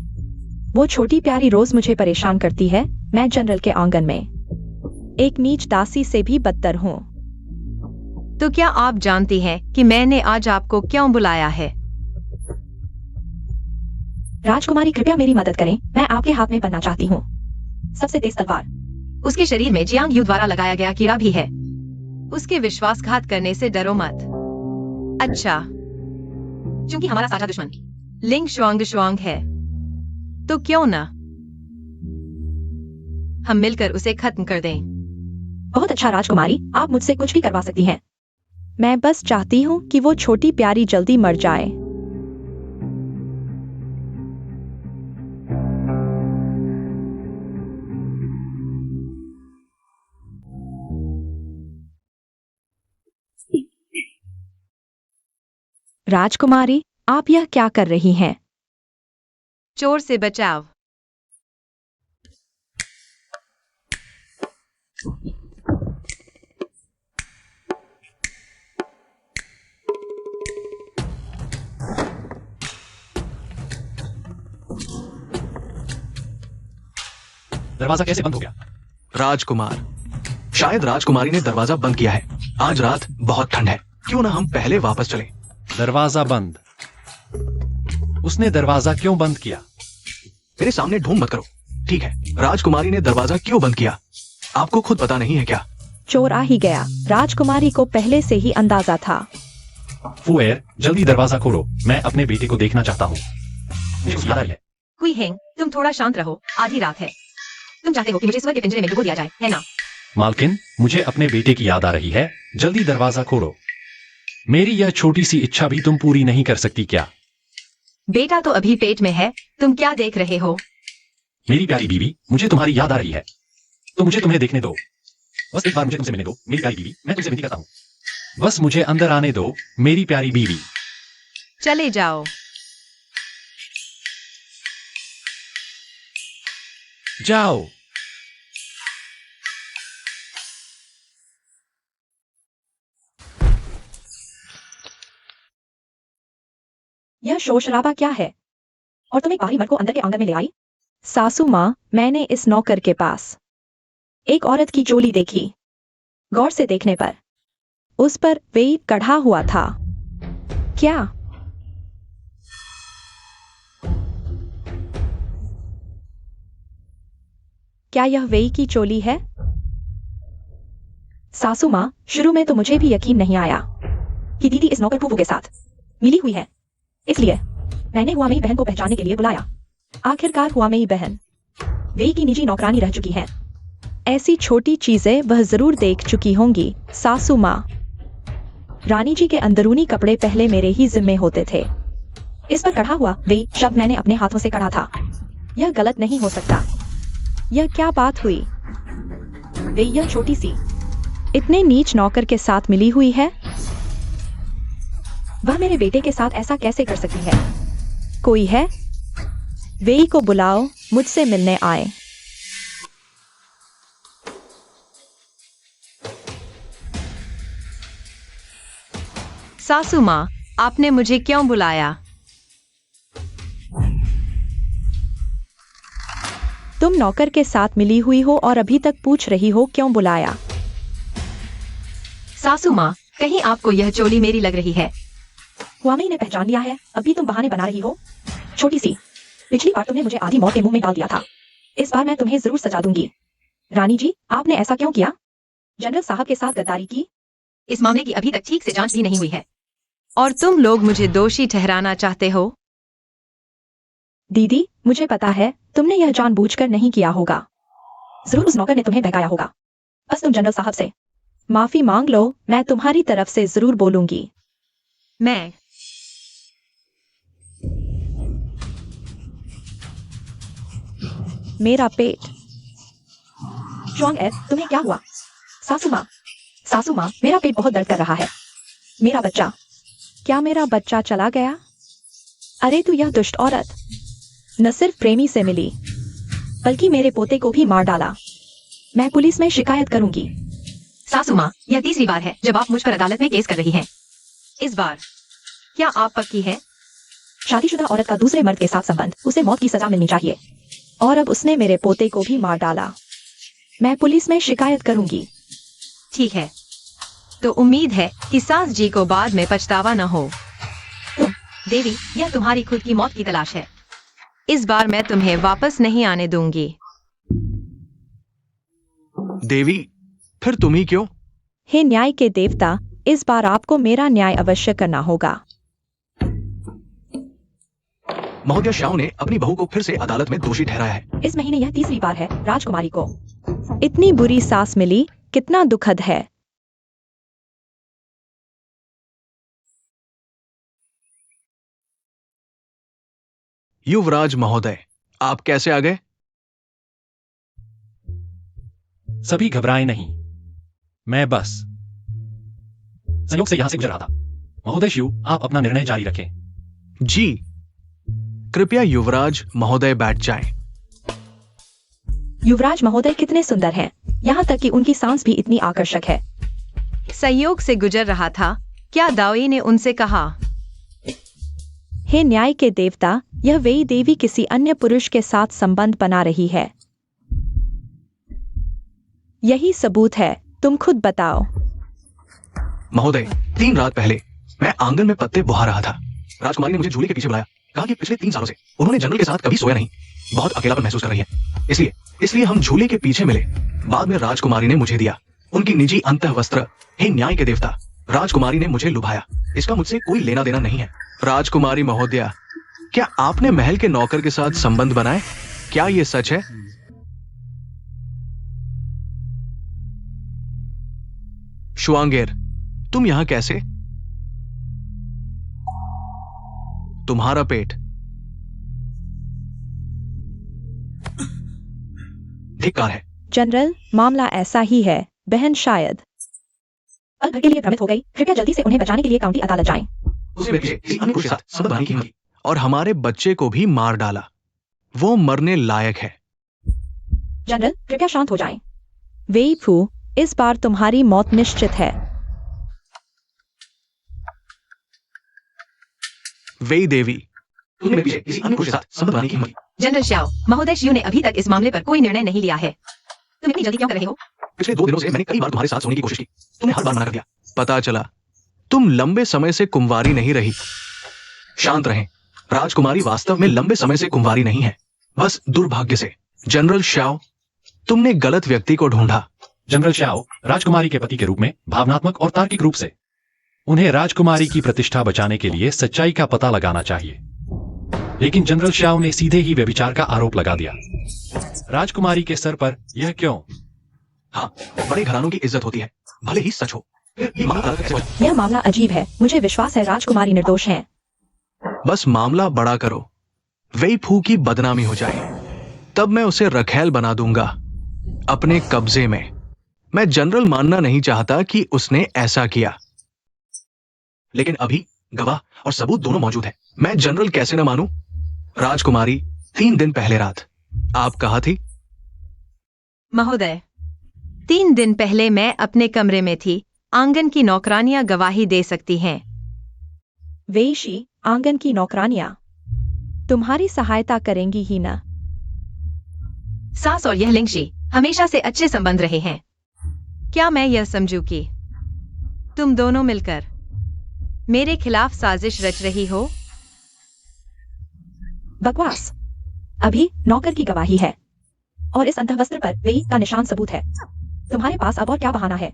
वो छोटी प्यारी रोज मुझे परेशान करती है। मैं जनरल के आंगन में एक नीच दासी से भी बदतर हूँ। तो क्या आप जानती हैं कि मैंने आज आपको क्यों बुलाया है? राजकुमारी, कृपया मेरी मदद करें। मैं आपके हाथ में बनना चाहती हूँ, सबसे तेज तलवार। उसके शरीर में जियांग यू द्वारा लगाया गया कीड़ा भी है। उसके विश्वासघात करने से डरो मत। अच्छा, चूंकि हमारा साझा दुश्मन लिंग शुआंग शुआंग है, तो क्यों ना हम मिलकर उसे खत्म कर दें। बहुत अच्छा राजकुमारी, आप मुझसे कुछ भी करवा सकती हैं। मैं बस चाहती हूँ कि वो छोटी प्यारी जल्दी मर जाए। राजकुमारी, आप यह क्या कर रही हैं? चोर से बचाव। दरवाजा कैसे बंद हो गया? राजकुमार, शायद राजकुमारी ने दरवाजा बंद किया है। आज रात बहुत ठंड है, क्यों ना हम पहले वापस चलें। दरवाजा बंद? उसने दरवाजा क्यों बंद किया? मेरे सामने ढोंग मत करो। ठीक है, राजकुमारी ने दरवाजा क्यों बंद किया? आपको खुद पता नहीं है क्या? चोर आ ही गया। राजकुमारी को पहले से ही अंदाजा था। फुएर, जल्दी दरवाजा खोलो। मैं अपने बेटे को देखना चाहता हूँ। मुझे उसकी याद आ रही है। हुई हेंग, तुम थोड़ा शांत रहो। आधी रात है। तुम चाहते हो कि मुझे स्वर्ग के पिंजरे में डुबो दिया जाए, है ना? मालकिन, मुझे अपने बेटे की याद आ रही है। जल्दी दरवाजा खोलो। मेरी यह छोटी सी इच्छा भी तुम पूरी नहीं कर सकती क्या? बेटा तो अभी पेट में है। तुम क्या देख रहे हो? मेरी प्यारी बीवी, मुझे तुम्हारी याद आ रही है, तो मुझे तुम्हें देखने दो। बस एक बार मुझे तुमसे मिलने दो, मेरी प्यारी बीवी। मैं तुमसे विनती करता हूँ, बस मुझे अंदर आने दो, मेरी प्यारी बीवी। चले जाओ। जाओ। यह शोर शराबा क्या है? और तुम एक बाहरी मर्द को अंदर के आंगन में ले आई? सासू माँ, मैंने इस नौकर के पास एक औरत की चोली देखी। गौर से देखने पर उस पर वेई कढ़ा हुआ था। क्या? क्या यह वेई की चोली है? सासू माँ, शुरू में तो मुझे भी यकीन नहीं आया कि दीदी इस नौकर फूफू के साथ मिली हुई है, इसलिए मैंने हुआमेई बहन को पहचानने के लिए बुलाया। आखिरकार हुआमेई बहन वेई की निजी नौकरानी रह चुकी है। ऐसी छोटी चीजें वह जरूर देख चुकी होंगी। सासू माँ, रानी जी के अंदरूनी कपड़े पहले मेरे ही जिम्मे होते थे। इस पर कढ़ा हुआ वेई शब्द मैंने अपने हाथों से कढ़ा था। यह गलत नहीं हो सकता। यह क्या बात हुई? वेई यह छोटी सी इतने नीच नौकर के साथ मिली हुई है। वह मेरे बेटे के साथ ऐसा कैसे कर सकती है? कोई है? वेई को बुलाओ, मुझसे मिलने आए। सासू माँ, आपने मुझे क्यों बुलाया? तुम नौकर के साथ मिली हुई हो और अभी तक पूछ रही हो क्यों बुलाया। सासू माँ, कहीं आपको यह चोली मेरी लग रही है? हुआमेई ने पहचान लिया है, अभी तुम बहाने बना रही हो। छोटी सी, पिछली बार तुमने मुझे आधी मौत के मुंह में डाल दिया था, इस बार मैं तुम्हें जरूर सजा दूंगी। रानी जी, आपने ऐसा क्यों किया? जनरल साहब के साथ गद्दारी की। इस मामले की अभी तक ठीक से जांच भी नहीं हुई है और तुम लोग मुझे दोषी ठहराना चाहते हो? दीदी, मुझे पता है तुमने यह जानबूझकर नहीं किया होगा। जरूर उस नौकर ने तुम्हें बहकाया होगा। बस तुम जनरल साहब से माफी मांग लो, मैं तुम्हारी तरफ से जरूर बोलूंगी। मैं मेरा पेट। शुआंग ए, तुम्हें क्या हुआ? सासू माँ, मेरा पेट बहुत दर्द कर रहा है। मेरा बच्चा। क्या मेरा बच्चा चला गया? अरे तू यह दुष्ट औरत न सिर्फ प्रेमी से मिली, बल्कि मेरे पोते को भी मार डाला। मैं पुलिस में शिकायत करूंगी। सासू माँ, यह तीसरी बार है जब आप मुझ पर अदालत में केस कर रही हैं। इस बार क्या आप पक्की है? शादीशुदा औरत का दूसरे मर्द के साथ संबंध, उसे मौत की सजा मिलनी चाहिए। और अब उसने मेरे पोते को भी मार डाला। मैं पुलिस में शिकायत करूंगी। ठीक है, तो उम्मीद है कि सास जी को बाद में पछतावा न हो। देवी, यह तुम्हारी खुद की मौत की तलाश है। इस बार मैं तुम्हें वापस नहीं आने दूंगी। देवी, फिर तुम ही क्यों? हे न्याय के देवता, इस बार आपको मेरा न्याय अवश्य करना होगा। महोदय शाओ ने अपनी बहू को फिर से अदालत में दोषी ठहराया है। इस महीने यह तीसरी बार है राजकुमारी को इतनी बुरी सास मिली, कितना दुखद है। युवराज महोदय, आप कैसे आ गए? सभी घबराए नहीं, मैं बस संयोग से यहां से गुजर रहा था। महोदय शिव, आप अपना निर्णय जारी रखें। जी, कृपया युवराज महोदय बैठ जाएं। युवराज महोदय कितने सुंदर हैं, यहाँ तक कि उनकी सांस भी इतनी आकर्षक है। संयोग से गुजर रहा था, क्या दाओई ने उनसे कहा? हे न्याय के देवता, यह वेई देवी किसी अन्य पुरुष के साथ संबंध बना रही है। यही सबूत है, तुम खुद बताओ। महोदय, 3 रात पहले मैं आंगन में पत्ते बहा रहा था। राजकुमारी ने मुझे झूले के पीछे बुलाया, कहा कि पिछले 3 सालों से उन्होंने जनरल के साथ कभी सोया नहीं, बहुत अकेलापन महसूस कर रही है। इसलिए हम झूले के पीछे मिले। बाद में राजकुमारी ने मुझे दिया उनकी निजी अंतःवस्त्र। हे न्याय के देवता, राजकुमारी ने मुझे लुभाया। इसका मुझसे कोई लेना देना नहीं है। राजकुमारी महोदया, क्या आपने महल के नौकर के साथ संबंध बनाए? क्या यह सच है? शुआंगेर, तुम यहां कैसे? तुम्हारा पेट। धिक्कार है। जनरल, मामला ऐसा ही है, बहन शायद पल भर के लिए भ्रमित हो गई। कृपया जल्दी से उन्हें बचाने के लिए काउंटी अदालत जाएं। उसी व्यक्ति से किसी अन्य पुरुष के साथ संबंध बनाने की हिम्मत की और हमारे बच्चे को भी मार डाला। वो मरने लायक है। जनरल, कृपया शांत हो जाएं। वेई फू, इस बार तुम्हारी मौत निश्चित है। वेई देवी, तुमने मेरे पीछे किसी अन्य पुरुष के साथ संबंध बनाने की हिम्मत की। जनरल श्याओ, महोदय शिव ने अभी तक इस मामले पर कोई निर्णय नहीं लिया है। तुम इतनी जल्दी क्यों कर रहे हो? पिछले 2 दिनों से मैंने कई बार तुम्हारे साथ सोने की कोशिश की, तुमने हर बार मना कर दिया। पता चला तुम लंबे समय से कुंवारी नहीं रही। शांत रहें, राजकुमारी वास्तव में लंबे समय से कुंवारी नहीं है, बस दुर्भाग्य से। जनरल श्याओ, तुमने गलत व्यक्ति को ढूंढा। जनरल श्याओ राजकुमारी के पति के रूप में भावनात्मक और तार्किक रूप से उन्हें राजकुमारी की प्रतिष्ठा बचाने के लिए सच्चाई का पता लगाना चाहिए, लेकिन जनरल श्याओ ने सीधे ही व्यभिचार का आरोप लगा दिया। राजकुमारी के सर पर यह क्यों? हाँ, बड़े घरानों की इज्जत होती है, भले ही सच हो। ये मामला अलग कैसे हो? यह मामला अजीब है, मुझे विश्वास है राजकुमारी निर्दोष हैं। बस मामला बड़ा करो, वेई फू की बदनामी हो जाए, तब मैं उसे रखेल बना दूंगा अपने कब्जे में। मैं जनरल मानना नहीं चाहता कि उसने ऐसा किया, लेकिन अभी गवाह और सबूत दोनों मौजूद हैं। मैं जनरल कैसे न मानूं? राजकुमारी, 3 दिन पहले रात आप कहाँ थी? महोदय, 3 दिन पहले मैं अपने कमरे में थी। आंगन की नौकरानियां गवाही दे सकती हैं। वेईशी, आंगन की नौकरानियां तुम्हारी सहायता करेंगी ही ना? सास और यह लिंगशी हमेशा से अच्छे संबंध रहे हैं। क्या मैं यह समझूं कि तुम दोनों मिलकर मेरे खिलाफ साजिश रच रही हो? बकवास। अभी नौकर की गवाही है और इस अंतःवस्त्र पर वेई का निशान सबूत है। तुम्हारे पास अब और क्या बहाना है?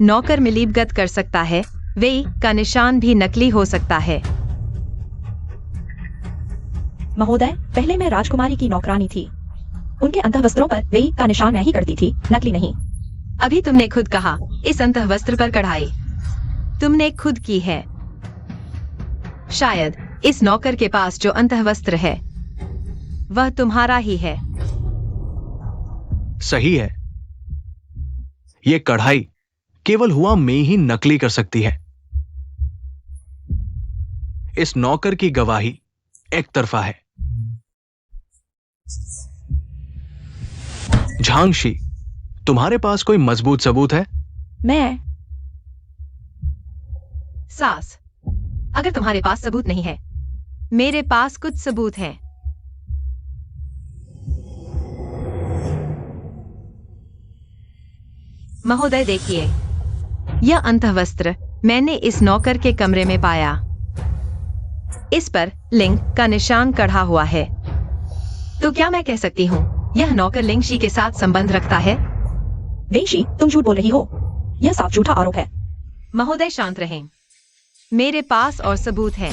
नौकर मिलीभगत कर सकता है, वेई का निशान भी नकली हो सकता है। महोदय, पहले मैं राजकुमारी की नौकरानी थी। उनके अंतःवस्त्रों पर वेई का निशान मैं ही करती थी, नकली नहीं। अभी तुमने खुद कहा इस अंतःवस्त्र पर कढ़ाई तुमने खुद की है। शायद इस नौकर के पास जो अंतःवस्त्र है वह तुम्हारा ही है। सही है। ये कढ़ाई केवल हुआ मैं ही नकली कर सकती है। इस नौकर की गवाही एक तरफा है। झांगशी, तुम्हारे पास कोई मजबूत सबूत है? मैं सास, अगर तुम्हारे पास सबूत नहीं है, मेरे पास कुछ सबूत हैं। महोदय देखिए, यह अंतःवस्त्र मैंने इस नौकर के कमरे में पाया। इस पर लिंग का निशान कढ़ा हुआ है। तो क्या मैं कह सकती हूँ यह नौकर लिंगशी के साथ संबंध रखता है? वेईशी, तुम झूठ बोल रही हो। यह साफ झूठा आरोप है। महोदय शांत रहें। मेरे पास और सबूत हैं।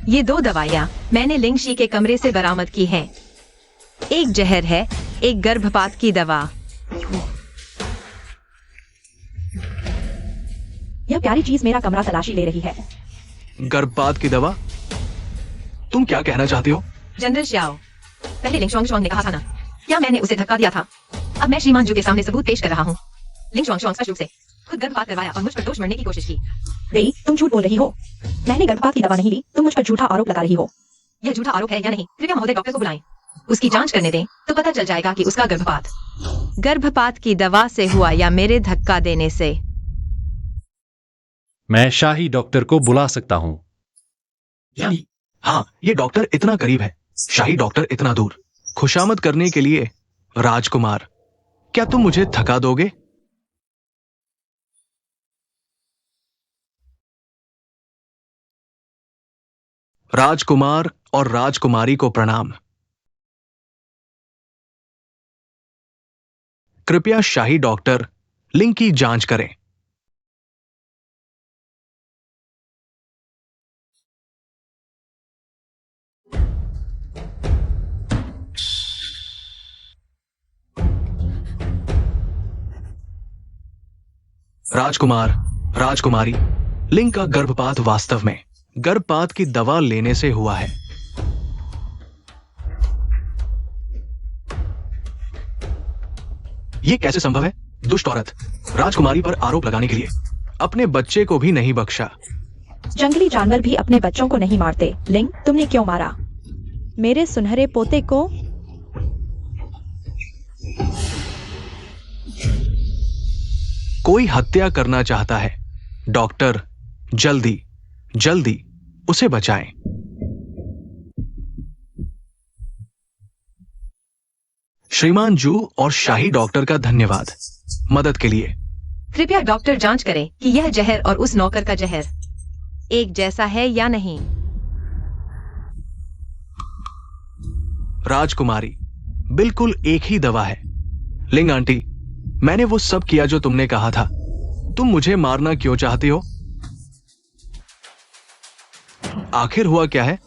ये 2 दवाइयां मैंने लिंगशी के कमरे से बरामद की हैं। एक जहर है, एक गर्भपात की दवा। यह प्यारी चीज मेरा कमरा तलाशी ले रही है। गर्भपात की दवा? तुम क्या कहना चाहती हो? जनरल श्याओ, पहले लिंग शुआंग ने कहा था ना, क्या मैंने उसे धक्का दिया था? अब मैं श्रीमान जू के सामने सबूत पेश कर रहा हूँ। लिंग शुआंग स्पष्ट रूप से खुद गर्भपात करवाया और मुझ पर दोष मढ़ने की कोशिश की। वेई, तुम झूठ बोल रही हो। मैंने गर्भपात की दवा नहीं ली। तुम मुझ पर झूठा आरोप लगा रही हो। यह झूठा आरोप है या नहीं, कृपया महोदय डॉक्टर को बुलाएं। उसकी जांच करने दें तो पता चल जाएगा कि उसका गर्भपात की दवा से हुआ या मेरे धक्का देने से। मैं शाही डॉक्टर को बुला सकता हूँ। हाँ, ये डॉक्टर इतना करीब है, शाही डॉक्टर इतना दूर। खुशामद करने के लिए राजकुमार, क्या तुम मुझे थका दोगे? राजकुमार और राजकुमारी को प्रणाम। कृपया शाही डॉक्टर लिंग की जांच करें। राजकुमार, राजकुमारी, लिंग का गर्भपात वास्तव में गर्भपात की दवा लेने से हुआ है। यह कैसे संभव है? दुष्ट औरत, राजकुमारी पर आरोप लगाने के लिए अपने बच्चे को भी नहीं बख्शा। जंगली जानवर भी अपने बच्चों को नहीं मारते। लिंग, तुमने क्यों मारा मेरे सुनहरे पोते को? कोई हत्या करना चाहता है। डॉक्टर, जल्दी जल्दी उसे बचाएं। श्रीमान जू और शाही डॉक्टर का धन्यवाद मदद के लिए। कृपया डॉक्टर जांच करें कि यह जहर और उस नौकर का जहर एक जैसा है या नहीं। राजकुमारी, बिल्कुल एक ही दवा है। लिंग आंटी, मैंने वो सब किया जो तुमने कहा था। तुम मुझे मारना क्यों चाहती हो? आखिर हुआ क्या है?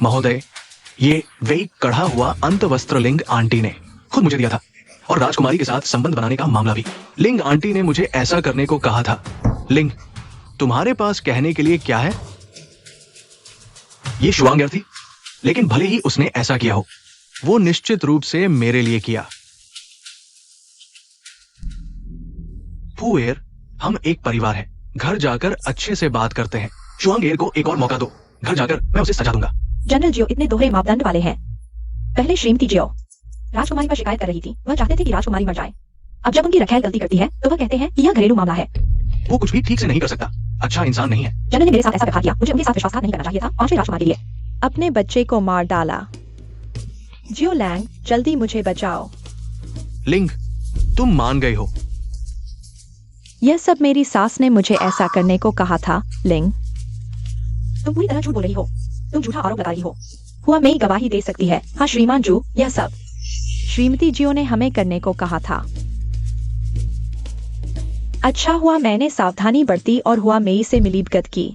महोदय, ये वही कढ़ा हुआ अंतवस्त्र लिंग आंटी ने खुद मुझे दिया था और राजकुमारी के साथ संबंध बनाने का मामला भी। लिंग आंटी ने मुझे ऐसा करने को कहा था। लिंग, तुम्हारे पास कहने के लिए क्या है? ये शुआंगर थी, लेकिन भले ही उसने ऐसा किया हो, वो निश्चित रूप से मेरे लिए किया। फुएर, हम एक परिवार हैं। घर जाकर अच्छे से बात करते हैं। शुआंगेर को एक और मौका दो। घर जाकर मैं उसे सजा दूंगा। जनरल जियो इतने दोहरे मापदंड वाले हैं। पहले श्रीमती जियो राजकुमारी पर शिकायत कर रही थी। वह चाहते थे कि राजकुमारी मर जाए। अब जब उनकी रखैल गलती करती है तो वह कहते हैं कि यह घरेलू मामला है। वो कुछ भी ठीक से नहीं कर सकता। अच्छा इंसान नहीं है। जनरल ने मेरे साथ ऐसा व्यवहार किया, मुझे उनके साथ विश्वासघात नहीं करना चाहिए था 5वें राजकुमार के लिए। अपने बच्चे को मार डाला। जियो लैंग, जल्दी मुझे बचाओ। लिंग, तुम मान गई हो। यह सब मेरी सास ने मुझे ऐसा करने को कहा था। लिंग, तुम पूरी तरह झूठ बोल रही हो, तुम झूठा आरोप लगा रही हो। हुआ मेई गवाही दे सकती है। हाँ श्रीमान जू, यह सब श्रीमती जियो ने हमें करने को कहा था। अच्छा हुआ मैंने सावधानी बरती और हुआ मेई से मिलीभगत की।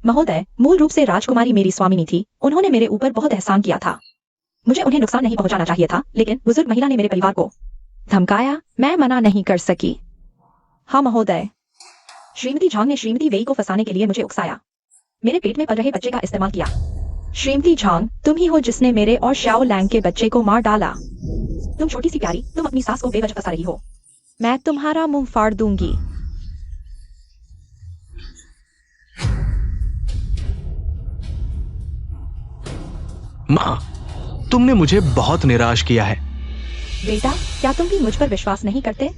महोदय, मूल रूप से राजकुमारी मेरी स्वामिनी थी, उन्होंने मेरे ऊपर बहुत एहसान किया था। मुझे उन्हें नुकसान नहीं पहुंचाना चाहिए था, लेकिन बुजुर्ग महिला ने मेरे परिवार को धमकाया। मैं मना नहीं कर सकी। हाँ महोदय। श्रीमती झांग ने श्रीमती वेई को फंसाने के लिए मुझे उकसाया, मेरे पेट में पल रहे बच्चे का इस्तेमाल किया। श्रीमती झांग, तुम ही हो जिसने मेरे और श्याओ लैंग के बच्चे को मार डाला। तुम छोटी सी प्यारी, तुम अपनी सास को बेवजह फंसा रही हो। मैं तुम्हारा मुंह फाड़ दूंगी। माँ, तुमने मुझे बहुत निराश किया है। बेटा, क्या तुम भी मुझ पर विश्वास नहीं करते?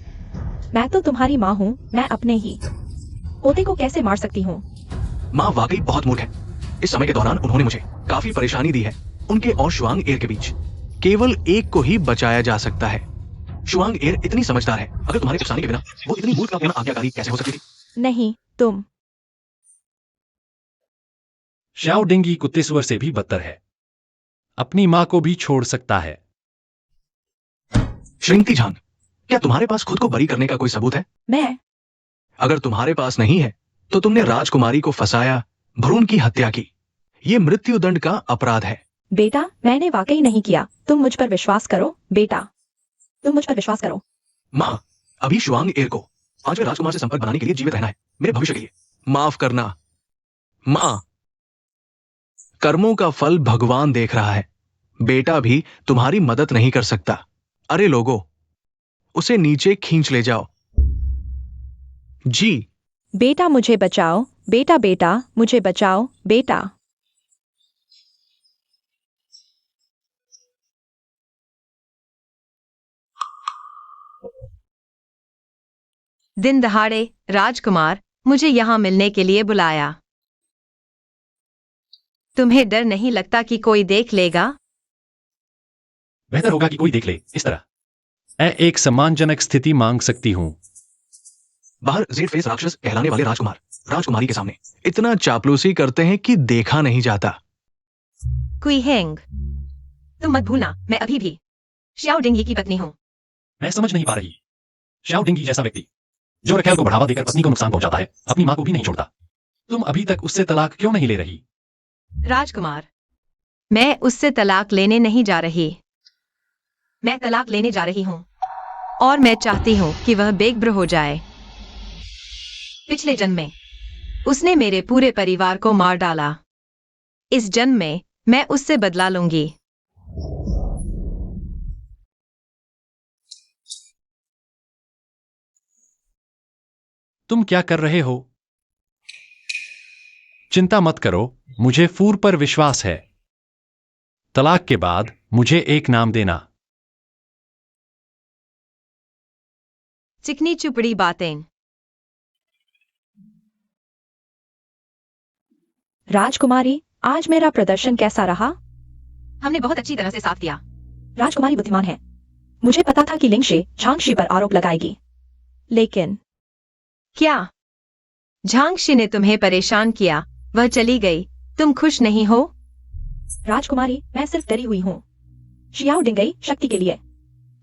मैं तो तुम्हारी माँ हूँ, मैं अपने ही पोते को कैसे मार सकती हूँ? माँ वाकई बहुत मूर्ख है। इस समय के दौरान उन्होंने मुझे काफी परेशानी दी है। उनके और शुआंग एर के बीच केवल एक को ही बचाया जा सकता है। शुआंग एर इतनी समझदार है, अगर तुम्हारे उकसाने के बिना वो इतनी मूर्खतापूर्ण आज्ञाकारी कैसे हो सकती थी? नहीं, तुम। श्याओ डिंगी कुत्ते सुअर से भी बदतर है। अपनी मां को भी छोड़ सकता है। श्रीमती झांग, क्या तुम्हारे पास खुद को बरी करने का कोई सबूत है? मैं अगर तुम्हारे पास नहीं है तो तुमने राजकुमारी को फंसाया, भ्रूण की हत्या की। ये मृत्युदंड का अपराध है। बेटा, मैंने वाकई नहीं किया। तुम मुझ पर विश्वास करो बेटा, तुम मुझ पर विश्वास करो। माँ, अभी शुआंग एर को 5वें राजकुमार से संपर्क बनाने के लिए जीवित रहना है, मेरे भविष्य के लिए। माफ करना माँ, कर्मों का फल भगवान देख रहा है। बेटा भी तुम्हारी मदद नहीं कर सकता। अरे लोगों, उसे नीचे खींच ले जाओ। जी। बेटा मुझे बचाओ। बेटा बेटा मुझे बचाओ। बेटा। दिन दहाड़े राजकुमार मुझे यहाँ मिलने के लिए बुलाया। तुम्हें डर नहीं लगता कि कोई देख लेगा? बेहतर होगा कि कोई देख ले। इस तरह मैं एक सम्मानजनक स्थिति मांग सकती हूँ। बाहर जेड फेस राक्षस कहलाने वाले राजकुमार राजकुमारी के सामने इतना चापलूसी करते हैं कि देखा नहीं जाता। कुई हेंग, तुम मत भूलना, मैं अभी भी श्याओ डिंगी की पत्नी हूँ। मैं समझ नहीं पा रही। श्याओ डिंगी जैसा व्यक्ति जो रखेल को बढ़ावा देकर पत्नी को नुकसान पहुंचाता है, अपनी मां को भी नहीं छोड़ता। तुम अभी तक उससे तलाक क्यों नहीं ले रही? राजकुमार, मैं उससे तलाक लेने नहीं जा रही। मैं तलाक लेने जा रही हूँ और मैं चाहती हूँ कि वह बेग्र हो जाए। पिछले जन्म में उसने मेरे पूरे परिवार को मार डाला। इस जन्म में मैं उससे बदला लूंगी। तुम क्या कर रहे हो? चिंता मत करो, मुझे फूर पर विश्वास है। तलाक के बाद मुझे एक नाम देना। चिकनी चुपड़ी बातें। राजकुमारी, आज मेरा प्रदर्शन कैसा रहा? हमने बहुत अच्छी तरह से साफ किया। राजकुमारी बुद्धिमान है। मुझे पता था कि लिंगशे झांगशी पर आरोप लगाएगी, लेकिन क्या झांगशी ने तुम्हें परेशान किया? वह चली गई, तुम खुश नहीं हो? राजकुमारी, मैं सिर्फ डरी हुई हूँ। शियाओ डिंगई शक्ति के लिए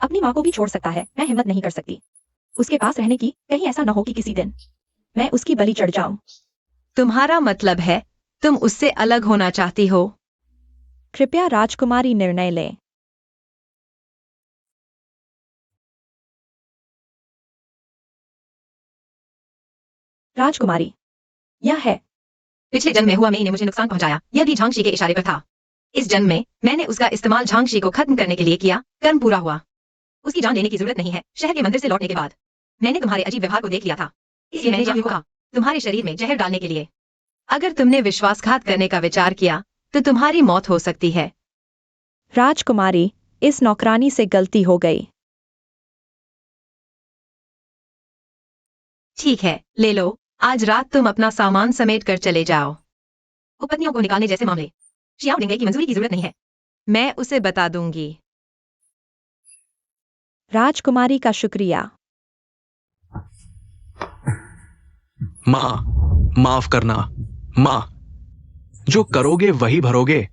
अपनी माँ को भी छोड़ सकता है, मैं हिम्मत नहीं कर सकती उसके पास रहने की। कहीं ऐसा न हो कि किसी दिन मैं उसकी बलि चढ़ जाऊं। तुम्हारा मतलब है तुम उससे अलग होना चाहती हो? कृपया राजकुमारी निर्णय लें। राजकुमारी, यह है। पिछले जन्म में हुआ मेई ने मुझे नुकसान पहुंचाया, यह भी झांगशी के इशारे पर था। इस जन्म में मैंने उसका इस्तेमाल झांगशी को खत्म करने के लिए किया। कर्म पूरा हुआ। उसकी जान लेने की जरूरत नहीं है। शहर के मंदिर से लौटने के बाद मैंने तुम्हारे अजीब व्यवहार को देख लिया था, इसलिए मैंने जान को कहा तुम्हारे शरीर में जहर डालने के लिए। अगर तुमने विश्वासघात करने का विचार किया तो तुम्हारी मौत हो सकती है। राजकुमारी, इस नौकरानी से गलती हो गई। ठीक है, ले लो, आज रात तुम अपना सामान समेट कर चले जाओ। उपपत्नियों को निकालने जैसे मामले शियाओ डिंगई की मंजूरी की जरूरत नहीं है। मैं उसे बता दूंगी। राजकुमारी का शुक्रिया। माँ, माफ करना। माँ, जो करोगे वही भरोगे।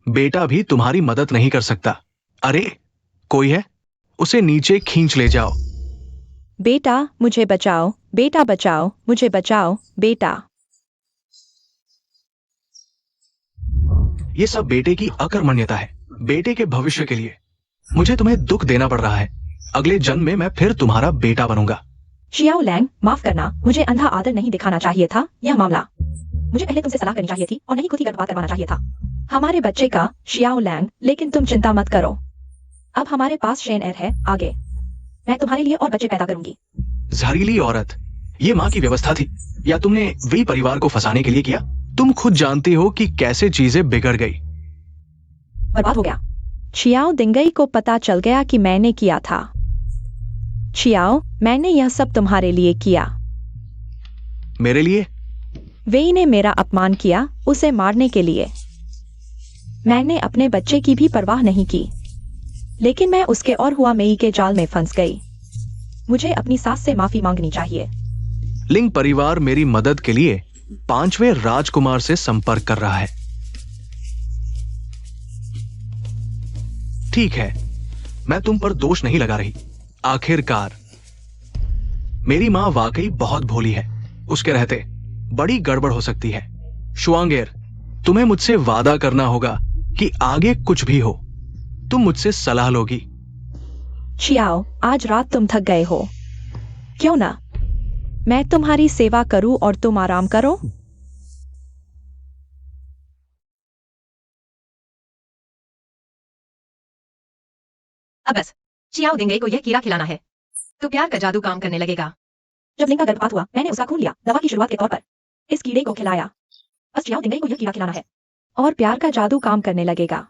बेटा भी तुम्हारी मदद नहीं कर सकता। अरे, कोई है? उसे नीचे खींच ले जाओ। बेटा मुझे बचाओ, बेटा बचाओ, मुझे बचाओ, बेटा। ये सब बेटे की अकर्मण्यता है, बेटे के भविष्य के लिए। मुझे तुम्हें दुख देना पड़ रहा है। अगले जन्म में मैं फिर तुम्हारा बेटा बनूंगा। शियाओ लैंग, माफ करना, मुझे अंधा आदर नहीं दिखाना चाहिए था यह मामला। मुझे पहले तुमसे सलाह करनी चाहिए थी और नहीं खुद ही गर्भपात करवाना चाहिए था हमारे बच्चे का। शियाओ लैंग, लेकिन तुम चिंता मत करो। अब हमारे पास शेन एर है। आगे मैं तुम्हारे लिए और बच्चे पैदा करूंगी। जहरीली औरत, ये माँ की व्यवस्था थी या तुमने वही परिवार को फंसाने के लिए किया? तुम खुद जानती हो कि कैसे चीजें बिगड़ गई। बर्बाद हो गया। छियाओ दिंगई को पता चल गया कि मैंने किया था। छियाओ, मैंने यह सब तुम्हारे लिए किया। मेरे लिए? वेई ने मेरा अपमान किया, उसे मारने के लिए। मैंने अपने बच्चे की भी परवाह नहीं की, लेकिन मैं उसके और हुआ मेई के जाल में फंस गई। मुझे अपनी सास से माफी मांगनी चाहिए। लिंग परिवार मेरी मदद के लिए 5वें राजकुमार से संपर्क कर रहा है। ठीक है, मैं तुम पर दोष नहीं लगा रही। आखिरकार मेरी मां वाकई बहुत भोली है। उसके रहते बड़ी गड़बड़ हो सकती है। शुआंगेर, तुम्हें मुझसे वादा करना होगा कि आगे कुछ भी हो तुम मुझसे सलाह लोगी। छियाओ, आज रात तुम थक गए हो, क्यों ना मैं तुम्हारी सेवा करूं और तुम आराम करो। अब बस, चियाओ दिंगई को यह कीड़ा खिलाना है तो प्यार का जादू काम करने लगेगा। जब लिंग का गर्भपात हुआ, मैंने उसका खून लिया दवा की शुरुआत के तौर पर। इस कीड़े को खिलाया। बस शियाओ दिंगई को यह कीड़ा खिलाना है। और प्यार का जादू काम करने लगेगा।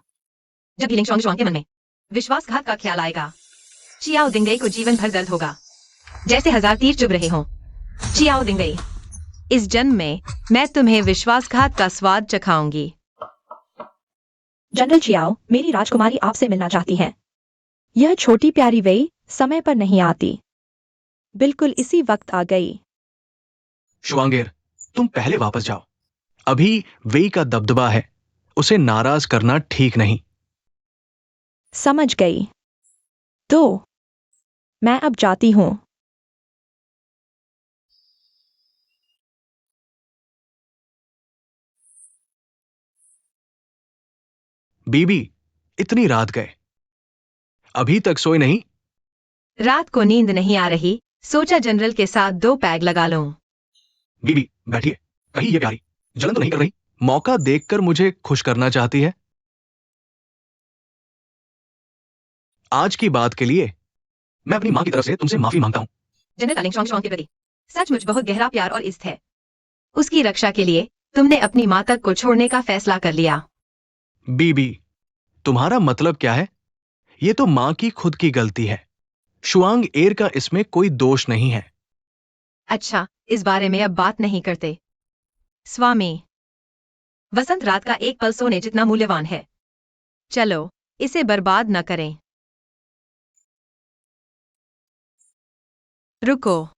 जब भी लिंग शुआंग के मन में विश्वासघात का ख्याल आएगा, चियाओ दिंगई को जीवन भर दर्द होगा, जैसे 1000 तीर चुभ रहे हों। चियाओ दिंगई, इस जन्म में मैं तुम्हें विश्वासघात का स्वाद चखाऊंगी। जनरल चियाओ, मेरी राजकुमारी आपसे मिलना चाहती हैं। यह छोटी प्यारी वेई समय पर नहीं आती, बिल्कुल इसी वक्त आ गई। शुआंगेर, तुम पहले वापस जाओ। अभी वेई का दबदबा है, उसे नाराज करना ठीक नहीं। समझ गई। तो मैं अब जाती हूं। बीबी, इतनी रात गए, अभी तक सोए नहीं? रात को नींद नहीं आ रही, सोचा जनरल के साथ 2 पैग लगा लूं। बीबी बैठिए, कहीं ये प्यारी जलन तो नहीं कर रही? मौका देखकर मुझे खुश करना चाहती है। आज की बात के लिए मैं अपनी मां की तरफ से तुमसे माफी मांगता हूं। जनरल का लिंग शुआंग के प्रति सचमुच बहुत गहरा प्यार और इज्जत है। उसकी रक्षा के लिए तुमने अपनी मां तक को छोड़ने का फैसला कर लिया। बीबी, तुम्हारा मतलब क्या है? ये तो मां की खुद की गलती है। शुआंग एर का इसमें कोई दोष नहीं है। अच्छा, इस बारे में अब बात नहीं करते। स्वामी, वसंत रात का एक पल सोने जितना मूल्यवान है। चलो, इसे बर्बाद न करें। रुको।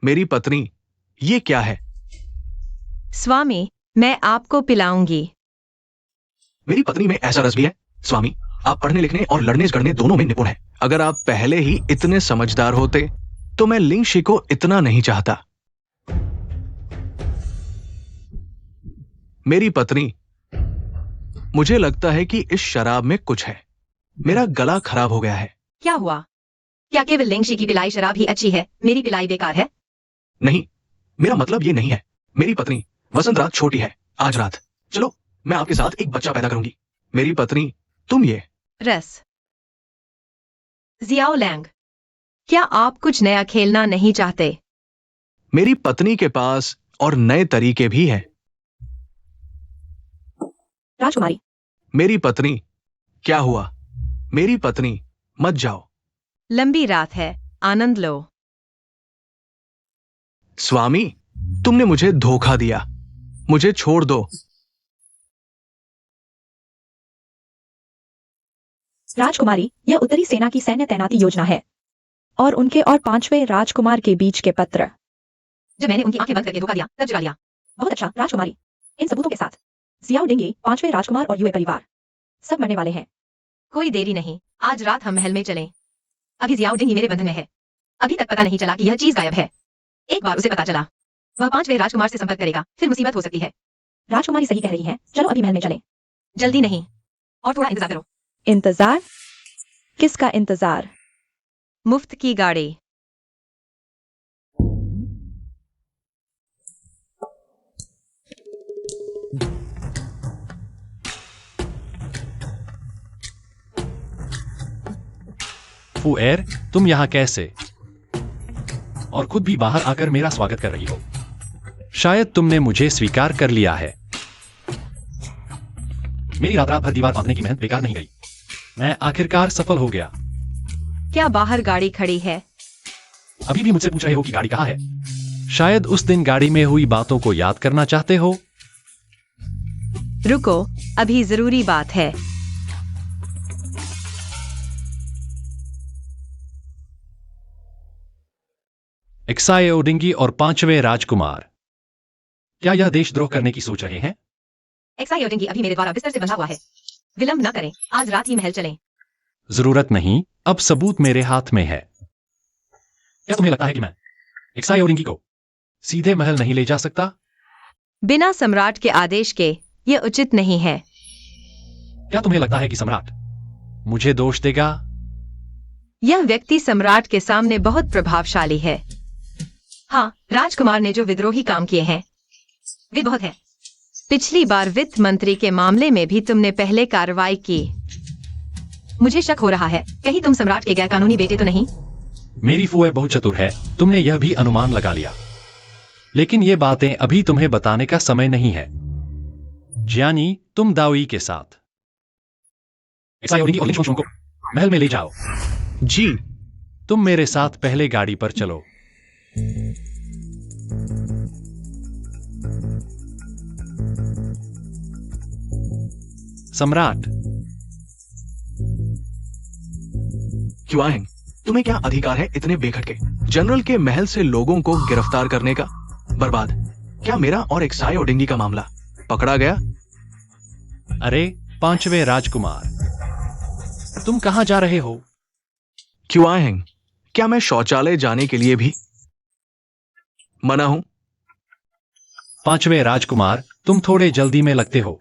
मेरी पत्नी, ये क्या है? स्वामी, मैं आपको पिलाऊंगी। मेरी पत्नी में ऐसा रस भी है? स्वामी, आप पढ़ने लिखने और लड़ने झगड़ने दोनों में निपुण हैं। अगर आप पहले ही इतने समझदार होते तो मैं लिंगशी को इतना नहीं चाहता। मेरी पत्नी, मुझे लगता है कि इस शराब में कुछ है। मेरा गला खराब हो गया है। क्या हुआ? क्या केवल लिंगशी की पिलाई शराब ही अच्छी है, मेरी पिलाई बेकार है? नहीं, मेरा मतलब ये नहीं है। मेरी पत्नी, वसंत रात छोटी है। आज रात चलो, मैं आपके साथ एक बच्चा पैदा करूंगी। मेरी पत्नी, तुम ये रस। जियाओ लैंग, क्या आप कुछ नया खेलना नहीं चाहते? मेरी पत्नी के पास और नए तरीके भी हैं। राजकुमारी, मेरी पत्नी, क्या हुआ? मेरी पत्नी, मत जाओ। लंबी रात है, आनंद लो। स्वामी, तुमने मुझे धोखा दिया। मुझे छोड़ दो। राजकुमारी, यह उत्तरी सेना की सैन्य तैनाती योजना है और उनके और 5वें राजकुमार के बीच के पत्र। जब मैंने उनकी आंखें बंद करके धोखा दिया तब चुरा लिया। बहुत अच्छा राजकुमारी, इन सबूतों के साथ जियाओ डिंगे, 5वें राजकुमार और यूए परिवार सब मरने वाले हैं। कोई देरी नहीं, आज रात हम महल में चलें। अभी जियाओ डिंगी मेरे बंधन में है। अभी तक पता नहीं चला कि यह चीज गायब है। एक बार उसे पता चला, वह 5वें राजकुमार से संपर्क करेगा, फिर मुसीबत हो सकती है। राजकुमारी सही कह रही हैं, चलो अभी महल में चलें। जल्दी नहीं, और थोड़ा इंतजार करो। इंतजार? किसका इंतजार? मुफ्त की गाड़ी। फुएर, तुम यहाँ कैसे? और खुद भी बाहर आकर मेरा स्वागत कर रही हो। शायद तुमने मुझे स्वीकार कर लिया है। मेरी रात भर दीवार बांधने की मेहनत बेकार नहीं गई। मैं आखिरकार सफल हो गया। क्या बाहर गाड़ी खड़ी है? अभी भी मुझसे पूछ रहे हो कि गाड़ी कहाँ है? शायद उस दिन गाड़ी में हुई बातों को याद करना चाहते हो। रुको, अभी जरूरी बात है। एक्सायो डिंगी और 5वें राजकुमार, क्या यह देशद्रोह करने की सोच रहे हैं? एक्सायो डिंगी अभी मेरे द्वारा बिस्तर से बंधा हुआ है। विलंब न करें, आज रात ही महल चलें। जरूरत नहीं, अब सबूत मेरे हाथ में है। क्या तुम्हें लगता है कि मैं एक्सायो डिंगी को सीधे महल नहीं ले जा सकता? बिना सम्राट के आदेश के यह उचित नहीं है। क्या तुम्हें लगता है कि सम्राट मुझे दोष देगा? यह व्यक्ति सम्राट के सामने बहुत प्रभावशाली है। हाँ, राजकुमार ने जो विद्रोही काम किए हैं वे बहुत है। पिछली बार वित्त मंत्री के मामले में भी तुमने पहले कार्रवाई की। मुझे शक हो रहा है, कहीं तुम सम्राट के गैरकानूनी बेटे तो नहीं? मेरी फुआ बहुत चतुर है, तुमने यह भी अनुमान लगा लिया। लेकिन ये बातें अभी तुम्हें बताने का समय नहीं है। जियानी, तुम दाओई के साथ एक्सायो डिंगी और लिंग शोंग को महल में ले जाओ। जी। तुम मेरे साथ पहले गाड़ी पर चलो। सम्राट, क्युआंग, तुम्हें क्या अधिकार है इतने बेखटके जनरल के महल से लोगों को गिरफ्तार करने का? बर्बाद। क्या मेरा और एक्सायो डिंगी का मामला पकड़ा गया? अरे 5वें राजकुमार, तुम कहां जा रहे हो? क्युआंग, क्या मैं शौचालय जाने के लिए भी मना हूं? 5वें राजकुमार, तुम थोड़े जल्दी में लगते हो।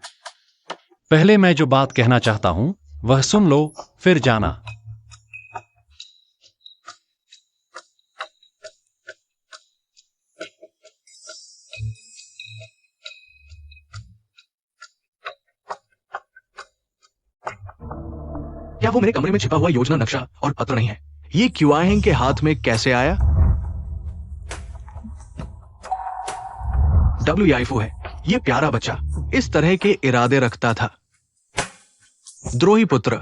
पहले मैं जो बात कहना चाहता हूं वह सुन लो, फिर जाना। क्या वो मेरे कमरे में छिपा हुआ योजना नक्शा और पत्र नहीं है? ये क्युआंग के हाथ में कैसे आया? डब्ल्यू याइफू है ये प्यारा बच्चा, इस तरह के इरादे रखता था। द्रोही पुत्र,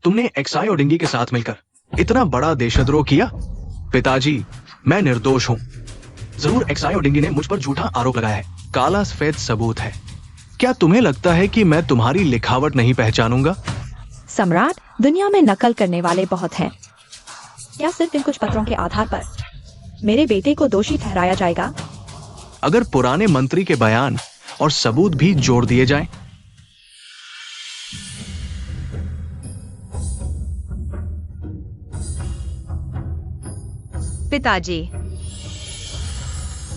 तुमने एक्सायो डिंगी के साथ मिलकर इतना बड़ा देशद्रोह किया। पिताजी, मैं निर्दोष हूं। जरूर एक्सायो डिंगी ने मुझ पर झूठा आरोप लगाया है। काला सफेद सबूत है। क्या तुम्हें लगता है कि मैं तुम्हारी लिखावट नहीं पहचानूंगा? सम्राट, दुनिया में नकल करने वाले बहुत हैं। क्या सिर्फ इन कुछ पत्रों के आधार पर मेरे बेटे को दोषी ठहराया जाएगा? अगर पुराने मंत्री के बयान और सबूत भी जोड़ दिए जाएं? पिताजी।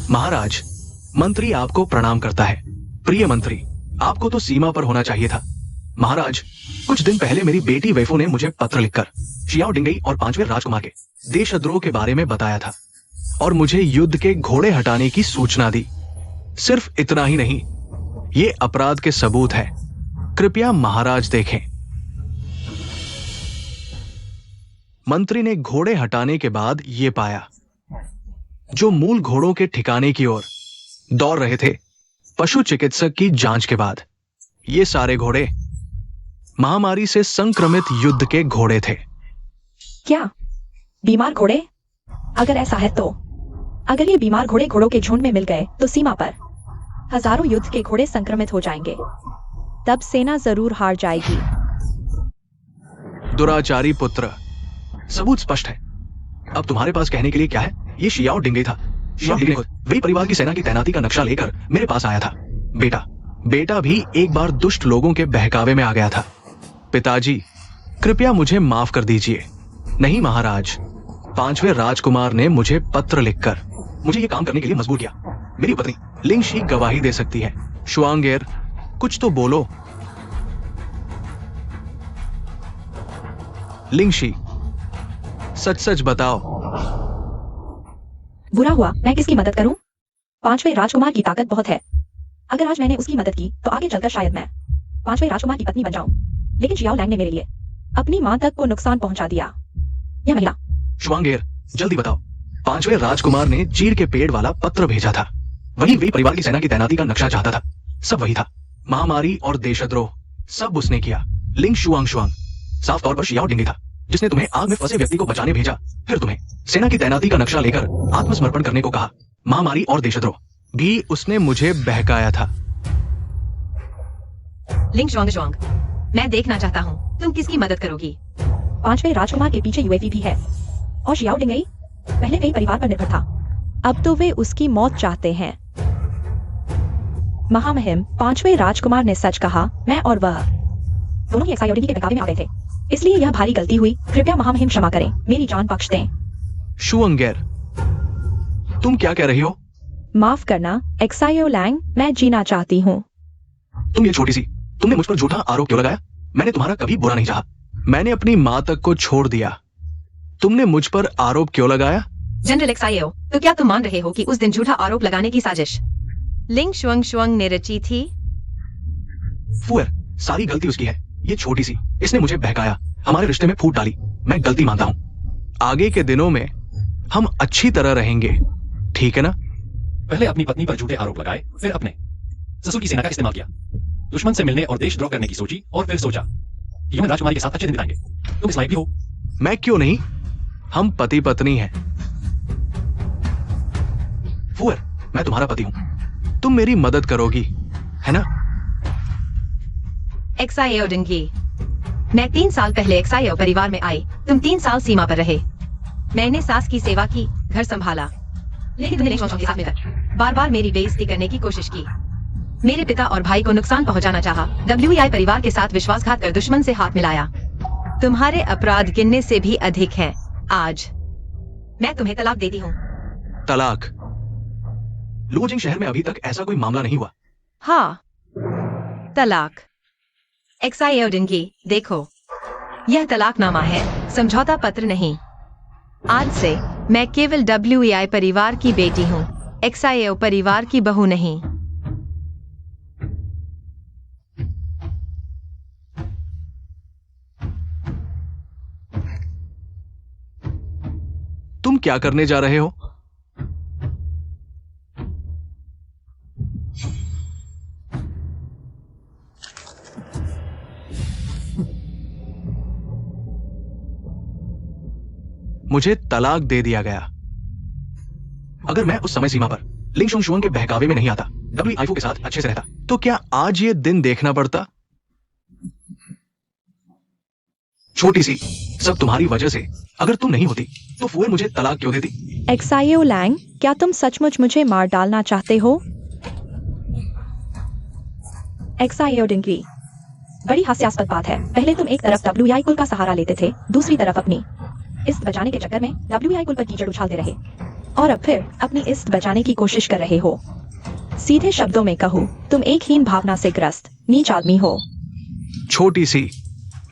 महाराज, मंत्री आपको प्रणाम करता है। प्रिय मंत्री, आपको तो सीमा पर होना चाहिए था। महाराज, कुछ दिन पहले मेरी बेटी वैफू ने मुझे पत्र लिखकर शियाओ डिंगई और 5वें राजकुमार के देशद्रोह के बारे में बताया था और मुझे युद्ध के घोड़े हटाने की सूचना दी। सिर्फ इतना ही नहीं, ये अपराध के सबूत है। कृपया महाराज देखें। मंत्री ने घोड़े हटाने के बाद ये पाया, जो मूल घोड़ों के ठिकाने की ओर दौड़ रहे थे पशु चिकित्सक की जांच के बाद ये सारे घोड़े महामारी से संक्रमित युद्ध के घोड़े थे। क्या बीमार घोड़े? अगर ऐसा है तो अगर ये बीमार घोड़े घोड़ों के झुंड में मिल गए तो सीमा पर हजारों युद्ध के घोड़े संक्रमित हो जाएंगे। तब सेना जरूर हार जाएगी। दुराचारी पुत्र, सबूत स्पष्ट है। अब तुम्हारे पास कहने के लिए क्या है? ये शियाओ डिंगे था। शियाओ डिंगे खुद वही परिवार की सेना की तैनाती का नक्शा लेकर मेरे पास आया था। बेटा भी एक बार दुष्ट लोगों के बहकावे में आ गया था। पिताजी, कृपया मुझे माफ कर दीजिए। नहीं महाराज, 5वें राजकुमार ने मुझे पत्र लिखकर मुझे ये काम करने के लिए मजबूर किया। मेरी पत्नी लिंगशी गवाही दे सकती है। शुआंगेर, कुछ तो बोलो। लिंगशी, सच बताओ। बुरा हुआ मैं किसकी मदद करूं? 5वें राजकुमार की ताकत बहुत है। अगर आज मैंने उसकी मदद की तो आगे चलकर शायद मैं 5वें राजकुमार की पत्नी बन जाऊं। लेकिन शियाओ लैंग ने मेरे लिए अपनी मां तक को नुकसान पहुंचा दिया। यह महिला। शुआंगेर, जल्दी बताओ। 5वें राजकुमार ने चीड़ के पेड़ वाला पत्र भेजा था। वही परिवार की सेना की तैनाती का नक्शा चाहता था। सब वही था। महामारी और देशद्रोह सब उसने किया। लिंग शुआंग साफ तौर पर शियाओ डिंगे था, जिसने तुम्हें आग में फंसे व्यक्ति को बचाने भेजा, फिर तुम्हें सेना की तैनाती का नक्शा लेकर आत्मसमर्पण करने को कहा। महामारी और देशद्रोह भी उसने मुझे बहकाया था। लिंग शुआंग, मैं देखना चाहता हूँ तुम किसकी मदद करोगी। 5वें राजकुमार के पीछे यूएवी भी है और शियाओ डिंगई पहले कई परिवार पर निर्भर था। अब तो वे उसकी मौत चाहते हैं। महामहिम, 5वें राजकुमार ने सच कहा। मैं और वह दोनों ही एक्सायोडी के बहकावे में आ गए थे, इसलिए यह भारी गलती हुई। कृपया महामहिम क्षमा करें, मेरी जान बख्श दें। शुआंगेर, तुम क्या कह रही हो? माफ करना एक्सायो लैंग, मैं जीना चाहती हूँ। तुम ये छोटी सी, तुमने मुझ पर झूठा आरोप क्यों लगाया? मैंने तुम्हारा कभी बुरा नहीं चाहा। मैंने अपनी माँ तक को छोड़ दिया। तुमने मुझ पर आरोप क्यों लगाया? जनरल एक्सायो, तो क्या तुम मान रहे हो कि उस दिन झूठा आरोप लगाने की साजिश लिंग शुआंग ने रची थी? फुएर, सारी गलती उसकी है। ये छोटी सी, इसने मुझे बहकाया, हमारे रिश्ते में फूट डाली। मैं गलती मानता हूँ। आगे के दिनों में हम अच्छी तरह रहेंगे, ठीक है ना? पहले अपनी पत्नी पर झूठे आरोप लगाए, फिर अपने ससुर की सेना का इस्तेमाल किया, दुश्मन से मिलने और देशद्रोह करने की सोची, और फिर सोचा कि हम राजकुमारी के साथ अच्छे दिन बिताएंगे। तुम इस लायक भी हो। मैं क्यों नहीं? हम पति पत्नी हैं। फुएर, मैं तुम्हारा पति हूं। तुम मेरी मदद करोगी, है ना? एक्सायो डिंगी, मैं 3 साल पहले एक्सायो परिवार में आई। तुम 3 साल सीमा पर रहे। मैंने सास की सेवा की, घर संभाला, लेकिन तुमने लिंग शुआंग के साथ मिलकर बार-बार मेरी बेइज्जती करने की कोशिश की। मेरे पिता और भाई को नुकसान पहुंचाना चाहा। WEI परिवार के साथ विश्वासघात कर दुश्मन से हाथ मिलाया। तुम्हारे अपराध गिनने से भी अधिक हैं। आज मैं तुम्हें तलाक देती हूँ। तलाक? लुओजिंग शहर में अभी तक ऐसा कोई मामला नहीं हुआ। हाँ, तलाक। एक्सायो डिंगी, देखो, यह तलाकनामा है, समझौता पत्र नहीं। आज से मैं केवल WEI परिवार की बेटी हूँ, एक्सायो परिवार की बहू नहीं। तुम क्या करने जा रहे हो? मुझे तलाक दे दिया गया। अगर मैं उस समय सीमा पर लिंग शुआंग के बहकावे में नहीं आता, WEI के साथ अच्छे से रहता, तो क्या आज ये दिन देखना पड़ता? छोटी सी, सब तुम्हारी वजह से। अगर तुम नहीं होती तो फुएर मुझे तलाक क्यों देती? एक्सायो लैंग, क्या तुम सचमुच मुझे मार डालना चाहते हो? एक्सायो डिंगी, बड़ी हास्यास्पद बात है। पहले तुम एक तरफ WEI कुल का सहारा लेते थे, दूसरी तरफ अपनी इस्त बचाने के चक्कर में WEI कुल पर कीचड़ उछालते रहे, और अब फिर अपनी इस्त बचाने की कोशिश कर रहे हो। सीधे शब्दों में कहूँ, तुम एक हीन भावना से ग्रस्त नीच आदमी हो। छोटी सी,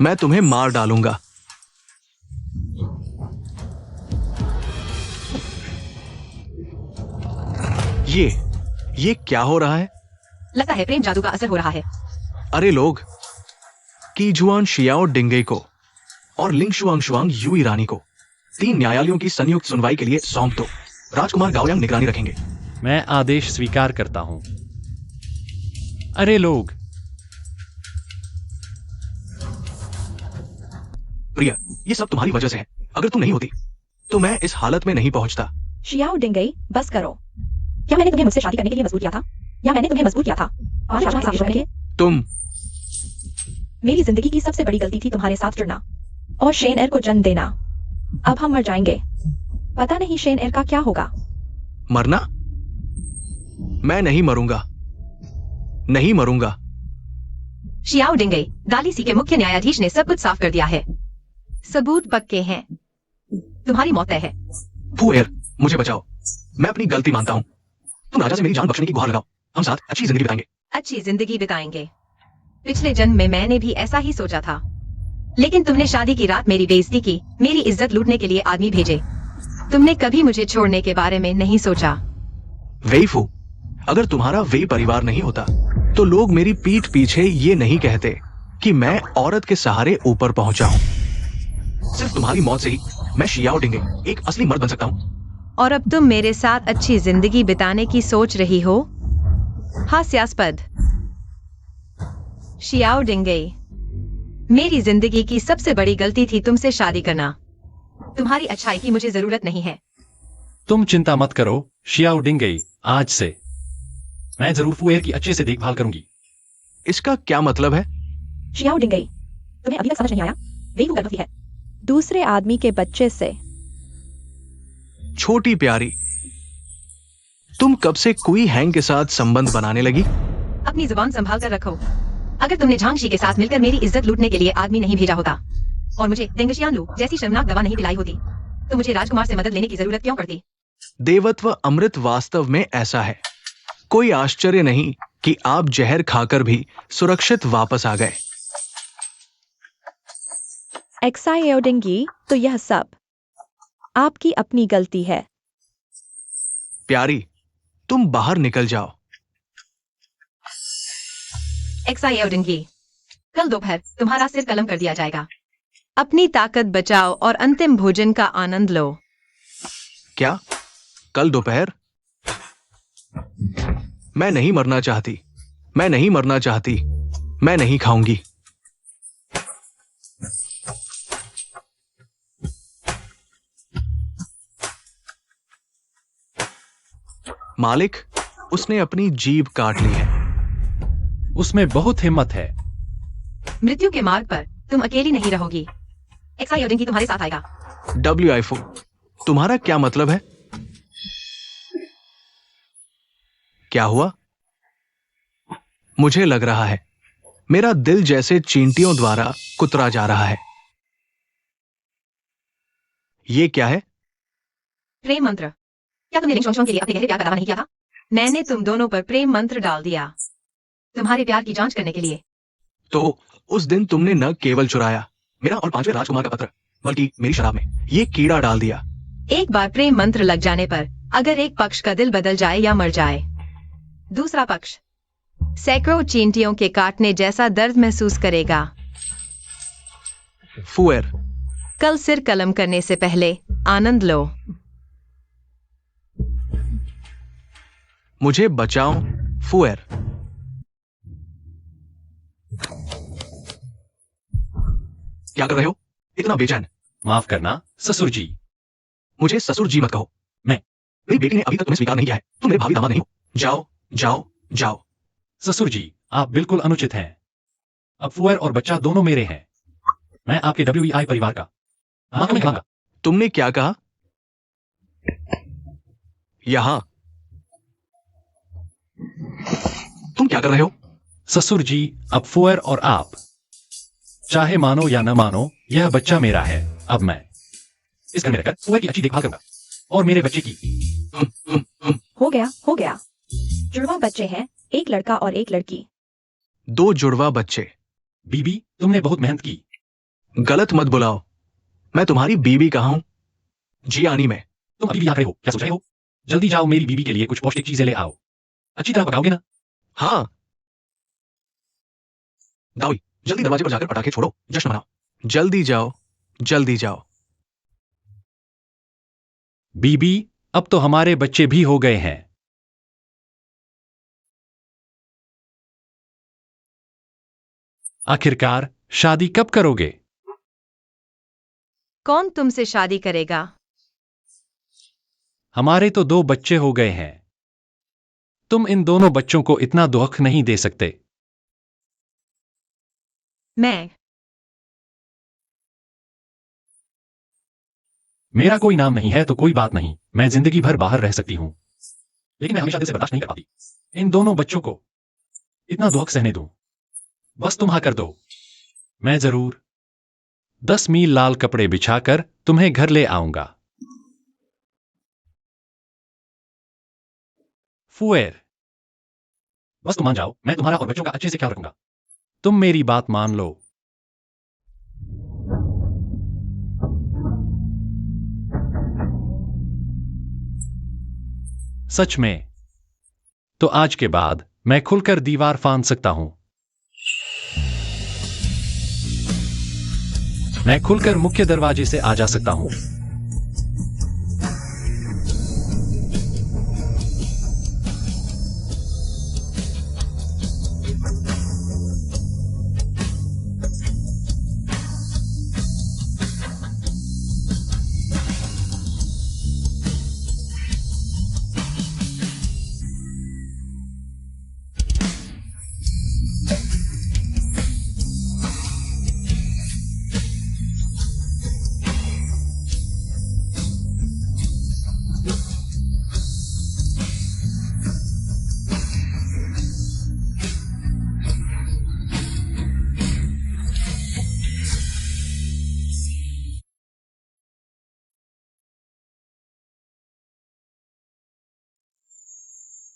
मैं तुम्हें मार डालूंगा। ये क्या हो रहा है? लगता है प्रेम जादू का असर हो रहा है। अरे लोग, कीजुआन शियाओ डिंगे को और लिंग शुआंग युई रानी को 3 न्यायालयों की संयुक्त सुनवाई के लिए सौंप दो। राजकुमार गाओयांग निगरानी रखेंगे। मैं आदेश स्वीकार करता हूं। अरे लोग, प्रिया, ये सब तुम्हारी वजह से है। अगर तुम नहीं होती तो मैं इस हालत में नहीं पहुंचता। शियाओ डिंगई, बस करो। क्या मैंने तुम्हें मुझसे शादी करने के लिए मजबूर किया था, या मैंने तुम्हें मजबूर किया था 5 साल के लिए? तुम मेरी जिंदगी की सबसे बड़ी गलती थी तुम्हारे साथ जुड़ना और शेन एर को जन्म देना। अब हम मर जाएंगे। पता नहीं शेन एर का क्या होगा। मरना? मैं नहीं मरूंगा, नहीं मरूंगा। शियाओ डिंगई, गालीसी के मुख्य न्यायाधीश ने सब कुछ साफ कर दिया है। सबूत पक्के हैं। तुम्हारी मौत तय है। फुएर, मुझे बचाओ। मैं अपनी गलती मानता हूं। तुम राजा से मेरी जान बख्शने की गुहार लगाओ। हम साथ अच्छी जिंदगी बिताएंगे। अच्छी जिंदगी बिताएंगे। पिछले जन्म में मैंने भी ऐसा ही सोचा था, लेकिन तुमने शादी की रात मेरी बेइज्जती की, मेरी इज्जत लूटने के लिए आदमी भेजे। तुमने कभी मुझे छोड़ने के बारे में नहीं सोचा। वेईफू, अगर तुम्हारा वे परिवार नहीं होता तो लोग मेरी पीठ पीछे ये नहीं कहते कि मैं औरत के सहारे ऊपर पहुंचा हूं। सिर्फ तुम्हारी मौत से ही मैं शियाओ डिंगे एक असली मर्द बन सकता हूं। और अब तुम मेरे साथ अच्छी जिंदगी बिताने की सोच रही हो? हास्यास्पद। शियाओ डिंगे, मेरी जिंदगी की सबसे बड़ी गलती थी तुमसे शादी करना। तुम्हारी अच्छाई की मुझे जरूरत नहीं है। तुम चिंता मत करो शियाओ डिंगई, आज से मैं जरूर फुएर की अच्छे से देखभाल करूंगी। इसका क्या मतलब है? शियाओ डिंगई, तुम्हें अभी तक समझ नहीं आया? वेईफू गर्भवती है। दूसरे आदमी के बच्चे से। छोटी प्यारी, तुम कब से कुई हैंग के साथ संबंध बनाने लगी? अपनी जुबान संभाल कर रखो। अगर तुमने झांगशी के साथ मिलकर मेरी इज्जत लूटने के लिए आदमी नहीं भेजा होता और मुझे देंगशियानलू जैसी शर्मनाक दवा नहीं पिलाई होती, तो मुझे राजकुमार से मदद लेने की जरूरत क्यों पड़ती? देवत्व अमृत वास्तव में ऐसा है। कोई आश्चर्य नहीं कि आप जहर खाकर भी सुरक्षित वापस आ गए। एक्साइयोडिंगी, तो यह सब आपकी अपनी गलती है। प्यारी, तुम बाहर निकल जाओ। एक्साइयोडिंगी, कल दोपहर तुम्हारा सिर कलम कर दिया जाएगा। अपनी ताकत बचाओ और अंतिम भोजन का आनंद लो। क्या? कल दोपहर? मैं नहीं मरना चाहती, मैं नहीं मरना चाहती, मैं नहीं खाऊंगी। मालिक, उसने अपनी जीभ काट ली है। उसमें बहुत हिम्मत है। मृत्यु के मार्ग पर तुम अकेली नहीं रहोगी। एक्साइयोडिंगी तुम्हारे साथ आएगा। WIFO, तुम्हारा क्या मतलब है? क्या हुआ? मुझे लग रहा है मेरा दिल जैसे चींटियों द्वारा कुतरा जा रहा है। ये क्या है? प्रेम मंत्र। क्या तुमने रिंग के लिए अपने गहरे प्यार का दावा नहीं किया था? मैंने तुम दोनों पर प्रेम मंत्र डाल दिया, तुम्हारे प्यार की जांच करने के लिए। तो उस दिन तुमने न केवल चुराया मेरा और 5वें राजकुमार का पत्र, बल्कि मेरी शराब में ये कीड़ा डाल दिया। एक बार प्रेम मंत्र लग जाने पर अगर एक पक्ष का दिल बदल जाए या मर जाए, दूसरा पक्ष सैकड़ों चींटियों के काटने जैसा दर्द महसूस करेगा। फुएर, कल सिर कलम करने से पहले आनंद लो। मुझे बचाओ फुएर। क्या कर रहे हो? इतना बेचैन। माफ करना ससुर जी। मुझे ससुर जी मत कहो। मेरी बेटी ने अभी तक तुम्हें स्वीकार नहीं किया है। तुम मेरे भावी दामाद नहीं हो। जाओ जाओ जाओ। ससुर जी, आप बिल्कुल अनुचित हैं। अब फुएर और बच्चा दोनों मेरे हैं। मैं आपके WEI परिवार का मां नहीं कहूंगा। तुमने क्या कहा? यहां तुम क्या कर रहे हो? ससुर जी, अब फुएर और आप चाहे मानो या न मानो, यह बच्चा मेरा है। अब मैं इस घर में रहकर फुएर की अच्छी देखभाल करूंगा और मेरे बच्चे की। हो गया, हो गया। जुड़वा बच्चे हैं, एक लड़का और एक लड़की। 2 जुड़वा बच्चे। बीबी, तुमने बहुत मेहनत की। गलत मत बुलाओ। मैं तुम्हारी बीबी कहाँ हूं? जियानी में। तुम अभी भी यहाँ खड़े हो? क्या सोच रहे हो? जल्दी जाओ, मेरी बीबी के लिए कुछ पौष्टिक चीजें ले आओ। अच्छी तरह पकाओगे ना? हाँ। दावी, जल्दी दरवाजे पर जाकर पटाखे छोड़ो, जश्न मनाओ। जल्दी जाओ, जल्दी जाओ। बीबी, अब तो हमारे बच्चे भी हो गए हैं। आखिरकार शादी कब करोगे? कौन तुमसे शादी करेगा? हमारे तो 2 बच्चे हो गए हैं। तुम इन दोनों बच्चों को इतना दुख नहीं दे सकते। मैं मेरा कोई नाम नहीं है तो कोई बात नहीं, मैं जिंदगी भर बाहर रह सकती हूं, लेकिन मैं हमेशा दिल से बर्दाश्त नहीं कर पाती इन दोनों बच्चों को इतना दुख सहने दूं। बस तुम हाँ कर दो, मैं जरूर 10 मील लाल कपड़े बिछाकर तुम्हें घर ले आऊंगा। फुएर, बस तुम मान जाओ, मैं तुम्हारा और बच्चों का अच्छे से ख्याल रखूंगा। तुम मेरी बात मान लो। सच में? तो आज के बाद मैं खुलकर दीवार फांद सकता हूं। मैं खुलकर मुख्य दरवाजे से आ जा सकता हूं।